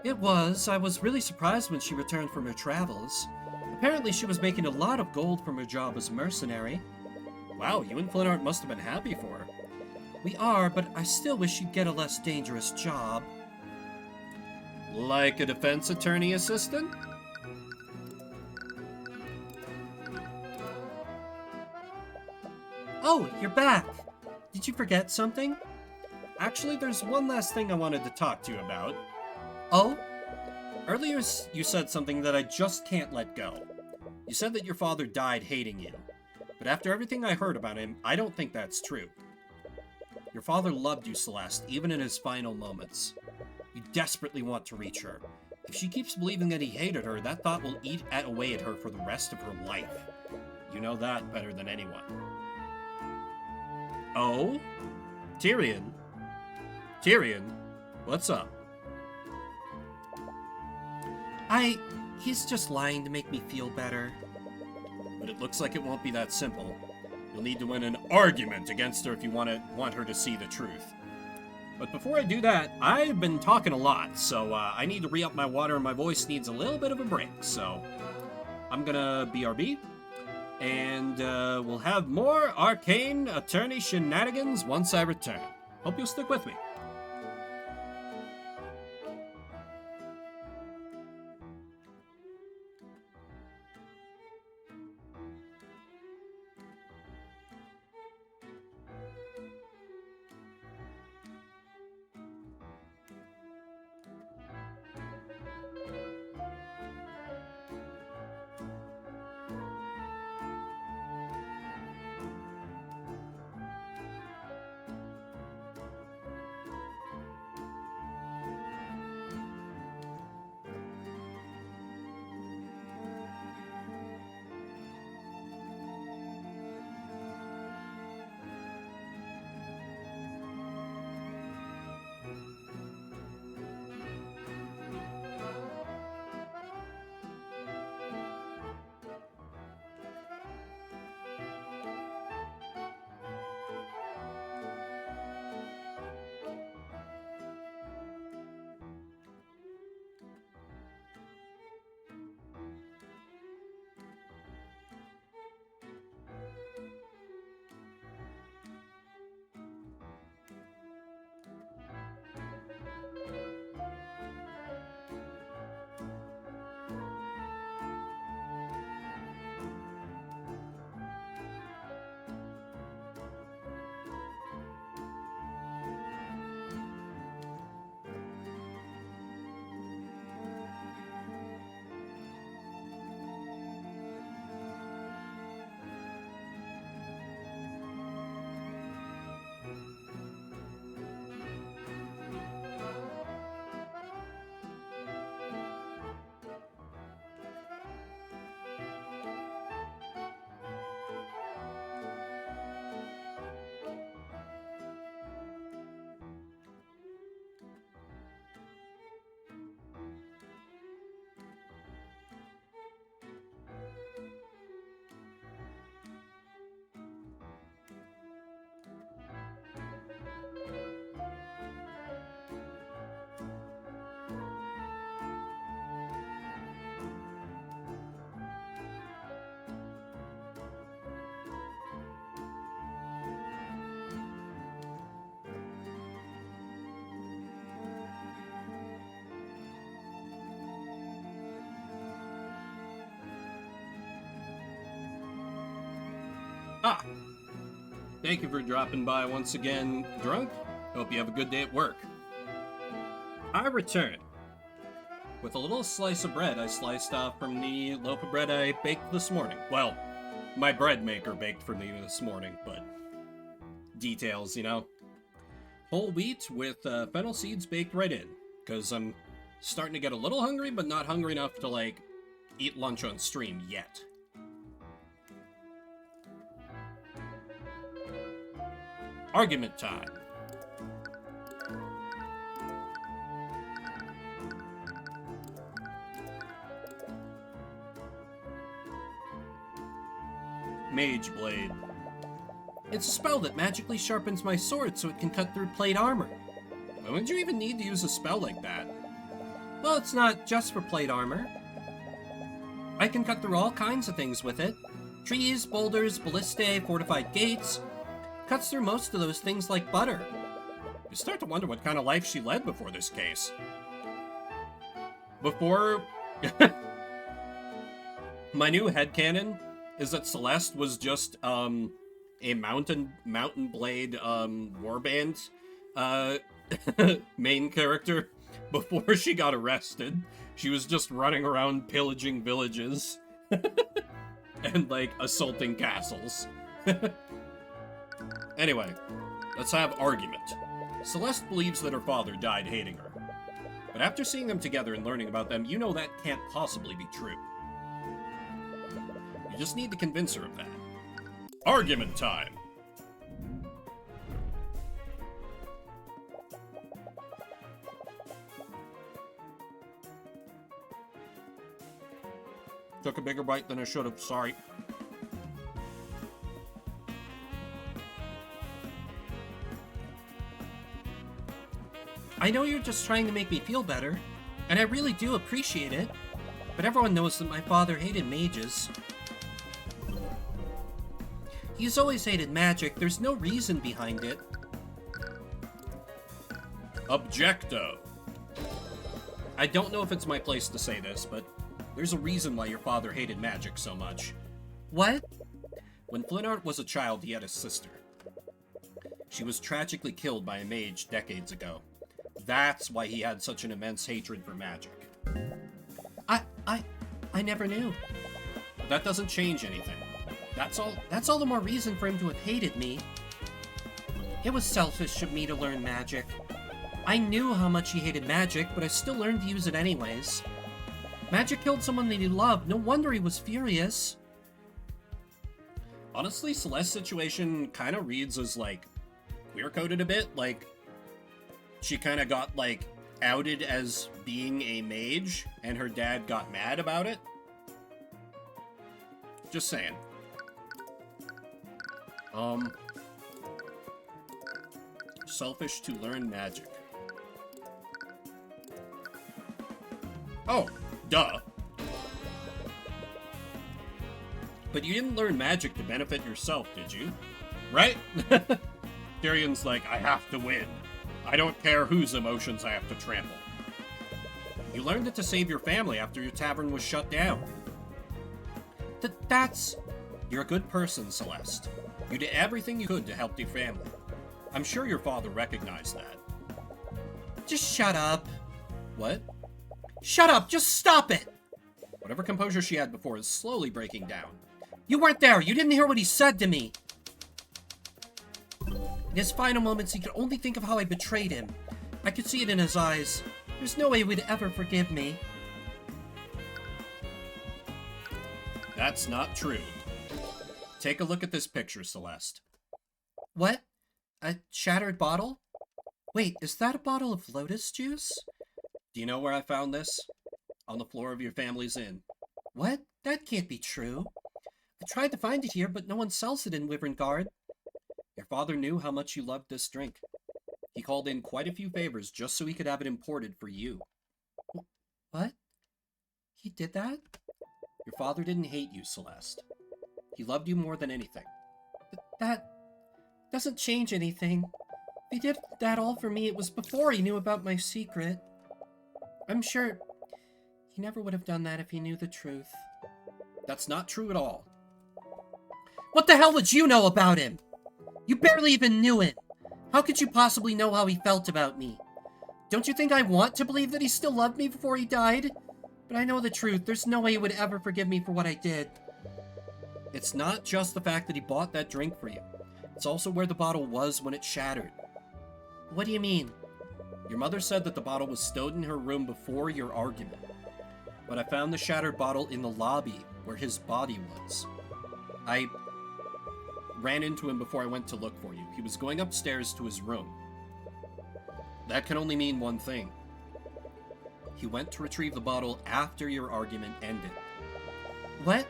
Speaker 3: It was. I was really surprised when she returned from her travels. Apparently she was making a lot of gold from her job as a mercenary.
Speaker 1: Wow, you and Flintheart must have been happy for her.
Speaker 3: We are, but I still wish she'd get a less dangerous job.
Speaker 1: Like a defense attorney assistant?
Speaker 3: Oh, you're back. Did you forget something?
Speaker 1: Actually, there's one last thing I wanted to talk to you about.
Speaker 3: Oh?
Speaker 1: Earlier, you said something that I just can't let go. You said that your father died hating you. But after everything I heard about him, I don't think that's true. Your father loved you, Celeste, even in his final moments. You desperately want to reach her. If she keeps believing that he hated her, that thought will eat away at her for the rest of her life. You know that better than anyone.
Speaker 3: Oh?
Speaker 1: Tyrion? Tyrion? What's up?
Speaker 3: He's just lying to make me feel better.
Speaker 1: But it looks like it won't be that simple. You'll need to win an argument against her if you want her to see the truth. But before I do that, I've been talking a lot, so I need to re-up my water and my voice needs a little bit of a break. So I'm gonna BRB, and we'll have more Arcane Attorney shenanigans once I return. Hope you'll stick with me. Ah! Thank you for dropping by once again, Drunk. Hope you have a good day at work. I return with a little slice of bread I sliced off from the loaf of bread I baked this morning. Well, my bread maker baked for me this morning, but details, you know. Whole wheat with fennel seeds baked right in, because I'm starting to get a little hungry, but not hungry enough to, like, eat lunch on stream yet. Argument time. Mage Blade.
Speaker 3: It's a spell that magically sharpens my sword so it can cut through plate armor.
Speaker 1: Why would you even need to use a spell like that?
Speaker 3: Well, it's not just for plate armor. I can cut through all kinds of things with it. Trees, boulders, ballistae, fortified gates. Cuts through most of those things like butter.
Speaker 1: You start to wonder what kind of life she led before this case. Before... My new headcanon is that Celeste was just, a Mountain Blade warband main character before she got arrested. She was just running around pillaging villages and like assaulting castles. Anyway, let's have argument. Celeste believes that her father died hating her. But after seeing them together and learning about them, you know that can't possibly be true. You just need to convince her of that.
Speaker 2: Argument time.
Speaker 1: Took a bigger bite than I should have, sorry.
Speaker 3: I know you're just trying to make me feel better, and I really do appreciate it, but everyone knows that my father hated mages. He's always hated magic, there's no reason behind it.
Speaker 1: Objecto. I don't know if it's my place to say this, but there's a reason why your father hated magic so much.
Speaker 3: What?
Speaker 1: When Flinart was a child, he had a sister. She was tragically killed by a mage decades ago. That's why he had such an immense hatred for magic.
Speaker 3: I never knew.
Speaker 1: But that doesn't change anything. That's all.
Speaker 3: That's all the more reason for him to have hated me. It was selfish of me to learn magic. I knew how much he hated magic, but I still learned to use it anyways. Magic killed someone that he loved. No wonder he was furious.
Speaker 1: Honestly, Celeste's situation kind of reads as, like, queer-coded a bit. Like, she kind of got, like, outed as being a mage, and her dad got mad about it. Just saying. Selfish to learn magic. Oh, duh. But you didn't learn magic to benefit yourself, did you? Right? Tyrion's like, I have to win. I don't care whose emotions I have to trample. You learned it to save your family after your tavern was shut down.
Speaker 3: That's...
Speaker 1: You're a good person, Celeste. You did everything you could to help your family. I'm sure your father recognized that.
Speaker 3: Just shut up.
Speaker 1: What?
Speaker 3: Shut up! Just stop it!
Speaker 1: Whatever composure she had before is slowly breaking down.
Speaker 3: You weren't there! You didn't hear what he said to me! In his final moments, he could only think of how I betrayed him. I could see it in his eyes. There's no way he would ever forgive me.
Speaker 1: That's not true. Take a look at this picture, Celeste.
Speaker 3: What? A shattered bottle? Wait, is that a bottle of lotus juice?
Speaker 1: Do you know where I found this? On the floor of your family's inn.
Speaker 3: What? That can't be true. I tried to find it here, but no one sells it in Wyvern Guard.
Speaker 1: Your father knew how much you loved this drink. He called in quite a few favors just so he could have it imported for you.
Speaker 3: What? He did that?
Speaker 1: Your father didn't hate you, Celeste. He loved you more than anything.
Speaker 3: That doesn't change anything. If he did that all for me, it was before he knew about my secret. I'm sure he never would have done that if he knew the truth.
Speaker 1: That's not true at all.
Speaker 3: What the hell would you know about him? You barely even knew him. How could you possibly know how he felt about me? Don't you think I want to believe that he still loved me before he died? But I know the truth. There's no way he would ever forgive me for what I did.
Speaker 1: It's not just the fact that he bought that drink for you. It's also where the bottle was when it shattered.
Speaker 3: What do you mean?
Speaker 1: Your mother said that the bottle was stowed in her room before your argument. But I found the shattered bottle in the lobby where his body was. I ran into him before I went to look for you. He was going upstairs to his room. That can only mean one thing. He went to retrieve the bottle after your argument ended.
Speaker 3: What?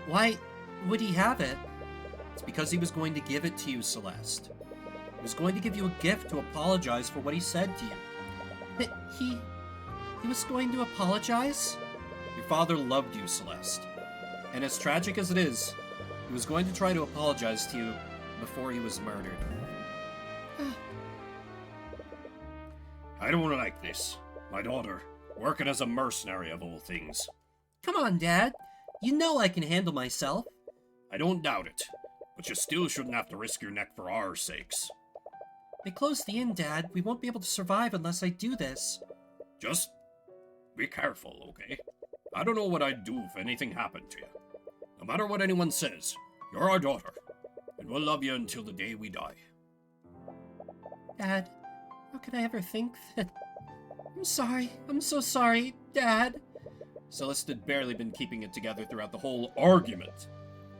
Speaker 3: Why would he have it?
Speaker 1: It's because he was going to give it to you, Celeste. He was going to give you a gift to apologize for what he said to you.
Speaker 3: But he was going to apologize?
Speaker 1: Your father loved you, Celeste. And as tragic as it is, he was going to try to apologize to you before he was murdered.
Speaker 2: I don't like this. My daughter, working as a mercenary of all things.
Speaker 3: Come on, Dad. You know I can handle myself.
Speaker 2: I don't doubt it. But but you still shouldn't have to risk your neck for our sakes.
Speaker 3: They closed the inn, Dad. We won't be able to survive unless I do this.
Speaker 2: Just be careful, okay? I don't know what I'd do if anything happened to you. No matter what anyone says, you're our daughter, and we'll love you until the day we die.
Speaker 3: Dad, how could I ever think that... I'm sorry. I'm so sorry, Dad.
Speaker 1: Celeste had barely been keeping it together throughout the whole argument,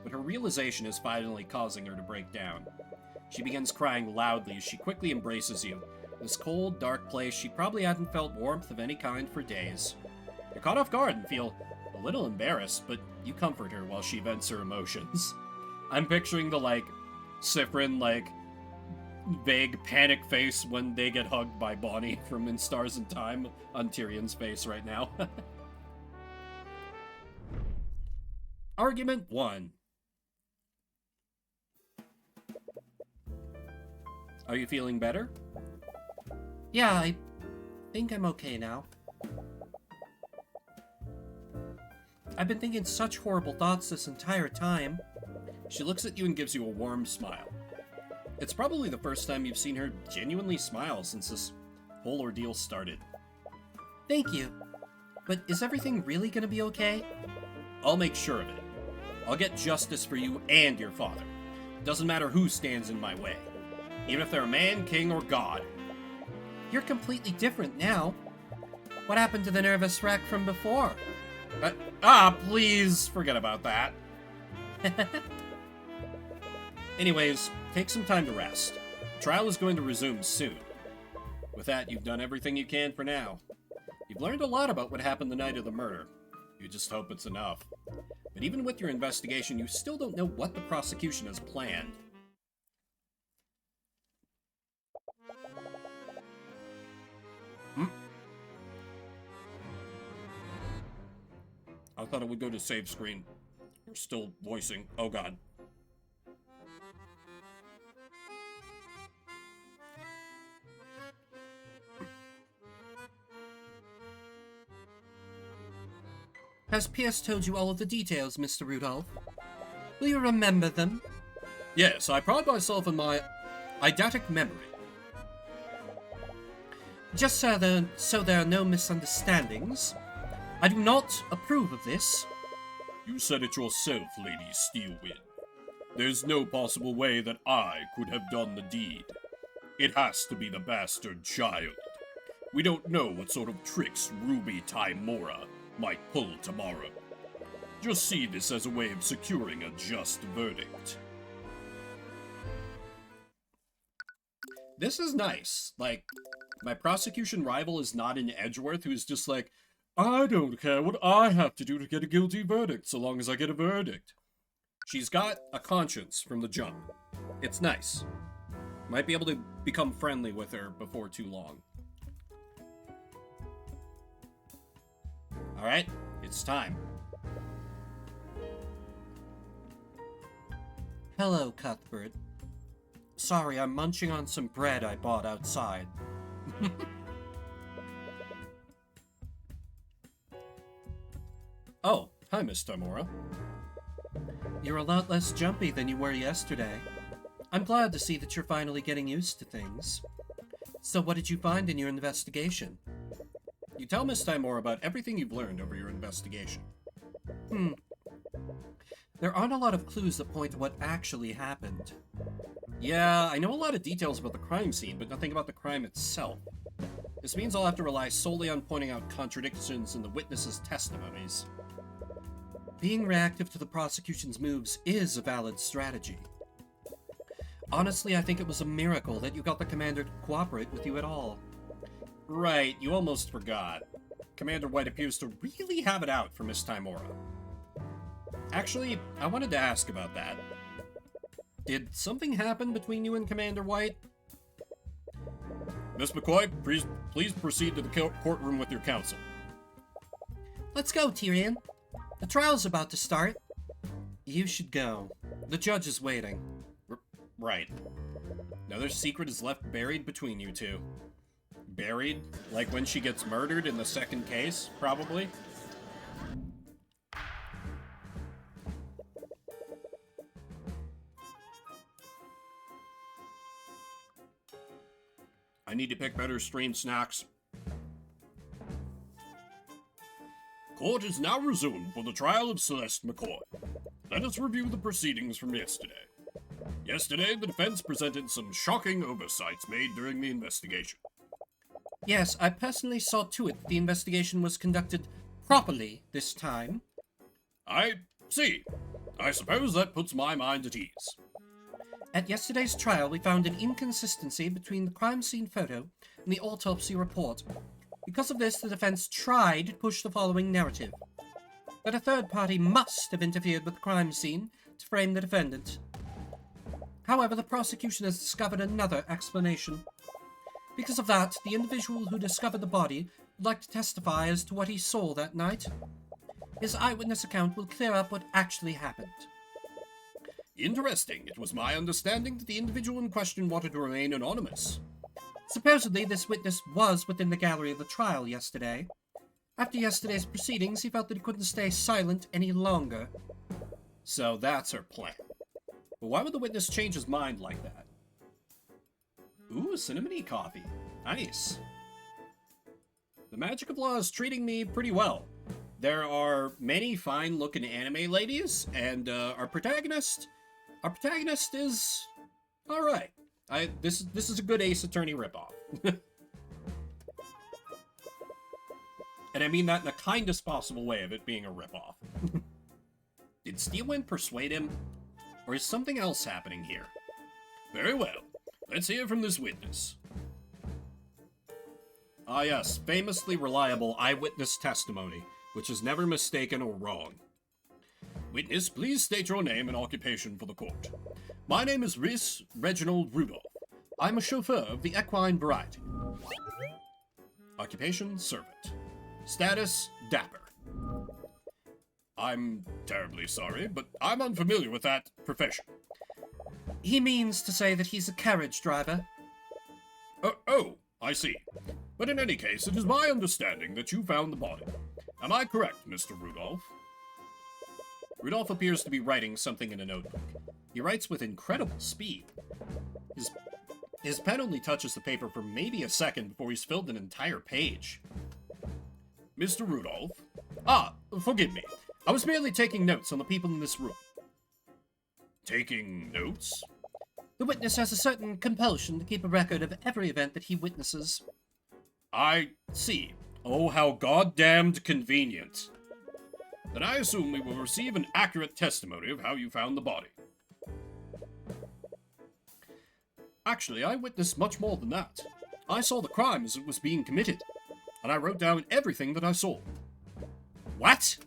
Speaker 1: but her realization is finally causing her to break down. She begins crying loudly as she quickly embraces you. This cold, dark place, she probably hadn't felt warmth of any kind for days. You're caught off guard and feel a little embarrassed, but you comfort her while she vents her emotions. I'm picturing the, Sifrin, vague panic face when they get hugged by Bonnie from In Stars in Time on Tyrion's face right now. Argument 1. Are you feeling better?
Speaker 3: Yeah, I think I'm okay now. I've been thinking such horrible thoughts this entire time.
Speaker 1: She looks at you and gives you a warm smile. It's probably the first time you've seen her genuinely smile since this whole ordeal started.
Speaker 3: Thank you. But is everything really gonna be okay?
Speaker 1: I'll make sure of it. I'll get justice for you and your father. Doesn't matter who stands in my way. Even if they're a man, king, or god.
Speaker 3: You're completely different now. What happened to the nervous wreck from before?
Speaker 1: Please forget about that. Anyways, take some time to rest. The trial is going to resume soon. With that, you've done everything you can for now. You've learned a lot about what happened the night of the murder. You just hope it's enough. But even with your investigation, you still don't know what the prosecution has planned. I thought it would go to save screen. We're still voicing. Oh god.
Speaker 3: Has Pierce told you all of the details, Mr. Rudolph? Will you remember them?
Speaker 1: Yes, I pride myself in my eidetic memory.
Speaker 3: Just so there are no misunderstandings, I do not approve of this.
Speaker 2: You said it yourself, Lady Steelwind. There's no possible way that I could have done the deed. It has to be the bastard child. We don't know what sort of tricks Ruby Tymora might pull tomorrow. Just see this as a way of securing a just verdict.
Speaker 1: This is nice. My prosecution rival is not an Edgeworth who's just like, I don't care what I have to do to get a guilty verdict, so long as I get a verdict. She's got a conscience from the jump. It's nice. Might be able to become friendly with her before too long. Alright, it's time.
Speaker 3: Hello, Cuthbert. Sorry, I'm munching on some bread I bought outside.
Speaker 1: Oh, hi, Miss Tymora.
Speaker 3: You're a lot less jumpy than you were yesterday. I'm glad to see that you're finally getting used to things. So what did you find in your investigation?
Speaker 1: You tell Miss Tymora about everything you've learned over your investigation.
Speaker 3: There aren't a lot of clues that point to what actually happened.
Speaker 1: Yeah, I know a lot of details about the crime scene, but nothing about the crime itself. This means I'll have to rely solely on pointing out contradictions in the witnesses' testimonies.
Speaker 3: Being reactive to the prosecution's moves is a valid strategy. Honestly, I think it was a miracle that you got the commander to cooperate with you at all.
Speaker 1: Right, you almost forgot. Commander White appears to really have it out for Miss Tymora. Actually, I wanted to ask about that. Did something happen between you and Commander White?
Speaker 2: Miss McCoy, please proceed to the courtroom with your counsel.
Speaker 3: Let's go, Tyrion. The trial's about to start. You should go. The judge is waiting.
Speaker 1: Right. Another secret is left buried between you two. Buried? Like when she gets murdered in the second case, probably?
Speaker 2: I need to pick better streamed snacks. Court is now resumed for the trial of Celeste McCoy. Let us review the proceedings from yesterday. Yesterday, the defense presented some shocking oversights made during the investigation.
Speaker 3: Yes, I personally saw to it that the investigation was conducted properly this time.
Speaker 2: I see. I suppose that puts my mind at ease.
Speaker 3: At yesterday's trial, we found an inconsistency between the crime scene photo and the autopsy report. Because of this, the defense tried to push the following narrative: that a third party must have interfered with the crime scene to frame the defendant. However, the prosecution has discovered another explanation. Because of that, the individual who discovered the body would like to testify as to what he saw that night. His eyewitness account will clear up what actually happened.
Speaker 2: Interesting. It was my understanding that the individual in question wanted to remain anonymous.
Speaker 3: Supposedly, this witness was within the gallery of the trial yesterday. After yesterday's proceedings, he felt that he couldn't stay silent any longer.
Speaker 1: So that's her plan. But why would the witness change his mind like that? Ooh, cinnamony coffee. Nice. The magic of law is treating me pretty well. There are many fine-looking anime ladies, and our protagonist is all right. This is a good Ace Attorney ripoff. And I mean that in the kindest possible way of it being a ripoff. Did Steelwind persuade him? Or is something else happening here?
Speaker 2: Very well. Let's hear from this witness.
Speaker 1: Ah yes, famously reliable eyewitness testimony, which is never mistaken or wrong.
Speaker 2: Witness, please state your name and occupation for the court. My name is Rhys Reginald Rudolph. I'm a chauffeur of the equine variety.
Speaker 1: Occupation, servant. Status, dapper.
Speaker 2: I'm terribly sorry, but I'm unfamiliar with that profession.
Speaker 3: He means to say that he's a carriage driver.
Speaker 2: Oh, I see. But in any case, it is my understanding that you found the body. Am I correct, Mr. Rudolph?
Speaker 1: Rudolph appears to be writing something in a notebook. He writes with incredible speed. His pen only touches the paper for maybe a second before he's filled an entire page.
Speaker 2: Mr. Rudolph?
Speaker 1: Forgive me. I was merely taking notes on the people in this room.
Speaker 2: Taking notes?
Speaker 3: The witness has a certain compulsion to keep a record of every event that he witnesses.
Speaker 2: I see. Oh, how goddamned convenient. Then I assume we will receive an accurate testimony of how you found the body.
Speaker 1: Actually, I witnessed much more than that. I saw the crime as it was being committed, and I wrote down everything that I saw.
Speaker 2: What?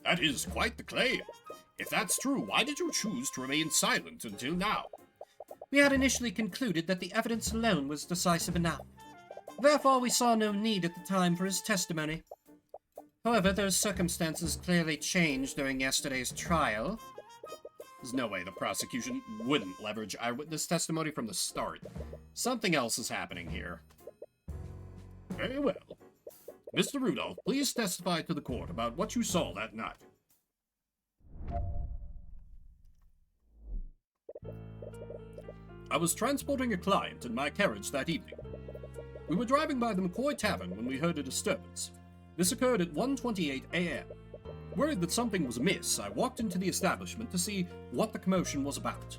Speaker 2: That is quite the claim. If that's true, why did you choose to remain silent until now?
Speaker 3: We had initially concluded that the evidence alone was decisive enough. Therefore, we saw no need at the time for his testimony. However, those circumstances clearly changed during yesterday's trial.
Speaker 1: There's no way the prosecution wouldn't leverage eyewitness testimony from the start. Something else is happening here.
Speaker 2: Very well. Mr. Rudolph, please testify to the court about what you saw that night.
Speaker 1: I was transporting a client in my carriage that evening. We were driving by the McCoy Tavern when we heard a disturbance. This occurred at 1:28 a.m. Worried that something was amiss, I walked into the establishment to see what the commotion was about.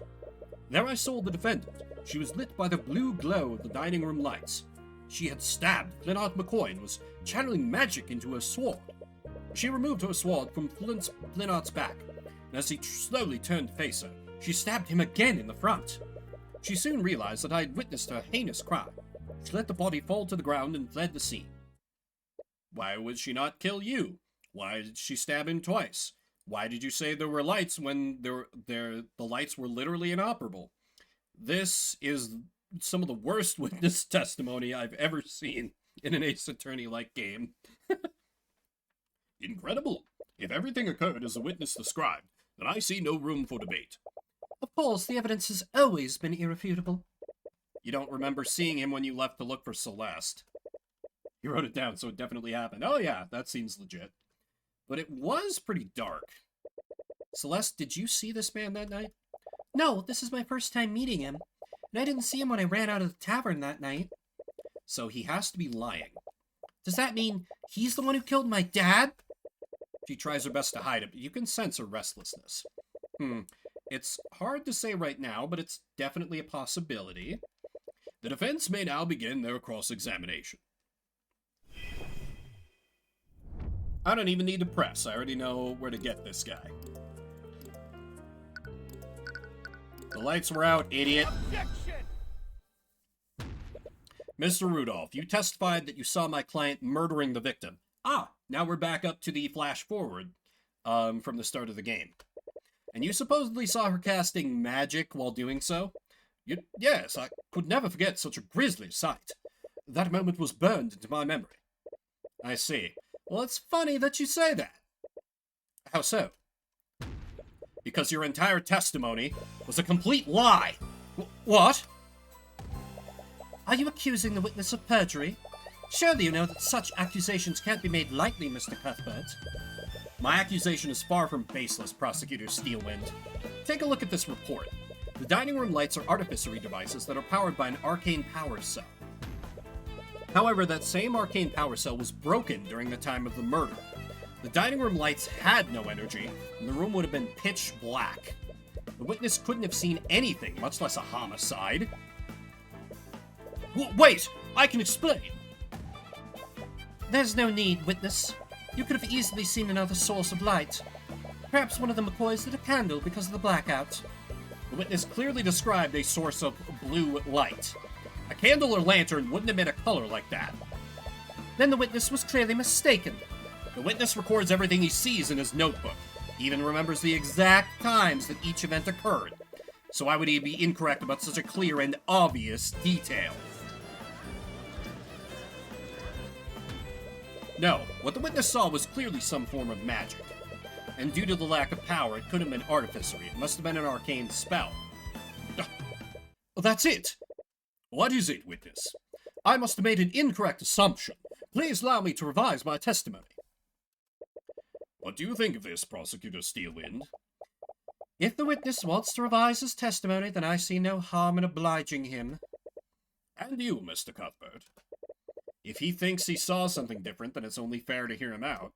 Speaker 1: There I saw the defendant. She was lit by the blue glow of the dining room lights. She had stabbed Flint McCoy and was channeling magic into her sword. She removed her sword from Flint's back, and as he slowly turned to face her, she stabbed him again in the front. She soon realized that I had witnessed her heinous crime. She let the body fall to the ground and fled the scene. Why would she not kill you? Why did she stab him twice? Why did you say there were lights when the lights were literally inoperable? This is some of the worst witness testimony I've ever seen in an Ace Attorney-like game.
Speaker 2: Incredible. If everything occurred as the witness described, then I see no room for debate.
Speaker 3: Of course, the evidence has always been irrefutable.
Speaker 1: You don't remember seeing him when you left to look for Celeste. You wrote it down, so it definitely happened. Oh yeah, that seems legit. But it was pretty dark. Celeste, did you see this man that night?
Speaker 3: No, this is my first time meeting him, and I didn't see him when I ran out of the tavern that night.
Speaker 1: so he has to be lying.
Speaker 3: Does that mean he's the one who killed my dad?
Speaker 1: She tries her best to hide it, but you can sense her restlessness. It's hard to say right now, but it's definitely a possibility. The defense may now begin their cross-examination. I don't even need to press. I already know where to get this guy. The lights were out, idiot.
Speaker 4: Objection!
Speaker 1: Mr. Rudolph, you testified that you saw my client murdering the victim. Now we're back up to the flash forward from the start of the game. And you supposedly saw her casting magic while doing so? Yes, I could never forget such a grisly sight. That moment was burned into my memory. I see. Well, it's funny that you say that. How so? Because your entire testimony was a complete lie. What?
Speaker 3: Are you accusing the witness of perjury? Surely you know that such accusations can't be made lightly, Mr. Cuthbert.
Speaker 1: My accusation is far from baseless, Prosecutor Steelwind. Take a look at this report. The dining room lights are artificery devices that are powered by an arcane power cell. However, that same arcane power cell was broken during the time of the murder. The dining room lights had no energy, and the room would have been pitch black. The witness couldn't have seen anything, much less a homicide. Wait! I can explain!
Speaker 3: There's no need, witness. You could have easily seen another source of light. Perhaps one of the McCoys lit a candle because of the blackout.
Speaker 1: The witness clearly described a source of blue light. A candle or lantern wouldn't emit a color like that.
Speaker 3: Then the witness was clearly mistaken.
Speaker 1: The witness records everything he sees in his notebook. He even remembers the exact times that each event occurred. So why would he be incorrect about such a clear and obvious detail? No, what the witness saw was clearly some form of magic. And due to the lack of power, it couldn't have been artificery. It must have been an arcane spell. That's it! What is it, witness? I must have made an incorrect assumption. Please allow me to revise my testimony. What do you think of this, Prosecutor Steelwind?
Speaker 3: If the witness wants to revise his testimony, then I see no harm in obliging him.
Speaker 1: And you, Mr. Cuthbert? If he thinks he saw something different, then it's only fair to hear him out.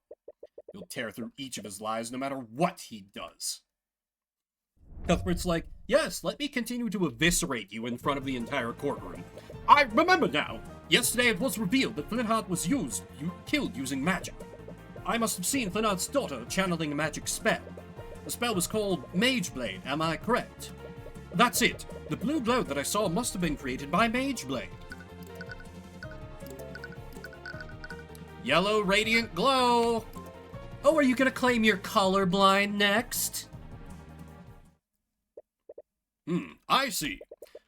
Speaker 1: He'll tear through each of his lies no matter what he does. Cuthbert's like, yes, let me continue to eviscerate you in front of the entire courtroom. I remember now. Yesterday it was revealed that Flintheart was killed using magic. I must have seen Flintheart's daughter channeling a magic spell. The spell was called Mage Blade, am I correct? That's it. The blue glow that I saw must have been created by Mage Blade. Yellow radiant glow.
Speaker 3: Oh, are you gonna claim you're colorblind next?
Speaker 1: I see.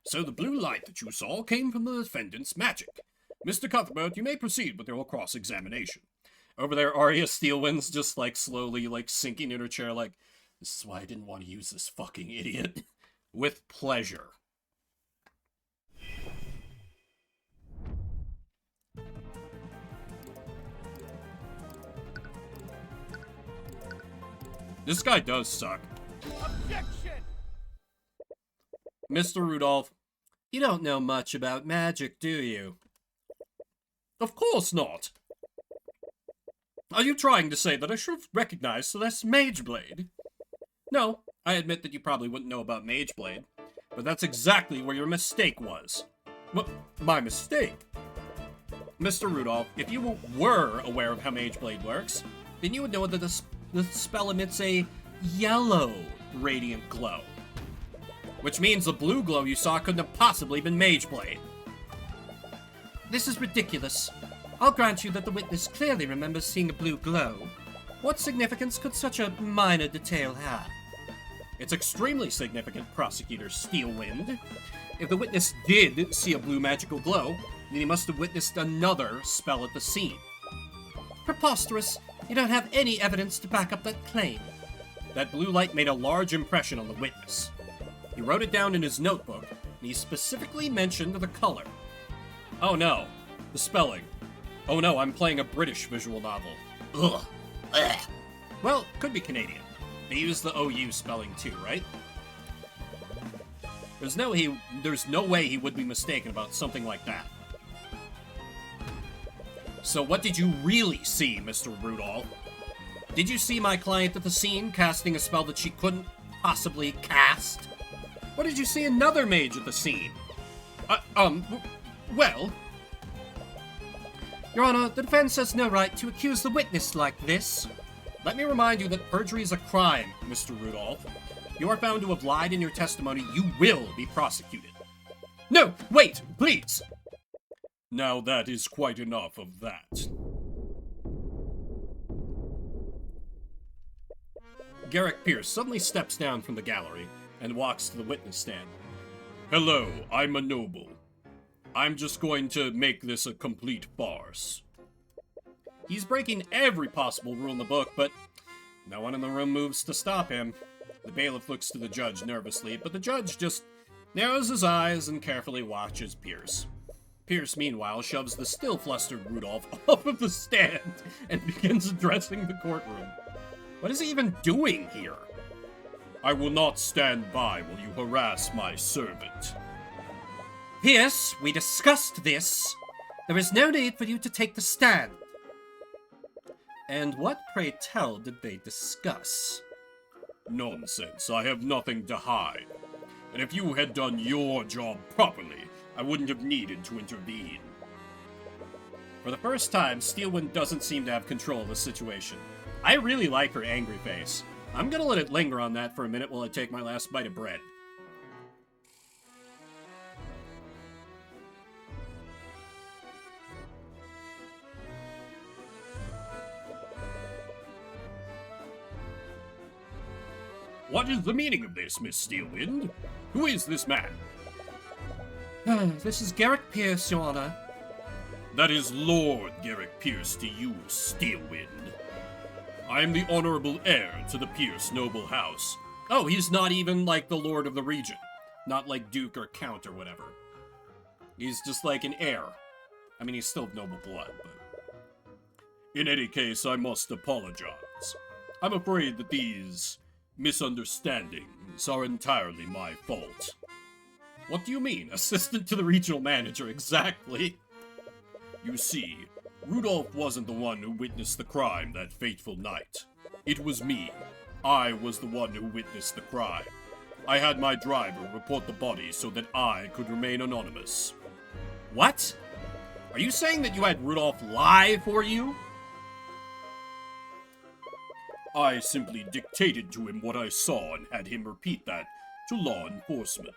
Speaker 1: So the blue light that you saw came from the defendant's magic. Mr. Cuthbert, you may proceed with your cross-examination. Over there, Arya Steelwind's just, slowly, sinking in her chair, this is why I didn't want to use this fucking idiot. With pleasure. This guy does suck.
Speaker 4: Objection!
Speaker 1: Mr. Rudolph,
Speaker 3: You don't know much about magic, do you?
Speaker 1: of course not. Are you trying to say that I should have recognized Celeste's Mage Blade? No, I admit that you probably wouldn't know about Mage Blade, but that's exactly where your mistake was. What? My mistake? Mr. Rudolph, if you were aware of how Mage Blade works, then you would know that the spell emits a yellow radiant glow. Which means the blue glow you saw couldn't have possibly been Mage Blade.
Speaker 3: This is ridiculous. I'll grant you that the witness clearly remembers seeing a blue glow. What significance could such a minor detail have?
Speaker 1: It's extremely significant, Prosecutor Steelwind. If the witness did see a blue magical glow, then he must have witnessed another spell at the scene.
Speaker 3: Preposterous. You don't have any evidence to back up that claim.
Speaker 1: That blue light made a large impression on the witness. He wrote it down in his notebook, and he specifically mentioned the color. Oh no, the spelling. Oh no, I'm playing a British visual novel. Ugh. Ugh. Well, could be Canadian. They use the OU spelling too, right? There's no way he would be mistaken about something like that. So what did you really see, Mr. Rudolph? Did you see my client at the scene casting a spell that she couldn't possibly cast? Or did you see another mage at the scene? Well...
Speaker 3: Your Honor, the defense has no right to accuse the witness like this.
Speaker 1: Let me remind you that perjury is a crime, Mr. Rudolph. You are found to have lied in your testimony, you will be prosecuted. No, wait, please!
Speaker 2: Now that is quite enough of that.
Speaker 1: Garrick Pierce suddenly steps down from the gallery and walks to the witness stand.
Speaker 2: Hello, I'm a noble. I'm just going to make this a complete farce.
Speaker 1: He's breaking every possible rule in the book, but no one in the room moves to stop him. The bailiff looks to the judge nervously, but the judge just narrows his eyes and carefully watches Pierce. Pierce, meanwhile, shoves the still flustered Rudolph off of the stand and begins addressing the courtroom. What is he even doing here?
Speaker 2: I will not stand by while you harass my servant.
Speaker 3: Pierce, we discussed this. There is no need for you to take the stand.
Speaker 1: And what, pray tell, did they discuss?
Speaker 2: Nonsense, I have nothing to hide. And if you had done your job properly, I wouldn't have needed to intervene.
Speaker 1: For the first time, Steelwind doesn't seem to have control of the situation. I really like her angry face. I'm gonna let it linger on that for a minute while I take my last bite of bread.
Speaker 2: What is the meaning of this, Miss Steelwind? Who is this man?
Speaker 3: This is Garrick Pierce, Your Honor.
Speaker 2: That is Lord Garrick Pierce to you, Steelwind. I am the honorable heir to the Pierce noble house.
Speaker 1: Oh, he's not even like the Lord of the Region. Not like Duke or Count or whatever. He's just like an heir. I mean, he's still of noble blood, but...
Speaker 2: In any case, I must apologize. I'm afraid that these misunderstandings are entirely my fault.
Speaker 1: What do you mean? Assistant to the regional manager, exactly.
Speaker 2: You see, Rudolph wasn't the one who witnessed the crime that fateful night. It was me. I was the one who witnessed the crime. I had my driver report the body so that I could remain anonymous.
Speaker 1: What? Are you saying that you had Rudolph lie for you?
Speaker 2: I simply dictated to him what I saw and had him repeat that to law enforcement.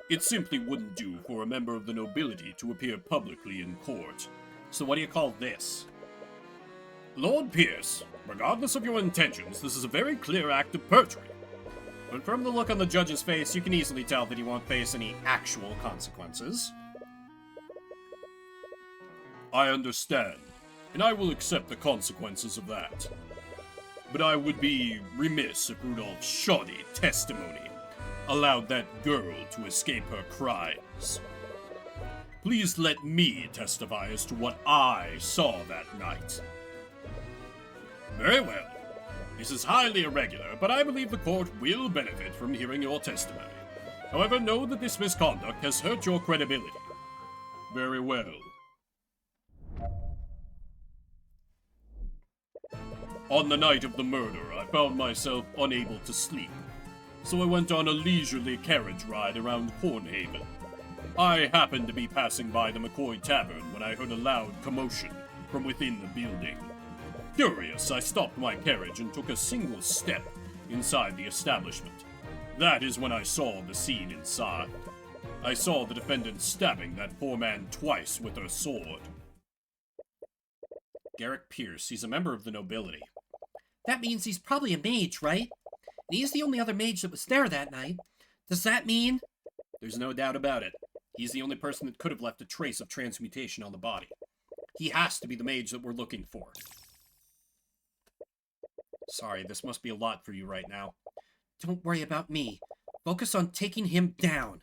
Speaker 2: It simply wouldn't do for a member of the nobility to appear publicly in court.
Speaker 1: So what do you call this?
Speaker 2: Lord Pierce, regardless of your intentions, this is a very clear act of perjury.
Speaker 1: But from the look on the judge's face, you can easily tell that he won't face any actual consequences.
Speaker 2: I understand, and I will accept the consequences of that. But I would be remiss if Rudolph's shoddy testimony allowed that girl to escape her crimes. Please let me testify as to what I saw that night. Very well. This is highly irregular, but I believe the court will benefit from hearing your testimony. However, know that this misconduct has hurt your credibility. Very well. On the night of the murder, I found myself unable to sleep, so I went on a leisurely carriage ride around Cornhaven. I happened to be passing by the McCoy Tavern when I heard a loud commotion from within the building. Curious, I stopped my carriage and took a single step inside the establishment. That is when I saw the scene inside. I saw the defendant stabbing that poor man twice with her sword.
Speaker 1: Garrick Pierce, he's a member of the nobility.
Speaker 3: That means he's probably a mage, right? And he's the only other mage that was there that night. Does that mean...
Speaker 1: There's no doubt about it. He's the only person that could have left a trace of transmutation on the body. He has to be the mage that we're looking for. Sorry, this must be a lot for you right now.
Speaker 3: Don't worry about me. Focus on taking him down.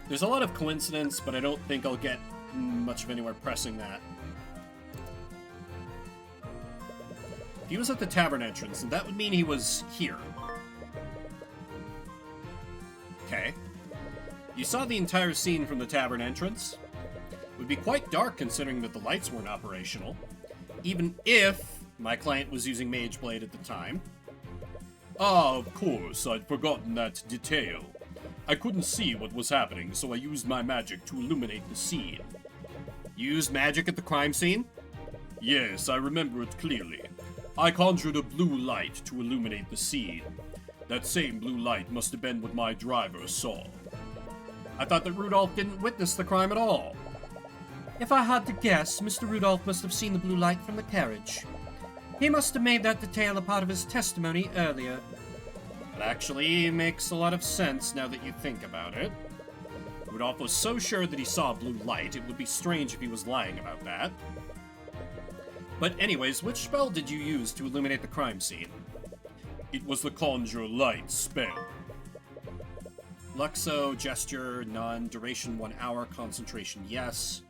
Speaker 1: There's a lot of coincidence, but I don't think I'll get much of anywhere pressing that. If he was at the tavern entrance, then that would mean he was here. Okay. You saw the entire scene from the tavern entrance. It would be quite dark considering that the lights weren't operational, even if my client was using Mage Blade at the time.
Speaker 2: Ah, of course, I'd forgotten that detail. I couldn't see what was happening, so I used my magic to illuminate the scene.
Speaker 1: You used magic at the crime scene?
Speaker 2: Yes, I remember it clearly. I conjured a blue light to illuminate the scene. That same blue light must have been what my driver saw.
Speaker 1: I thought that Rudolph didn't witness the crime at all.
Speaker 3: If I had to guess, Mr. Rudolph must have seen the blue light from the carriage. He must have made that detail a part of his testimony earlier.
Speaker 1: That actually makes a lot of sense now that you think about it. Rudolph was so sure that he saw a blue light, it would be strange if he was lying about that. But anyways, which spell did you use to illuminate the crime scene?
Speaker 2: It was the Conjure Light spell.
Speaker 1: Luxo, gesture, none, duration 1 hour, concentration yes.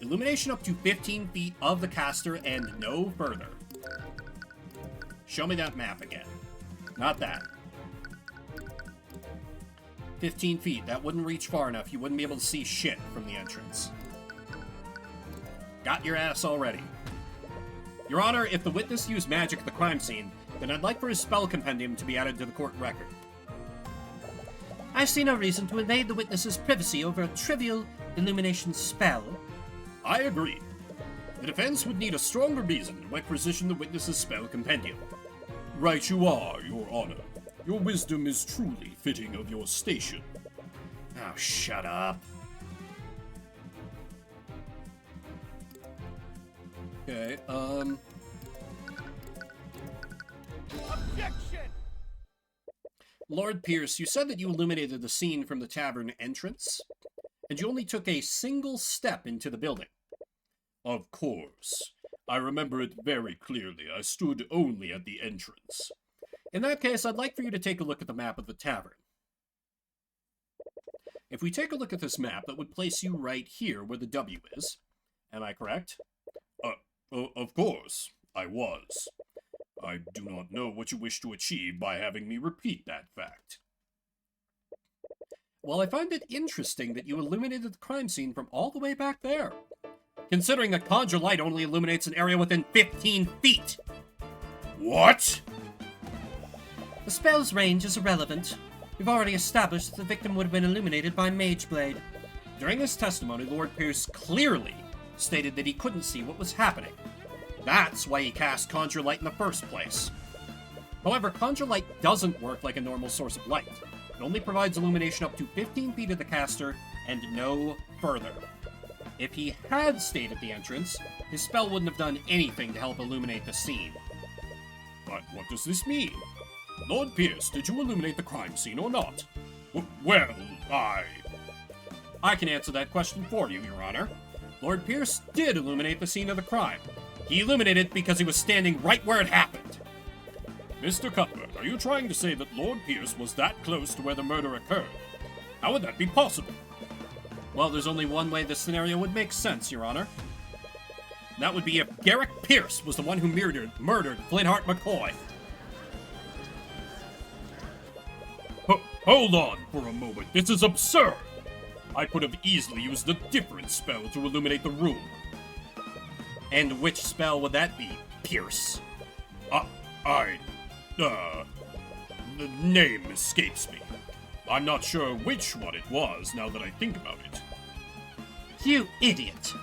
Speaker 1: Illumination up to 15 feet of the caster and no further. Show me that map again. Not that. 15 feet, that wouldn't reach far enough. You wouldn't be able to see shit from the entrance. Got your ass already. Your Honor, if the witness used magic at the crime scene, then I'd like for his spell compendium to be added to the court record.
Speaker 3: I see no reason to invade the witness's privacy over a trivial illumination spell.
Speaker 2: I agree. The defense would need a stronger reason to requisition the witness's spell compendium. Right you are, Your Honor. Your wisdom is truly fitting of your station.
Speaker 1: Oh, shut up.
Speaker 2: Okay,
Speaker 4: Objection!
Speaker 1: Lord Pierce, you said that you illuminated the scene from the tavern entrance, and you only took a single step into the building.
Speaker 2: Of course. I remember it very clearly. I stood only at the entrance.
Speaker 1: In that case, I'd like for you to take a look at the map of the tavern. If we take a look at this map, that would place you right here where the W is. Am I correct?
Speaker 2: Of course, I was. I do not know what you wish to achieve by having me repeat that fact.
Speaker 1: Well, I find it interesting that you illuminated the crime scene from all the way back there, considering that Conjure Light only illuminates an area within 15 feet.
Speaker 2: What?
Speaker 3: The spell's range is irrelevant. We've already established that the victim would have been illuminated by Mage Blade.
Speaker 1: During his testimony, Lord Pierce clearly stated that he couldn't see what was happening. That's why he cast Conjure Light in the first place. However, Conjure Light doesn't work like a normal source of light. It only provides illumination up to 15 feet of the caster and no further. If he had stayed at the entrance, his spell wouldn't have done anything to help illuminate the scene.
Speaker 2: But what does this mean? Lord Pierce, did you illuminate the crime scene or not? Well,
Speaker 1: I can answer that question for you, Your Honor. Lord Pierce did illuminate the scene of the crime. He illuminated it because he was standing right where it happened.
Speaker 2: Mr. Cuthbert, are you trying to say that Lord Pierce was that close to where the murder occurred? How would that be possible?
Speaker 1: Well, there's only one way this scenario would make sense, Your Honor. That would be if Garrick Pierce was the one who murdered Flintheart McCoy.
Speaker 2: Hold on for a moment. This is absurd. I could have easily used a different spell to illuminate the room.
Speaker 1: And which spell would that be, Pierce?
Speaker 2: The name escapes me. I'm not sure which one it was now that I think about it.
Speaker 3: You idiot!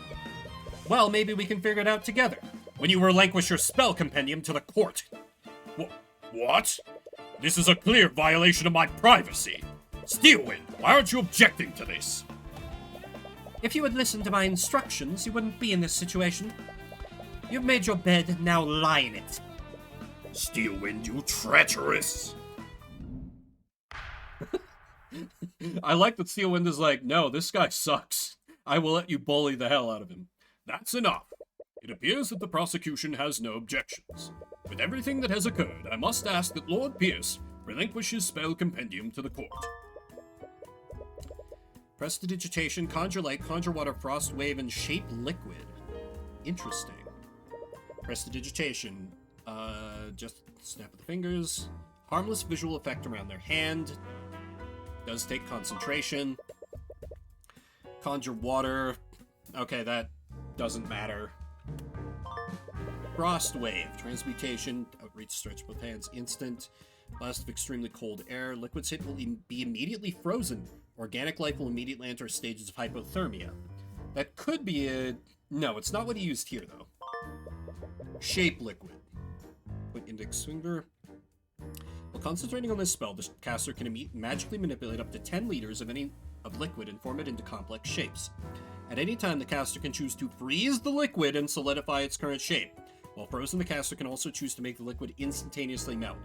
Speaker 1: Well, maybe we can figure it out together, when you relinquish your spell compendium to the court.
Speaker 2: What? This is a clear violation of my privacy. Steelwind, why aren't you objecting to this?
Speaker 3: If you had listened to my instructions, you wouldn't be in this situation. You've made your bed, now lie in it.
Speaker 2: Steelwind, you treacherous!
Speaker 1: I like that Steelwind is like, no, this guy sucks. I will let you bully the hell out of him.
Speaker 2: That's enough. It appears that the prosecution has no objections. With everything that has occurred, I must ask that Lord Pierce relinquish his spell compendium to the court.
Speaker 1: Prestidigitation, Conjure Light, Conjure Water, Frost Wave, and Shape Liquid. Interesting. Prestidigitation. Just snap of the fingers. Harmless visual effect around their hand. Does take concentration. Conjure water. Okay, that doesn't matter. Frost wave. Transmutation. Outreach, stretch both hands. Instant. Blast of extremely cold air. Liquid state will be immediately frozen. Organic life will immediately enter stages of hypothermia. That could be a... No, it's not what he used here, though. Shape liquid. Put index finger. While concentrating on this spell, the caster can magically manipulate up to 10 liters of liquid and form it into complex shapes. At any time, the caster can choose to freeze the liquid and solidify its current shape. While frozen, the caster can also choose to make the liquid instantaneously melt.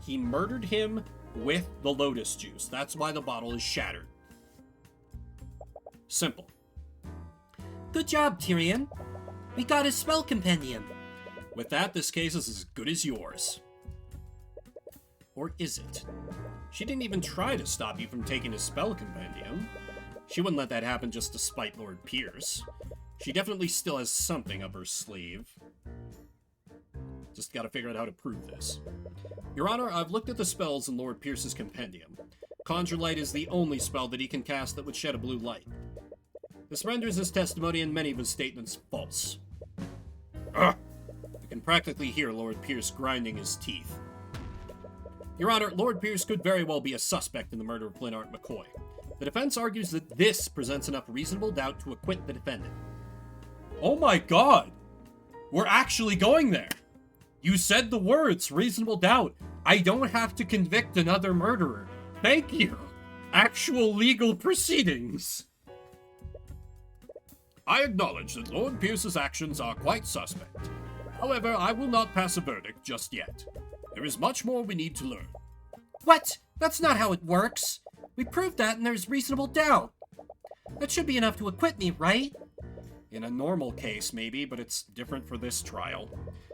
Speaker 1: He murdered him with the lotus juice. That's why the bottle is shattered. Simple.
Speaker 3: Good job, Tyrion. We got his spell compendium.
Speaker 1: With that, this case is as good as yours. Or is it? She didn't even try to stop you from taking his spell compendium. She wouldn't let that happen just to spite Lord Pierce. She definitely still has something up her sleeve. Just gotta figure out how to prove this. Your Honor, I've looked at the spells in Lord Pierce's compendium. Conjure Light is the only spell that he can cast that would shed a blue light. This renders his testimony and many of his statements false. Ugh! I can practically hear Lord Pierce grinding his teeth. Your Honor, Lord Pierce could very well be a suspect in the murder of Flinart McCoy. The defense argues that this presents enough reasonable doubt to acquit the defendant. Oh my god! We're actually going there! You said the words, reasonable doubt. I don't have to convict another murderer. Thank you! Actual legal proceedings!
Speaker 2: I acknowledge that Lord Pierce's actions are quite suspect. However, I will not pass a verdict just yet. There is much more we need to learn.
Speaker 3: What? That's not how it works. We proved that and there's reasonable doubt. That should be enough to acquit me, right?
Speaker 1: In a normal case, maybe, but it's different for this trial.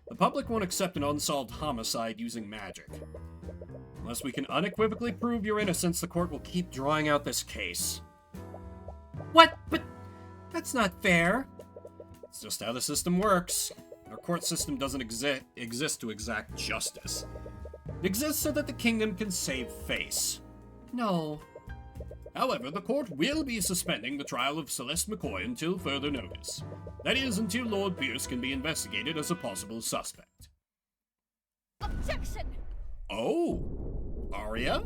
Speaker 1: The public won't accept an unsolved homicide using magic. Unless we can unequivocally prove your innocence, the court will keep drawing out this case.
Speaker 3: What? But that's not fair.
Speaker 1: It's just how the system works. Our court system doesn't exist to exact justice. It exists so that the kingdom can save face.
Speaker 3: No.
Speaker 2: However, the court will be suspending the trial of Celeste McCoy until further notice. That is, until Lord Pierce can be investigated as a possible suspect.
Speaker 6: Objection!
Speaker 1: Oh, Arya?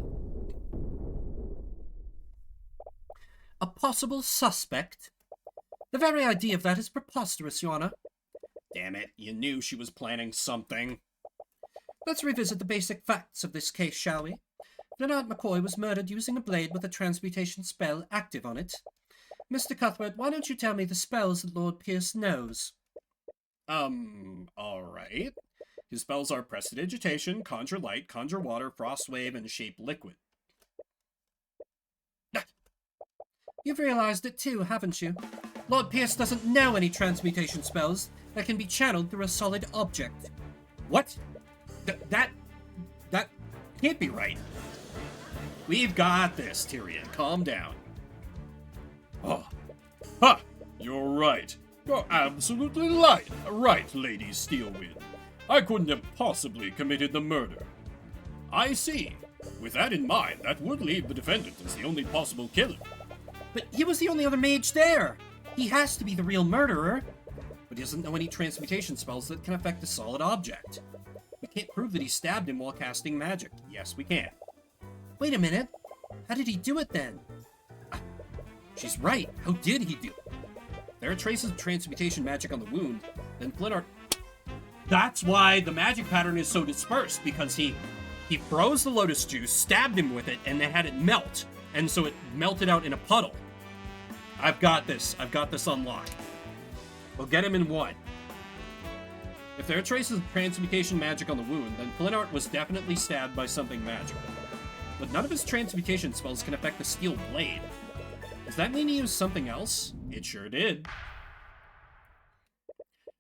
Speaker 3: A possible suspect? The very idea of that is preposterous, Your Honor.
Speaker 1: Damn it, you knew she was planning something.
Speaker 3: Let's revisit the basic facts of this case, shall we? Flinart McCoy was murdered using a blade with a transmutation spell active on it. Mr. Cuthbert, why don't you tell me the spells that Lord Pierce knows?
Speaker 1: Alright. His spells are Prestidigitation, Conjure Light, Conjure Water, Frost Wave, and Shape Liquid.
Speaker 3: You've realized it too, haven't you? Lord Pierce doesn't know any transmutation spells that can be channeled through a solid object.
Speaker 1: What? That can't be right. We've got this, Tyrion. Calm down.
Speaker 2: Oh. Ha! You're right. You're absolutely right, Lady Steelwind. I couldn't have possibly committed the murder. I see. With that in mind, that would leave the defendant as the only possible killer.
Speaker 3: But he was the only other mage there. He has to be the real murderer.
Speaker 1: But he doesn't know any transmutation spells that can affect a solid object. We can't prove that he stabbed him while casting magic. Yes, we can.
Speaker 3: Wait a minute. How did he do it then?
Speaker 1: She's right. How did he do it? There are traces of transmutation magic on the wound. Then Flinart... That's why the magic pattern is so dispersed, because he froze the lotus juice, stabbed him with it, and then had it melt. And so it melted out in a puddle. I've got this. I've got this unlocked. We'll get him in one. If there are traces of transmutation magic on the wound, then Flinart was definitely stabbed by something magical. But none of his transmutation spells can affect the steel blade. Does that mean he used something else? It sure did.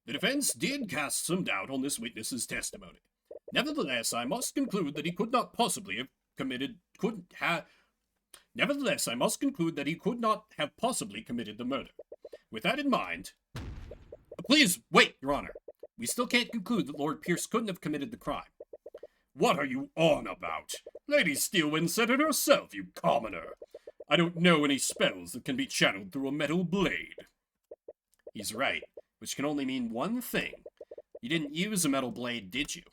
Speaker 2: The defense did cast some doubt on this witness's testimony. Nevertheless, I must conclude that he could not possibly have committed the murder. With that in mind...
Speaker 1: Please, wait, Your Honor. We still can't conclude that Lord Pierce couldn't have committed the crime.
Speaker 2: What are you on about? Lady Steelwind said it herself, you commoner. I don't know any spells that can be channeled through a metal blade.
Speaker 1: He's right, which can only mean one thing. You didn't use a metal blade, did you?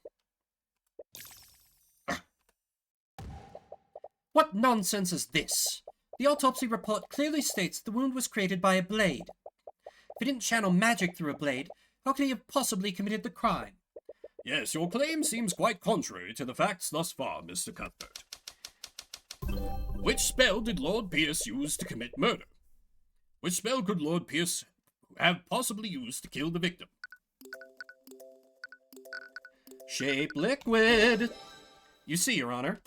Speaker 3: What nonsense is this? The autopsy report clearly states the wound was created by a blade. If he didn't channel magic through a blade, how could he have possibly committed the crime?
Speaker 2: Yes, your claim seems quite contrary to the facts thus far, Mr. Cuthbert. Which spell did Lord Pierce use to commit murder? Which spell could Lord Pierce have possibly used to kill the victim?
Speaker 1: Shape liquid! You see, Your Honor,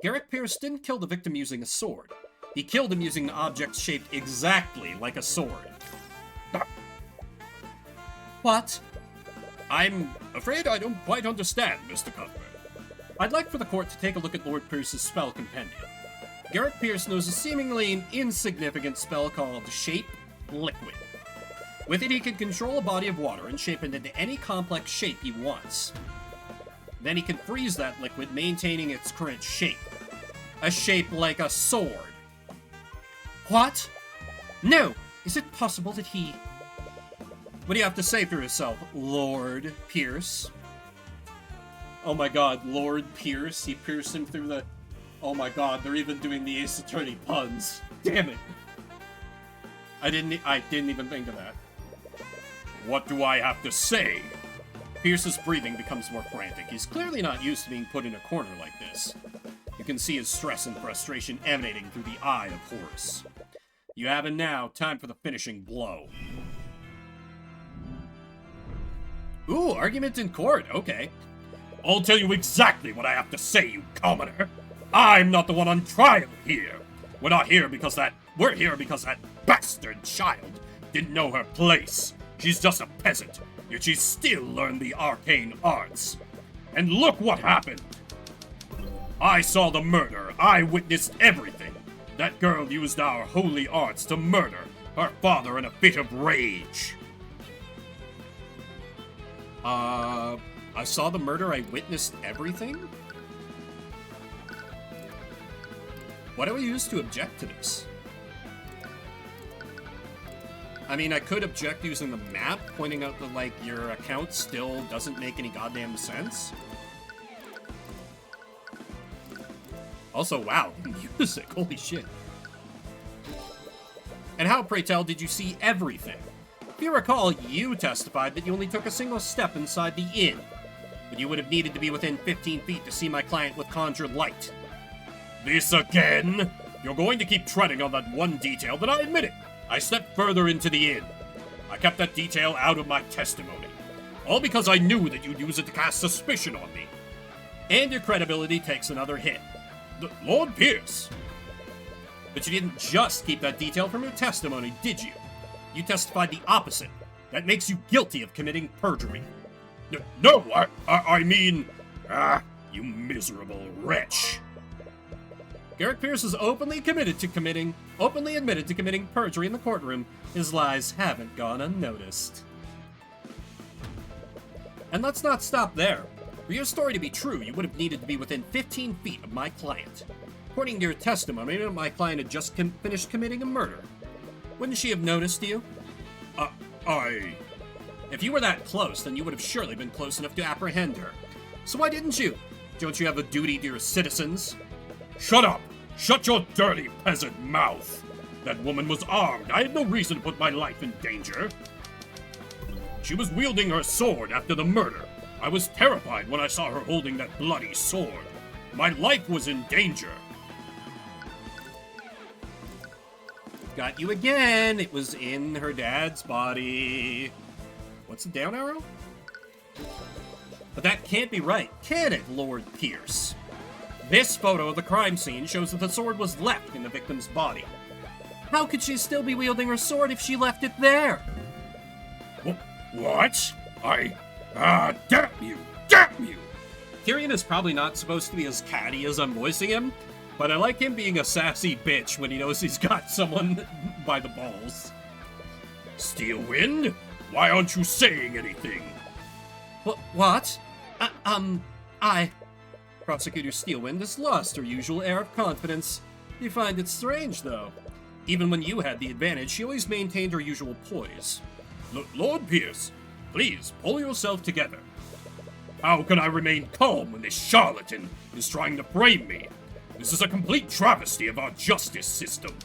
Speaker 1: Garrick Pierce didn't kill the victim using a sword. He killed him using an object shaped exactly like a sword.
Speaker 3: What?
Speaker 2: I'm afraid I don't quite understand, Mr. Cuthbert.
Speaker 1: I'd like for the court to take a look at Lord Pierce's spell compendium. Garrick Pierce knows a seemingly insignificant spell called Shape Liquid. With it, he can control a body of water and shape it into any complex shape he wants. Then he can freeze that liquid, maintaining its current shape. A shape like a sword.
Speaker 3: What? No! Is it possible that he...
Speaker 1: What do you have to say for yourself, Lord Pierce? Oh my god, Lord Pierce? He pierced him through the... Oh my god, they're even doing the Ace Attorney puns. Damn it. I didn't even think of that.
Speaker 2: What do I have to say?
Speaker 1: Pierce's breathing becomes more frantic. He's clearly not used to being put in a corner like this. You can see his stress and frustration emanating through the eye of Horus. You have it now. Time for the finishing blow. Ooh, argument in court. Okay.
Speaker 2: I'll tell you exactly what I have to say, you commoner. I'm not the one on trial here. We're here because that bastard child didn't know her place. She's just a peasant, yet she still learned the arcane arts. And look what happened. I saw the murder. I witnessed everything. That girl used our holy arts to murder her father in a fit of rage.
Speaker 1: I saw the murder. I witnessed everything? What do I use to object to this? I mean, I could object using the map, pointing out that, like, your account still doesn't make any goddamn sense. Also, wow, music, holy shit. And how, pray tell, did you see everything? If you recall, you testified that you only took a single step inside the inn, but you would have needed to be within 15 feet to see my client with conjured light.
Speaker 2: This again? You're going to keep treading on that one detail, then I admit it. I stepped further into the inn. I kept that detail out of my testimony. All because I knew that you'd use it to cast suspicion on me.
Speaker 1: And your credibility takes another hit.
Speaker 2: Lord Pierce.
Speaker 1: But you didn't just keep that detail from your testimony, did you? You testified the opposite. That makes you guilty of committing perjury.
Speaker 2: No, I mean... you miserable wretch.
Speaker 1: Garrick Pierce is openly admitted to committing perjury in the courtroom. His lies haven't gone unnoticed. And let's not stop there. For your story to be true, you would have needed to be within 15 feet of my client. According to your testimony, my client had just finished committing a murder. Wouldn't she have noticed you? If you were that close, then you would have surely been close enough to apprehend her. So why didn't you? Don't you have a duty to your citizens?
Speaker 2: Shut up! Shut your dirty peasant mouth! That woman was armed. I had no reason to put my life in danger. She was wielding her sword after the murder. I was terrified when I saw her holding that bloody sword. My life was in danger.
Speaker 1: Got you again. It was in her dad's body. What's the down arrow? But that can't be right, can it, Lord Pierce? This photo of the crime scene shows that the sword was left in the victim's body. How could she still be wielding her sword if she left it there?
Speaker 2: What? Damn you! Damn you!
Speaker 1: Tyrion is probably not supposed to be as catty as I'm voicing him, but I like him being a sassy bitch when he knows he's got someone by the balls.
Speaker 2: Steelwind? Why aren't you saying anything?
Speaker 3: What? Prosecutor Steelwind has lost her usual air of confidence. You find it strange, though. Even when you had the advantage, she always maintained her usual poise.
Speaker 2: Lord Pierce, please pull yourself together. How can I remain calm when this charlatan is trying to frame me? This is a complete travesty of our justice system.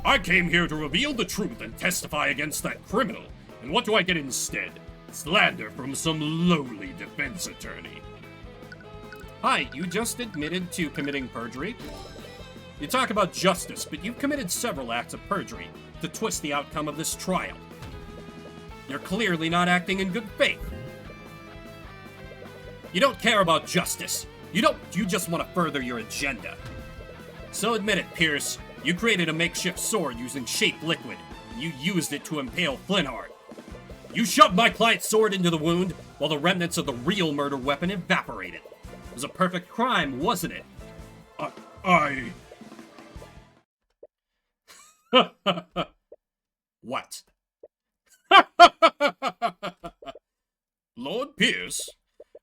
Speaker 2: I came here to reveal the truth and testify against that criminal, and what do I get instead? Slander from some lowly defense attorney.
Speaker 1: Hi, you just admitted to committing perjury? You talk about justice, but you've committed several acts of perjury to twist the outcome of this trial. You're clearly not acting in good faith. You don't care about justice. You just want to further your agenda. So admit it, Pierce. You created a makeshift sword using shape liquid. You used it to impale Flintheart. You shoved my client's sword into the wound while the remnants of the real murder weapon evaporated. It was a perfect crime, wasn't it? What?
Speaker 2: Lord Pierce,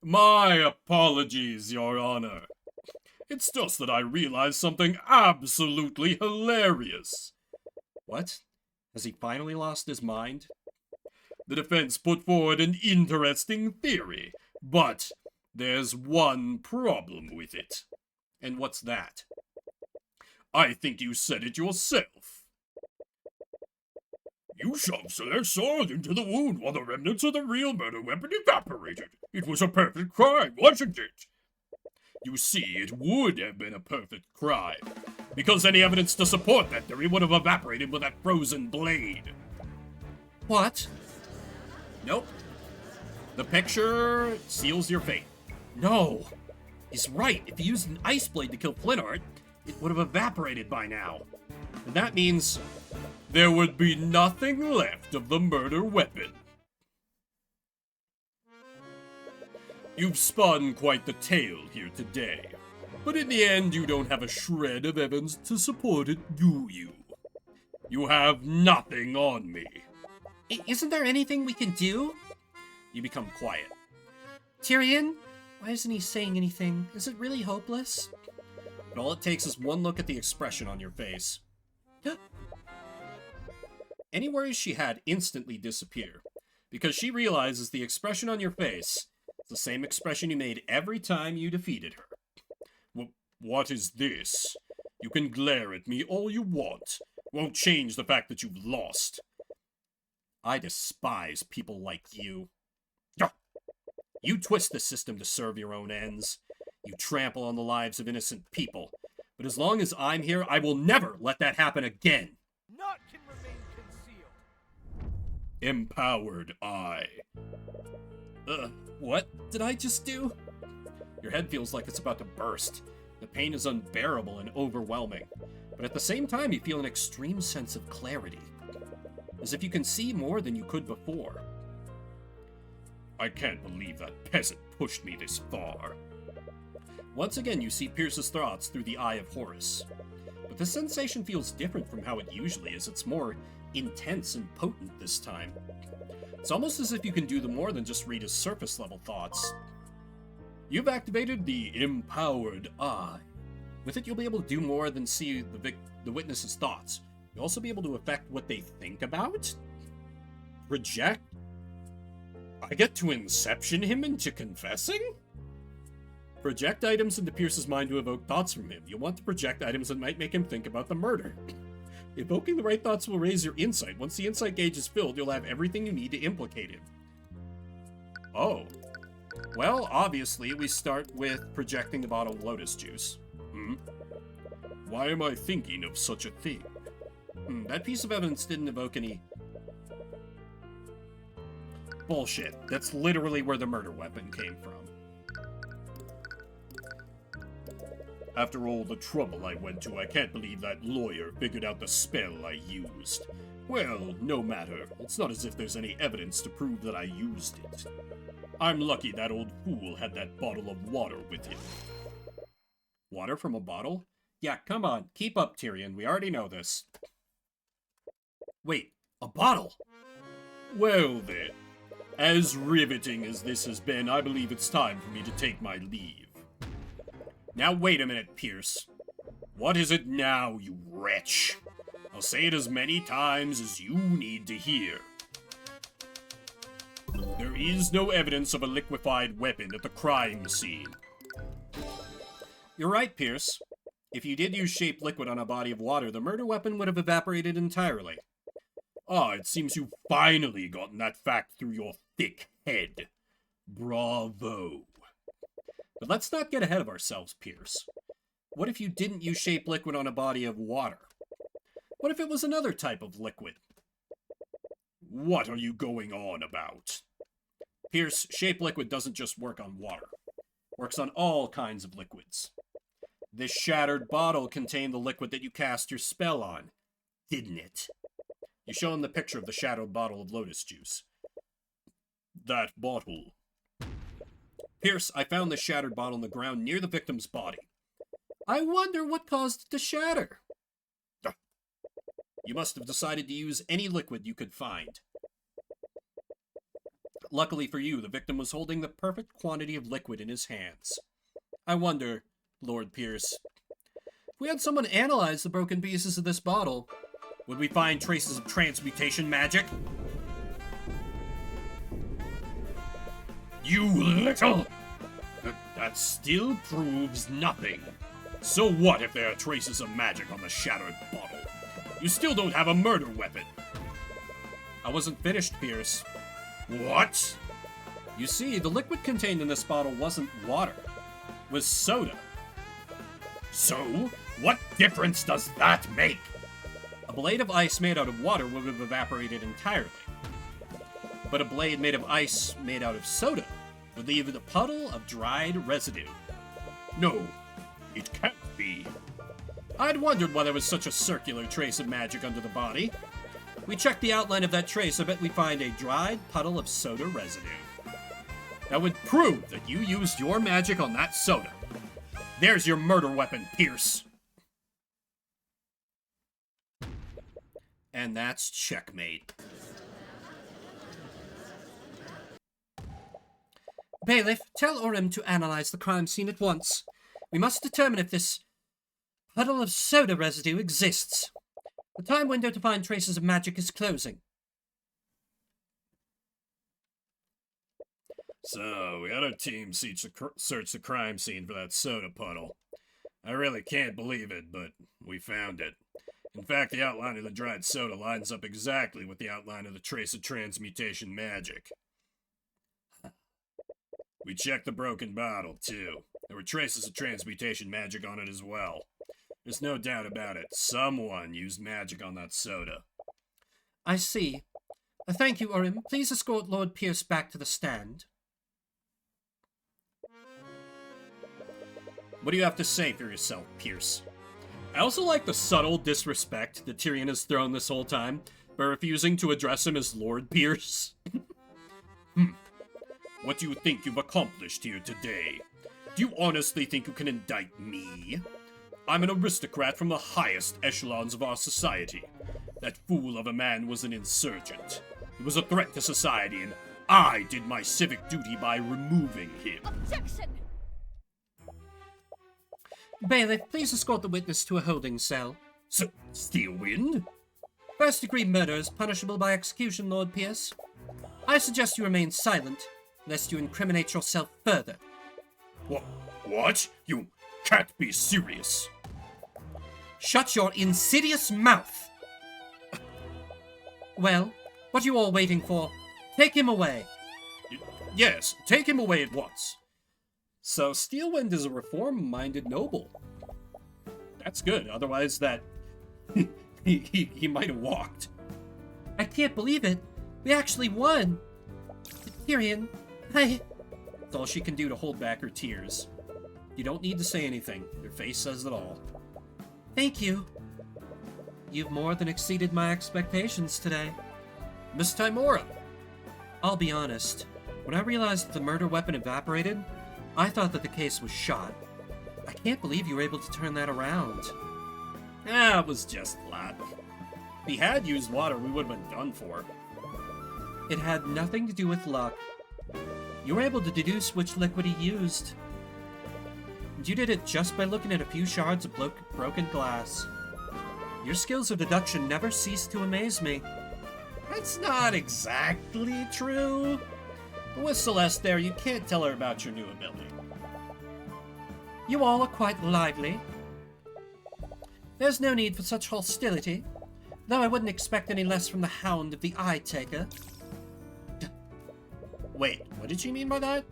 Speaker 2: my apologies, Your Honor. It's just that I realized something absolutely hilarious.
Speaker 1: What? Has he finally lost his mind?
Speaker 2: The defense put forward an interesting theory, but there's one problem with it.
Speaker 1: And what's that?
Speaker 2: I think you said it yourself. You shoved their sword into the wound while the remnants of the real murder weapon evaporated. It was a perfect crime, wasn't it? You see, it would have been a perfect crime, because any evidence to support that theory would have evaporated with that frozen blade.
Speaker 3: What?
Speaker 1: Nope. The picture seals your fate. No! He's right. If he used an ice blade to kill Flintheart, it would have evaporated by now. And that means
Speaker 2: there would be nothing left of the murder weapon. You've spun quite the tale here today, but in the end you don't have a shred of evidence to support it, do you? You have nothing on me.
Speaker 3: Isn't there anything we can do?
Speaker 1: you become quiet.
Speaker 3: Tyrion? Why isn't he saying anything? Is it really hopeless?
Speaker 1: But all it takes is one look at the expression on your face. Any worries she had instantly disappear, because she realizes the expression on your face is the same expression you made every time you defeated her.
Speaker 2: What is this? You can glare at me all you want. Won't change the fact that you've lost.
Speaker 1: I despise people like you. You twist the system to serve your own ends. You trample on the lives of innocent people. But as long as I'm here, I will never let that happen again.
Speaker 4: Naught can remain concealed.
Speaker 2: Empowered I.
Speaker 1: What did I just do? Your head feels like it's about to burst. The pain is unbearable and overwhelming. But at the same time, you feel an extreme sense of clarity. As if you can see more than you could before.
Speaker 2: I can't believe that peasant pushed me this far.
Speaker 1: Once again, you see Pierce's thoughts through the eye of Horus. But the sensation feels different from how it usually is. It's more intense and potent this time. It's almost as if you can do more than just read his surface-level thoughts. You've activated the Empowered Eye. With it, you'll be able to do more than see the witness's thoughts. You'll also be able to affect what they think about? Project? I get to inception him into confessing? Project items into Pierce's mind to evoke thoughts from him. You'll want to project items that might make him think about the murder. Evoking the right thoughts will raise your insight. Once the insight gauge is filled, you'll have everything you need to implicate him. Oh. Well, obviously, we start with projecting the bottle of lotus juice.
Speaker 2: Why am I thinking of such a thing?
Speaker 1: That piece of evidence didn't evoke any... Bullshit. That's literally where the murder weapon came from.
Speaker 2: After all the trouble I went to, I can't believe that lawyer figured out the spell I used. Well, no matter. It's not as if there's any evidence to prove that I used it. I'm lucky that old fool had that bottle of water with him.
Speaker 1: Water from a bottle? Yeah, come on. Keep up, Tyrion. We already know this. Wait, a bottle?
Speaker 2: Well then, As riveting as this has been, I believe it's time for me to take my leave. Now wait a minute, Pierce. What is it now, you wretch? I'll say it as many times as you need to hear. There is no evidence of a liquefied weapon at the crime scene.
Speaker 1: You're right, Pierce. If you did use shaped liquid on a body of water, the murder weapon would have evaporated entirely.
Speaker 2: Ah, it seems you've finally gotten that fact through your thick head. Bravo.
Speaker 1: But let's not get ahead of ourselves, Pierce. What if you didn't use shaped liquid on a body of water? What if it was another type of liquid?
Speaker 2: What are you going on about?
Speaker 1: Pierce, shaped liquid doesn't just work on water. It works on all kinds of liquids. This shattered bottle contained the liquid that you cast your spell on, didn't it? You show him the picture of the shattered bottle of lotus juice.
Speaker 2: That bottle.
Speaker 1: Pierce, I found the shattered bottle on the ground near the victim's body. I wonder what caused it to shatter. You must have decided to use any liquid you could find. Luckily for you, the victim was holding the perfect quantity of liquid in his hands. I wonder, Lord Pierce, if we had someone analyze the broken pieces of this bottle, would we find traces of transmutation magic?
Speaker 2: You little... That still proves nothing. So what if there are traces of magic on the shattered bottle? You still don't have a murder weapon.
Speaker 1: I wasn't finished, Pierce.
Speaker 2: What?
Speaker 1: You see, the liquid contained in this bottle wasn't water. It was soda.
Speaker 2: So, what difference does that make?
Speaker 1: A blade of ice made out of water would have evaporated entirely. But a blade made of ice made out of soda would leave a puddle of dried residue.
Speaker 2: No, it can't be.
Speaker 1: I'd wondered why there was such a circular trace of magic under the body. We checked the outline of that trace, I bet we find a dried puddle of soda residue. That would prove that you used your magic on that soda. There's your murder weapon, Pierce. And that's checkmate. Bailiff, tell Orym to analyze the crime scene at once. We must determine if this puddle of soda residue exists. The time window to find traces of magic is closing.
Speaker 2: So, we had our team search the crime scene for that soda puddle. I really can't believe it, but we found it. In fact, the outline of the dried soda lines up exactly with the outline of the trace of transmutation magic. We checked the broken bottle, too. There were traces of transmutation magic on it as well. There's no doubt about it. Someone used magic on that soda.
Speaker 3: I see. Thank you, Orym. Please escort Lord Pierce back to the stand.
Speaker 1: What do you have to say for yourself, Pierce? I also like the subtle disrespect that Tyrion has thrown this whole time by refusing to address him as Lord Pierce.
Speaker 2: What do you think you've accomplished here today? Do you honestly think you can indict me? I'm an aristocrat from the highest echelons of our society. That fool of a man was an insurgent. He was a threat to society, and I did my civic duty by removing him.
Speaker 6: Objection!
Speaker 3: Bailiff, please escort the witness to a holding cell.
Speaker 2: So, Steelwind?
Speaker 3: First-degree murder is punishable by execution, Lord Pierce. I suggest you remain silent, lest you incriminate yourself further.
Speaker 2: What? You can't be serious.
Speaker 3: Shut your insidious mouth! Well, what are you all waiting for? Take him away.
Speaker 2: Yes, take him away at once.
Speaker 1: So Steelwind is a reform-minded noble. That's good, otherwise that... he might have walked.
Speaker 3: I can't believe it. We actually won. Tyrion,
Speaker 1: That's all she can do to hold back her tears. You don't need to say anything. Your face says it all.
Speaker 3: Thank you. You've more than exceeded my expectations today.
Speaker 1: Miss Timora!
Speaker 3: I'll be honest. When I realized that the murder weapon evaporated, I thought that the case was shot. I can't believe you were able to turn that around.
Speaker 1: It was just luck. If he had used water, we would have been done for.
Speaker 3: It had nothing to do with luck. You were able to deduce which liquid he used. And you did it just by looking at a few shards of broken glass. Your skills of deduction never cease to amaze me.
Speaker 1: That's not exactly true. But with Celeste there, you can't tell her about your new ability.
Speaker 3: You all are quite lively. There's no need for such hostility, though I wouldn't expect any less from the Hound of the Eye Taker.
Speaker 1: Wait, what did she mean by that?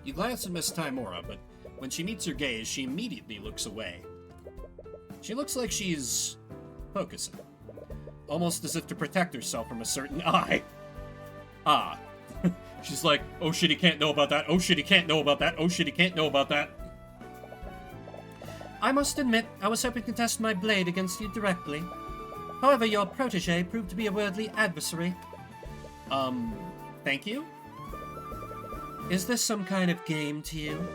Speaker 1: You glance at Miss Timora, but when she meets your gaze, she immediately looks away. She looks like she's focusing, almost as if to protect herself from a certain eye. Ah. She's like, oh shit, he can't know about that, oh shit, he can't know about that, oh shit, he can't know about that.
Speaker 3: I must admit, I was hoping to test my blade against you directly. However, your protege proved to be a worthy adversary.
Speaker 1: Thank you?
Speaker 3: Is this some kind of game to you?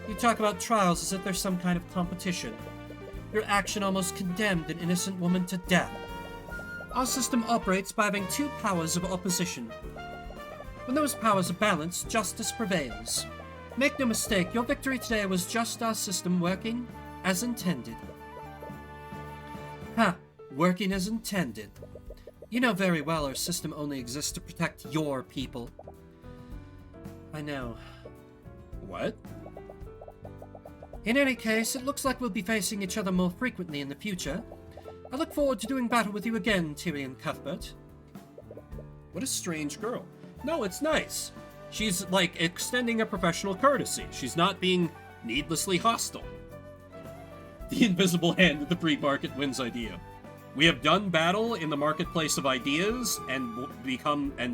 Speaker 3: You talk about trials as if there's some kind of competition. Your action almost condemned an innocent woman to death. Our system operates by having two powers of opposition. When those powers are balanced, justice prevails. Make no mistake, your victory today was just our system working as intended. Ha! Working as intended. You know very well our system only exists to protect your people. I know.
Speaker 1: What?
Speaker 3: In any case, it looks like we'll be facing each other more frequently in the future. I look forward to doing battle with you again, Tyrion Cuthbert.
Speaker 1: What a strange girl. No, it's nice. She's, like, extending a professional courtesy. She's not being needlessly hostile. The invisible hand of the free market wins idea. We have done battle in the marketplace of ideas and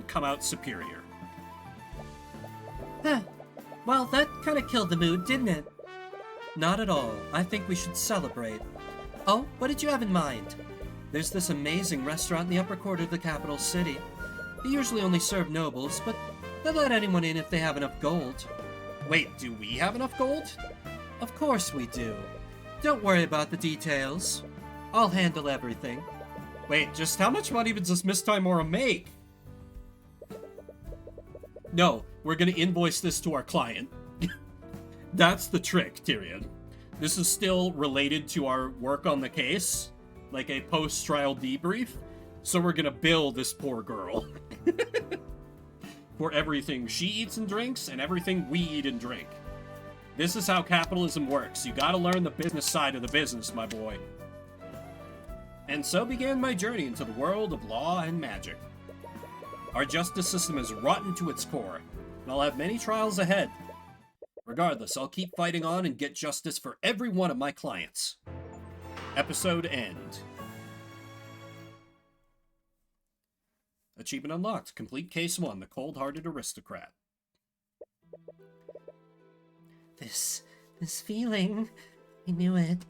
Speaker 1: come out superior.
Speaker 3: Huh. Well, that kind of killed the mood, didn't it? Not at all. I think we should celebrate. Oh, what did you have in mind? There's this amazing restaurant in the upper quarter of the capital city. They usually only serve nobles, but they'll let anyone in if they have enough gold.
Speaker 1: Wait, do we have enough gold?
Speaker 3: Of course we do. Don't worry about the details. I'll handle everything.
Speaker 1: Wait, just how much money does Miss Timora make? No, we're gonna invoice this to our client. That's the trick, Tyrion. This is still related to our work on the case, like a post-trial debrief, so we're gonna bill this poor girl for everything she eats and drinks and everything we eat and drink. This is how capitalism works. You gotta learn the business side of the business, my boy. And so began my journey into the world of law and magic. Our justice system is rotten to its core, and I'll have many trials ahead. Regardless, I'll keep fighting on and get justice for every one of my clients. Episode end. Achievement unlocked. Complete Case 1, The Cold-Hearted Aristocrat.
Speaker 3: This feeling, I knew it.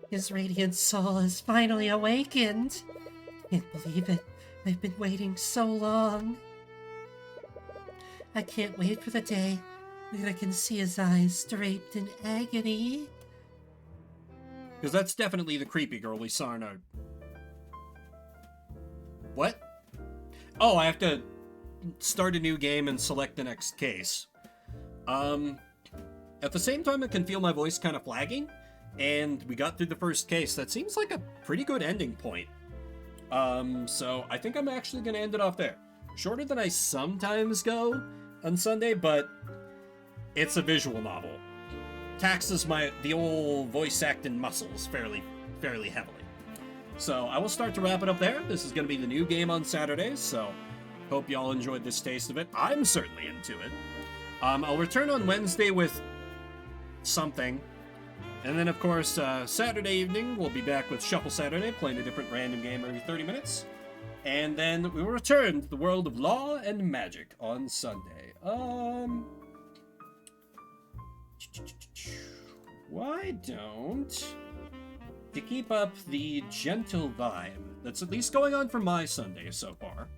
Speaker 3: His radiant soul has finally awakened. Can't believe it. I've been waiting so long. I can't wait for the day that I can see his eyes draped in agony.
Speaker 1: Because that's definitely the creepy girl we saw in our... What? Oh, I have to start a new game and select the next case. At the same time, I can feel my voice kind of flagging, and we got through the first case. That seems like a pretty good ending point. So I think I'm actually going to end it off there. Shorter than I sometimes go on Sunday, but it's a visual novel. Taxes the old voice acting muscles fairly heavily. So I will start to wrap it up there. This is going to be the new game on Saturdays, so hope y'all enjoyed this taste of it. I'm certainly into it. I'll return on Wednesday with something. And then, of course, Saturday evening, we'll be back with Shuffle Saturday, playing a different random game every 30 minutes. And then we will return to the world of law and magic on Sunday. Why don't... To keep up the gentle vibe that's at least going on for my Sunday so far,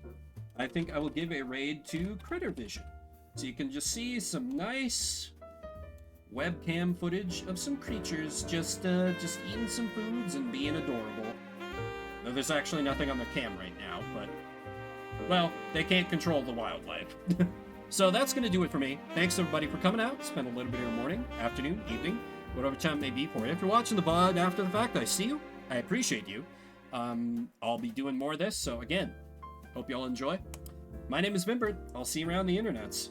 Speaker 1: I think I will give a raid to Critter Vision. So you can just see some nice webcam footage of some creatures just eating some foods and being adorable. Though there's actually nothing on the cam right now, but well, they can't control the wildlife. So that's going to do it for me. Thanks everybody for coming out. Spend a little bit of your morning, afternoon, evening, whatever time it may be for you. If you're watching the VOD after the fact, I see you. I appreciate you. I'll be doing more of this, so again, hope you all enjoy. My name is Vimbert. I'll see you around the internets.